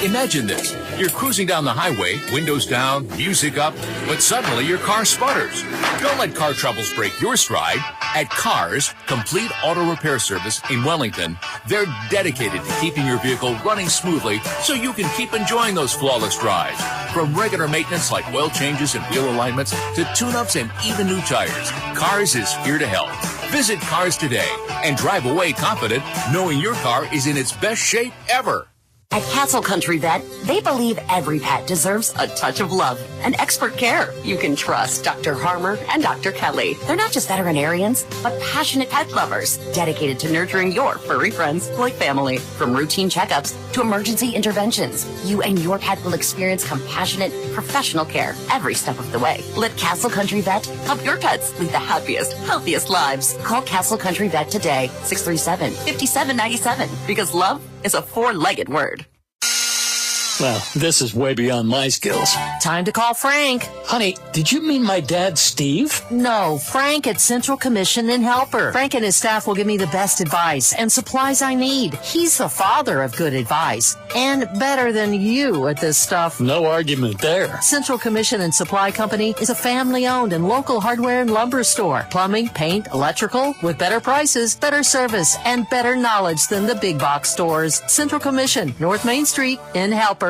Imagine this. You're cruising down the highway, windows down, music up, but suddenly your car sputters. Don't let car troubles break your stride. At Cars Complete Auto Repair Service in Wellington, they're dedicated to keeping your vehicle running smoothly so you can keep enjoying those flawless drives. From regular maintenance like oil changes and wheel alignments to tune-ups and even new tires, Cars is here to help. Visit Cars today and drive away confident knowing your car is in its best shape ever. At Castle Country Vet, they believe every pet deserves a touch of love and expert care. You can trust Dr. Harmer and Dr. Kelly. They're not just veterinarians, but passionate pet lovers, dedicated to nurturing your furry friends like family. From routine checkups to emergency interventions, you and your pet will experience compassionate, professional care every step of the way. Let Castle Country Vet help your pets lead the happiest, healthiest lives. Call Castle Country Vet today, 637-5797, because love is a four-legged word. Well, this is way beyond my skills. Time to call Frank. Honey, did you mean my dad, Steve? No, Frank at Central Commission and Helper. Frank and his staff will give me the best advice and supplies I need. He's the father of good advice and better than you at this stuff. No argument there. Central Commission and Supply Company is a family-owned and local hardware and lumber store. Plumbing, paint, electrical, with better prices, better service, and better knowledge than the big box stores. Central Commission, North Main Street in Helper.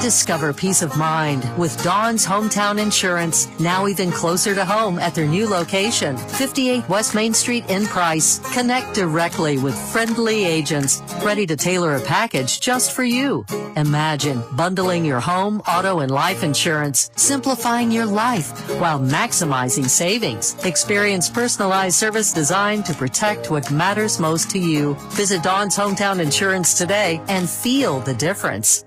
Discover peace of mind with Dawn's Hometown Insurance, now even closer to home at their new location, 58 West Main Street in Price. Connect directly with friendly agents, ready to tailor a package just for you. Imagine bundling your home, auto, and life insurance, simplifying your life while maximizing savings. Experience personalized service designed to protect what matters most to you. Visit Dawn's Hometown Insurance today and feel the difference.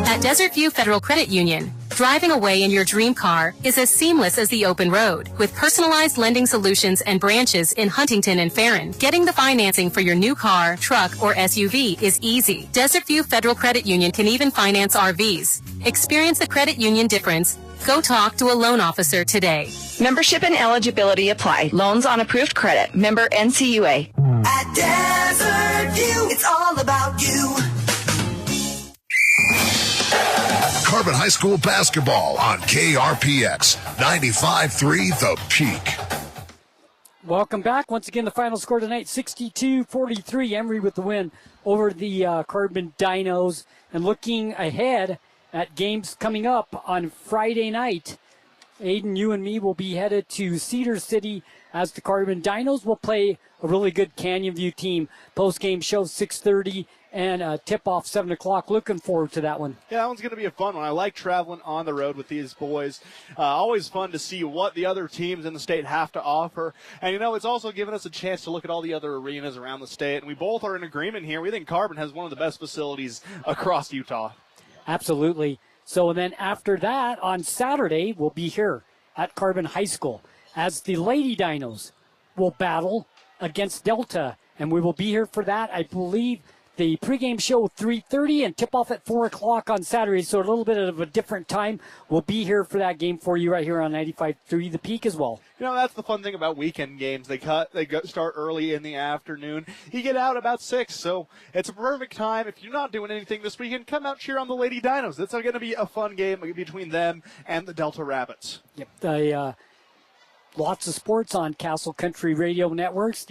At Desert View Federal Credit Union, driving away in your dream car is as seamless as the open road. With personalized lending solutions and branches in Huntington and Farron, getting the financing for your new car, truck, or SUV is easy. Desert View Federal Credit Union can even finance RVs. Experience the credit union difference. Go talk to a loan officer today. Membership and eligibility apply. Loans on approved credit. Member NCUA. At Desert View, it's all about you. Carbon High School basketball on KRPX 95.3 The Peak. Welcome back. Once again, the final score tonight, 62-43. Emery with the win over the Carbon Dinos. And looking ahead at games coming up on Friday night, Aiden, you and me will be headed to Cedar City as the Carbon Dinos will play a really good Canyon View team. Post-game show 6:30 and tip-off 7 o'clock. Looking forward to that one. Yeah, that one's going to be a fun one. I like traveling on the road with these boys. Always fun to see what the other teams in the state have to offer. And, you know, it's also given us a chance to look at all the other arenas around the state. And we both are in agreement here. We think Carbon has one of the best facilities across Utah. Absolutely. So, and then after that, on Saturday, we'll be here at Carbon High School as the Lady Dinos will battle against Delta. And we will be here for that, I believe. The pregame show 3:30 and tip-off at 4 o'clock on Saturday, so a little bit of a different time. We'll be here for that game for you right here on 95.3 The Peak as well. You know, that's the fun thing about weekend games. They start early in the afternoon. You get out about 6, so it's a perfect time. If you're not doing anything this weekend, come out cheer on the Lady Dinos. It's going to be a fun game between them and the Delta Rabbits. Yep. Lots of sports on Castle Country Radio Networks,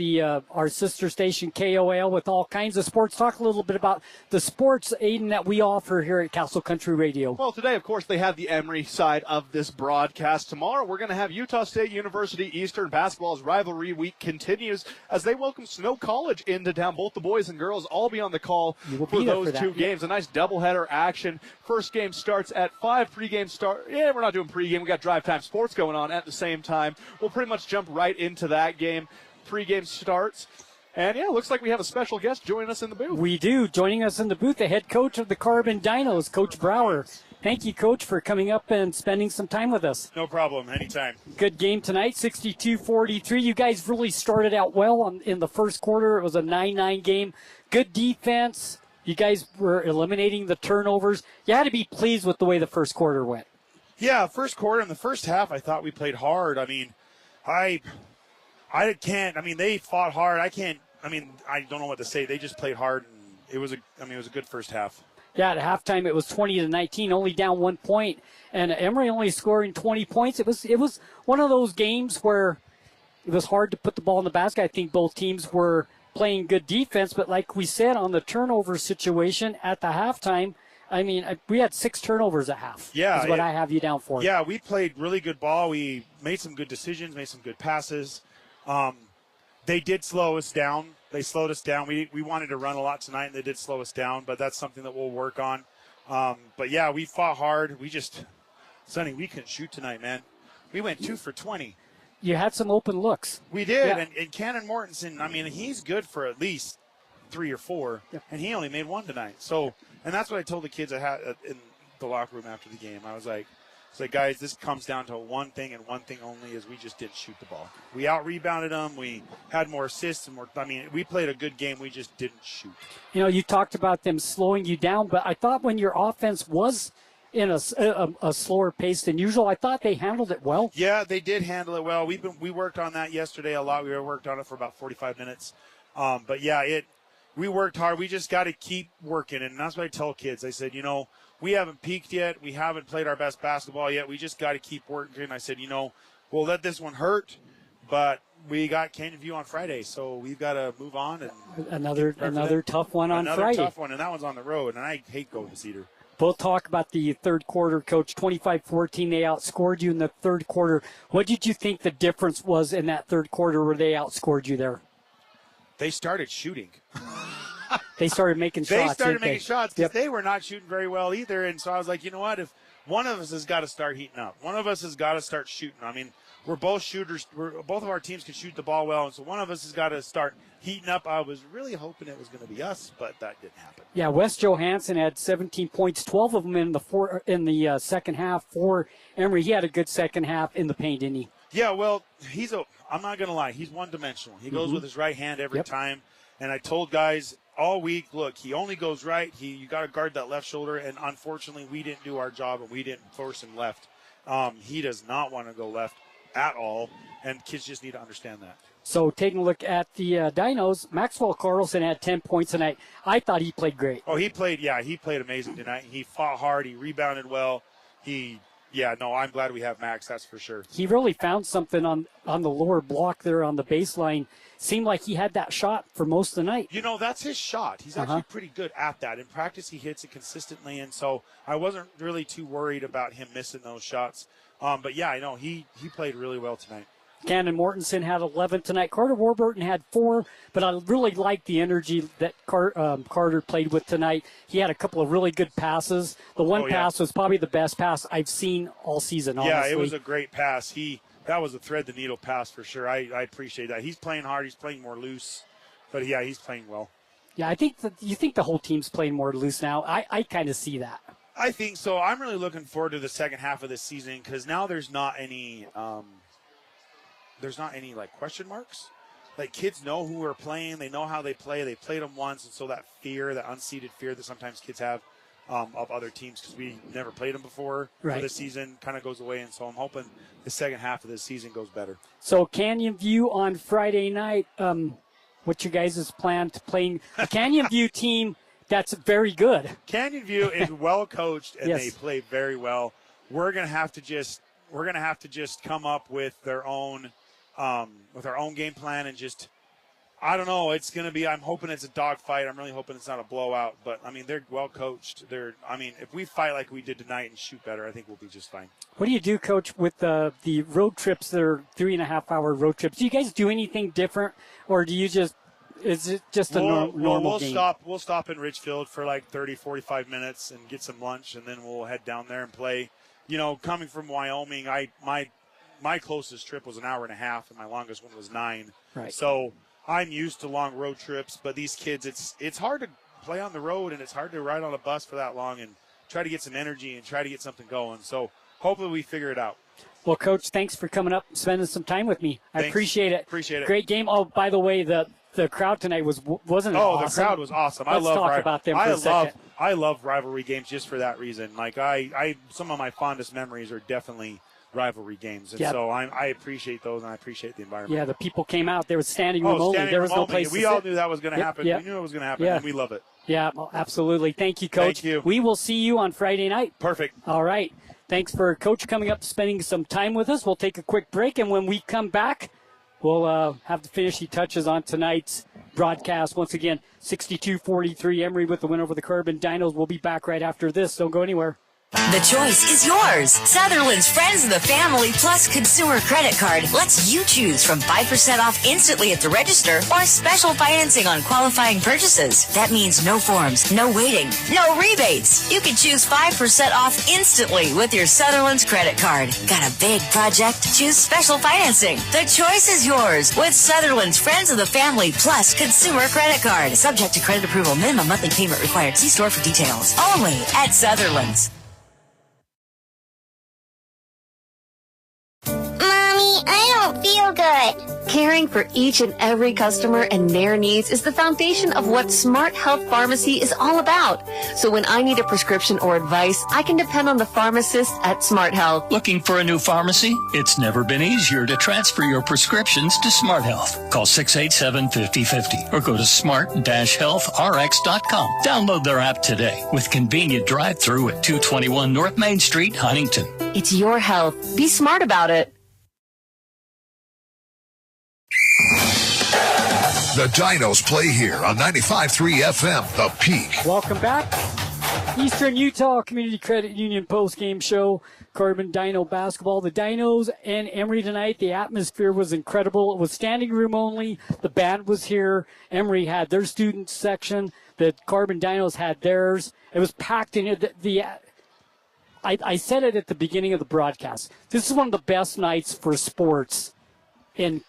our sister station KOL with all kinds of sports. Talk a little bit about the sports, Aiden, that we offer here at Castle Country Radio. Well, today, of course, they have the Emery side of this broadcast. Tomorrow, we're going to have Utah State University Eastern basketball's rivalry week continues as they welcome Snow College into town. Both the boys and girls all be on the call for those two games. A nice doubleheader action. First game starts at 5. Pregame start. Yeah, we're not doing pregame. We got drive time sports going on at the same time. We'll pretty much jump right into that game. Pregame starts. And, yeah, looks like we have a special guest joining us in the booth. We do. Joining us in the booth, the head coach of the Carbon Dinos, Coach Brower. Thank you, Coach, for coming up and spending some time with us. No problem. Anytime. Good game tonight, 62-43. You guys really started out well in the first quarter. It was a 9-9 game. Good defense. You guys were eliminating the turnovers. You had to be pleased with the way the first quarter went. Yeah, first quarter and the first half, I thought we played hard. I mean, I can't. I mean, they fought hard. I don't know what to say. They just played hard, and it was a good first half. Yeah, at halftime it was 20-19, only down 1 point, and Emery only scoring 20 points. It was one of those games where it was hard to put the ball in the basket. I think both teams were playing good defense, but like we said on the turnover situation at the halftime, I mean, we had 6 turnovers at half. Yeah, is what I have you down for. Yeah, we played really good ball. We made some good decisions, made some good passes. They did slow us down. They slowed us down. We wanted to run a lot tonight, and they did slow us down, but that's something that we'll work on. But, yeah, we fought hard. Sonny, we couldn't shoot tonight, man. We went 2 for 20. You had some open looks. We did, yeah. And Cannon Mortensen, I mean, he's good for at least 3 or 4, and he only made 1 tonight. So, and that's what I told the kids I had in the locker room after the game. I was like, So, guys, this comes down to one thing and one thing only, is we just didn't shoot the ball. We out-rebounded them. We had more assists and more. I mean, we played a good game. We just didn't shoot. You know, you talked about them slowing you down, but I thought when your offense was in a slower pace than usual, I thought they handled it well. Yeah, they did handle it well. We worked on that yesterday a lot. We worked on it for about 45 minutes. But, yeah, we worked hard. We just got to keep working, and that's what I tell kids. I said, you know, we haven't peaked yet. We haven't played our best basketball yet. We just got to keep working. I said, you know, we'll let this one hurt, but we got Canyon View on Friday, so we've got to move on. And another tough one on Friday. Another tough one, and that one's on the road, and I hate going to Cedar. Both talk about the third quarter, Coach. 25-14, they outscored you in the third quarter. What did you think the difference was in that third quarter where they outscored you there? They started shooting. They started making shots. They started making shots because they were not shooting very well either. And so I was like, you know what? If one of us has got to start heating up, one of us has got to start shooting. I mean, we're both shooters. Both of our teams can shoot the ball well, and so one of us has got to start heating up. I was really hoping it was going to be us, but that didn't happen. Yeah, Wes Johansson had 17 points, 12 of them in the second half for Emery. He had a good second half in the paint, didn't he? Yeah, well, I'm not going to lie, he's one-dimensional. He goes with his right hand every time, and I told guys all week, look, he only goes right. You got to guard that left shoulder, and unfortunately, we didn't do our job, and we didn't force him left. He does not want to go left at all, and kids just need to understand that. So taking a look at the Dinos, Maxwell Carlson had 10 points tonight. I thought he played great. Oh, he played amazing tonight. He fought hard. He rebounded well. I'm glad we have Max, that's for sure. He really found something on the lower block there on the baseline. Seemed like he had that shot for most of the night. You know, that's his shot. He's actually pretty good at that. In practice, he hits it consistently, and so I wasn't really too worried about him missing those shots. But, yeah, I know he played really well tonight. Cannon Mortensen had 11 tonight. Carter Warburton had 4, but I really liked the energy that Carter played with tonight. He had a couple of really good passes. The one pass was probably the best pass I've seen all season, honestly. Yeah, it was a great pass. That was a thread-the-needle pass for sure. I appreciate that. He's playing hard. He's playing more loose. But, yeah, he's playing well. Yeah, I think you think the whole team's playing more loose now. I kind of see that. I think so. I'm really looking forward to the second half of this season because now there's not any like question marks. Like kids know who we're playing. They know how they play. They played them once, and so that fear, that unseated fear that sometimes kids have of other teams because we never played them before for the season kind of goes away. And so I'm hoping the second half of this season goes better. So Canyon View on Friday night. What's your guys' plan to playing a Canyon View team that's very good? Canyon View is well coached and they play very well. We're gonna have to just come up with their own with our own game plan and just, I don't know, it's going to be, I'm hoping it's a dogfight. I'm really hoping it's not a blowout, but, I mean, they're well coached. If we fight like we did tonight and shoot better, I think we'll be just fine. What do you do, Coach, with the road trips that are 3.5-hour road trips? Do you guys do anything different, or is it just a normal game? We'll stop in Richfield for like 30, 45 minutes and get some lunch, and then we'll head down there and play. You know, coming from Wyoming, my closest trip was an hour and a half, and my longest one was 9. Right. So I'm used to long road trips, but these kids, it's hard to play on the road, and it's hard to ride on a bus for that long and try to get some energy and try to get something going. So hopefully we figure it out. Well, Coach, thanks for coming up and spending some time with me. I appreciate it. Appreciate it. Great game. Oh, by the way, the crowd tonight wasn't it awesome? The crowd was awesome. Let's talk about them for a second. I love rivalry games just for that reason. Like some of my fondest memories are definitely rivalry games, and so I appreciate those, and I appreciate the environment. Yeah, the people came out. There was standing room only. There was no place to sit. We all knew that was going to happen. We knew it was going to happen, and we love it. Yeah, absolutely. Thank you, Coach. Thank you. We will see you on Friday night. Perfect. All right. Thanks for Coach coming up, spending some time with us. We'll take a quick break, and when we come back, we'll have the finishing touches on tonight's broadcast. Once again, 62-43, Emery with the win over the Carbon Dinos. We'll be back right after this. Don't go anywhere. The choice is yours. Sutherland's Friends of the Family Plus Consumer Credit Card lets you choose from 5% off instantly at the register or special financing on qualifying purchases. That means no forms, no waiting, no rebates. You can choose 5% off instantly with your Sutherland's credit card. Got a big project? Choose special financing. The choice is yours with Sutherland's Friends of the Family Plus Consumer Credit Card. Subject to credit approval. Minimum monthly payment required. See store for details. Only at Sutherland's. feel good. Caring for each and every customer and their needs is the foundation of what Smart Health Pharmacy is all about. So when I need a prescription or advice, I can depend on the pharmacist at Smart Health. Looking for a new pharmacy? It's never been easier to transfer your prescriptions to Smart Health. Call 687-5050 or go to smart-healthrx.com. Download their app today with convenient drive-through at 221 North Main Street, Huntington. It's your health. Be smart about it. The Dinos play here on 95.3 FM, The Peak. Welcome back. Eastern Utah Community Credit Union post-game show. Carbon Dino basketball. The Dinos and Emery tonight. The atmosphere was incredible. It was standing room only. The band was here. Emery had their student section. The Carbon Dinos had theirs. It was packed in it. I said it at the beginning of the broadcast. This is one of the best nights for sports in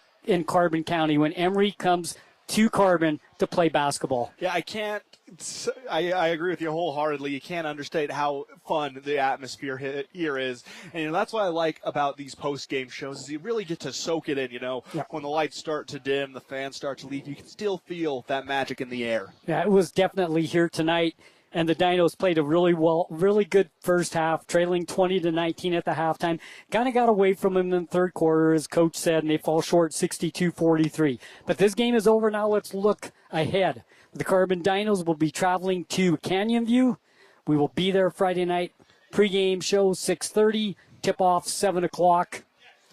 Carbon County when Emery comes to Carbon to play basketball. Yeah, I agree with you wholeheartedly. You can't understate how fun the atmosphere here is. And that's what I like about these post-game shows is you really get to soak it in, Yeah. When the lights start to dim, the fans start to leave, you can still feel that magic in the air. Yeah, it was definitely here tonight. And the Dinos played a really good first half, trailing 20-19 at the halftime. Kind of got away from them in the third quarter, as Coach said, and they fall short 62-43. But this game is over now. Let's look ahead. The Carbon Dinos will be traveling to Canyon View. We will be there Friday night. Pre-game show 6:30, tip-off 7 o'clock.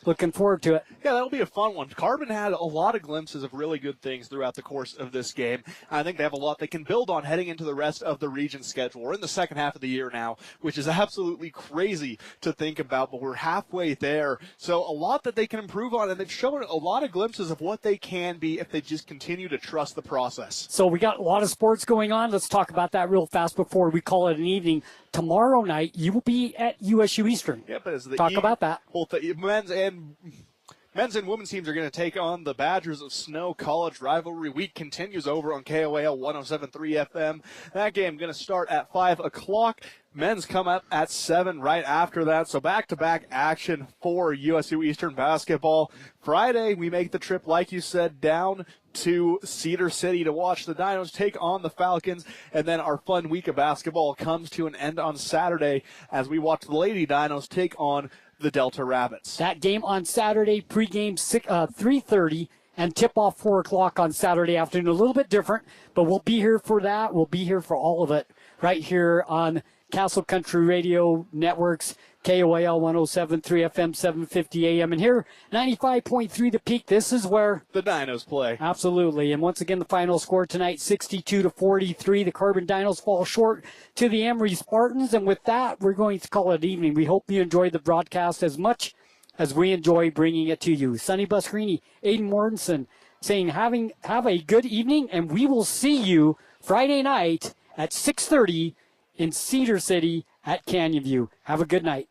Looking forward to it. Yeah, that'll be a fun one. Carbon had a lot of glimpses of really good things throughout the course of this game. I think they have a lot they can build on heading into the rest of the region schedule. We're in the second half of the year now, which is absolutely crazy to think about, but we're halfway there. So a lot that they can improve on, and they've shown a lot of glimpses of what they can be if they just continue to trust the process. So we got a lot of sports going on. Let's talk about that real fast before we call it an evening. Tomorrow night, you will be at USU Eastern. Yeah, but as the talk about that. Both the men's and women's teams are going to take on the Badgers of Snow. College rivalry week continues over on KOAL 107.3 FM. That game going to start at 5 o'clock. Men's come up at 7 right after that. So back-to-back action for USU Eastern basketball. Friday, we make the trip, like you said, down to Cedar City to watch the Dinos take on the Falcons. And then our fun week of basketball comes to an end on Saturday as we watch the Lady Dinos take on the Delta Rabbits. That game on Saturday, pregame 3:30, and tip-off 4 o'clock on Saturday afternoon. A little bit different, but we'll be here for that. We'll be here for all of it right here on Castle Country Radio Networks, KOAL 107.3 FM, 750 AM. And here, 95.3 The Peak. This is where the Dinos play. Absolutely. And once again, the final score tonight, 62-43. The Carbon Dinos fall short to the Emery Spartans. And with that, we're going to call it evening. We hope you enjoyed the broadcast as much as we enjoy bringing it to you. Sonny Buscarini, Aiden Mortensen saying have a good evening, and we will see you Friday night at 6:30 in Cedar City at Canyon View. Have a good night.